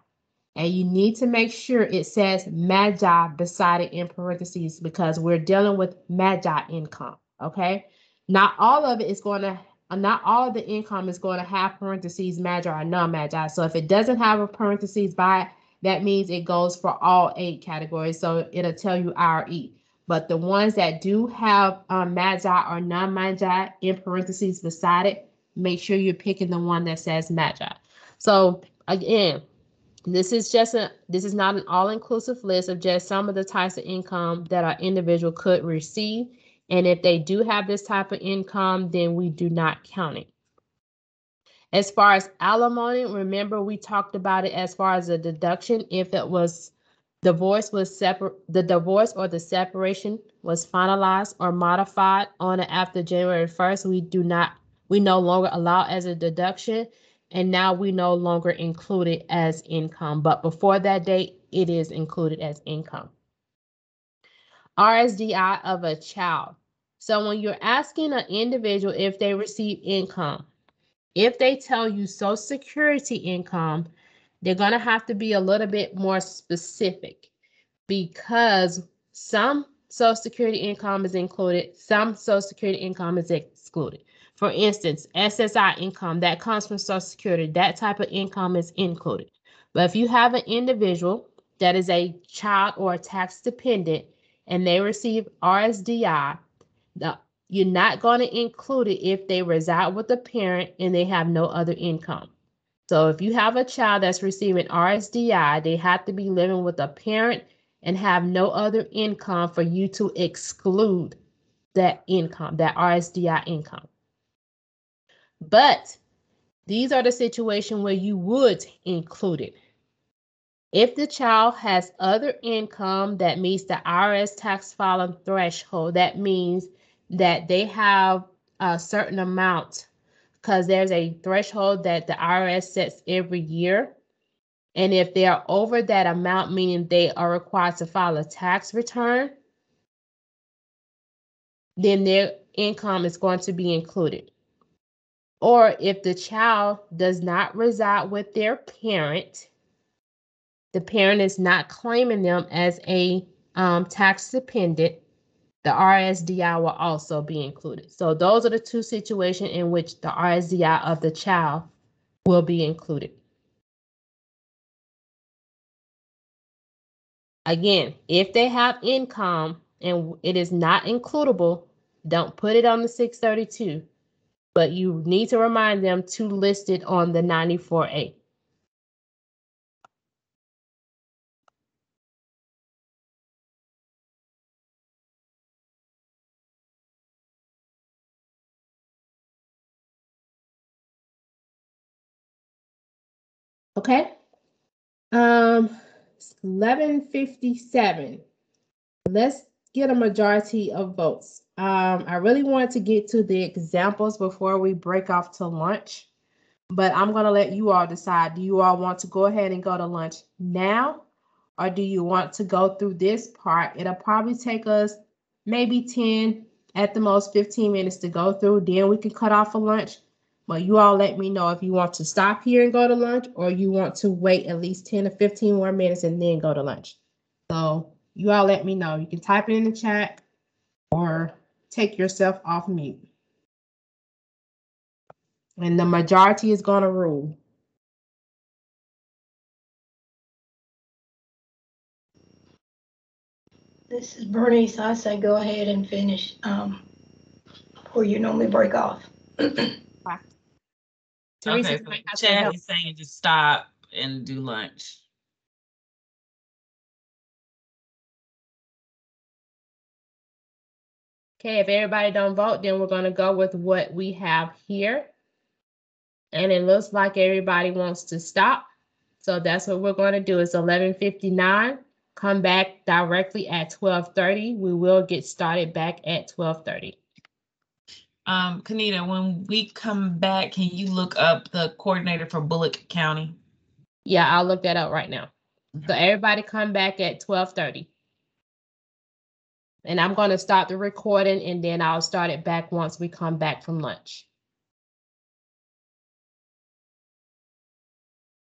And you need to make sure it says Magi beside it in parentheses, because we're dealing with Magi income, okay? Not all of it is going to, not all of the income is going to have parentheses Magi or non-Magi. So if it doesn't have a parentheses by it, that means it goes for all 8 categories. So it'll tell you I or E. But the ones that do have Magi or non-Magi in parentheses beside it, make sure you're picking the one that says Magi. So again, This is not an all-inclusive list of just some of the types of income that our individual could receive. And if they do have this type of income, then we do not count it. As far as alimony, remember we talked about it as far as a deduction. If it was the divorce or the separation was finalized or modified on or after January 1st, we no longer allow as a deduction, and now we no longer include it as income. But before that date, it is included as income. RSDI of a child. So when you're asking an individual if they receive income, if they tell you Social Security income, they're going to have to be a little bit more specific, because some Social Security income is included, some Social Security income is excluded. For instance, SSI income that comes from Social Security, that type of income is included. But if you have an individual that is a child or a tax dependent and they receive RSDI, you're not going to include it if they reside with a parent and they have no other income. So if you have a child that's receiving RSDI, they have to be living with a parent and have no other income for you to exclude that income, that RSDI income. But these are the situations where you would include it. If the child has other income that meets the IRS tax filing threshold, that means that they have a certain amount, because there's a threshold that the IRS sets every year. And if they are over that amount, meaning they are required to file a tax return, then their income is going to be included. Or if the child does not reside with their parent, the parent is not claiming them as a tax dependent, the RSDI will also be included. So those are the two situations in which the RSDI of the child will be included. Again, if they have income and it is not includable, don't put it on the 632, but you need to remind them to list it on the 94A. Okay. 11:57. Let's get a majority of votes. I really wanted to get to the examples before we break off to lunch, but I'm going to let you all decide. Do you all want to go ahead and go to lunch now, or do you want to go through this part? It'll probably take us maybe 10, at the most 15 minutes to go through. Then we can cut off for lunch. But you all let me know if you want to stop here and go to lunch, or you want to wait at least 10 to 15 more minutes and then go to lunch. So you all let me know. You can type it in the chat or take yourself off mute. And the majority is going to rule. This is Bernice. I say go ahead and finish where you normally break off. Teresa, Okay, so the chat is saying to stop and do lunch. Okay, if everybody don't vote, then we're going to go with what we have here. And it looks like everybody wants to stop. So that's what we're going to do. It's 11:59. Come back directly at 12:30. We will get started back at 12:30. Kanita, when we come back, can you look up the coordinator for Bullock County? Yeah, I'll look that up right now. So everybody come back at 12:30. And I'm going to stop the recording and then I'll start it back once we come back from lunch.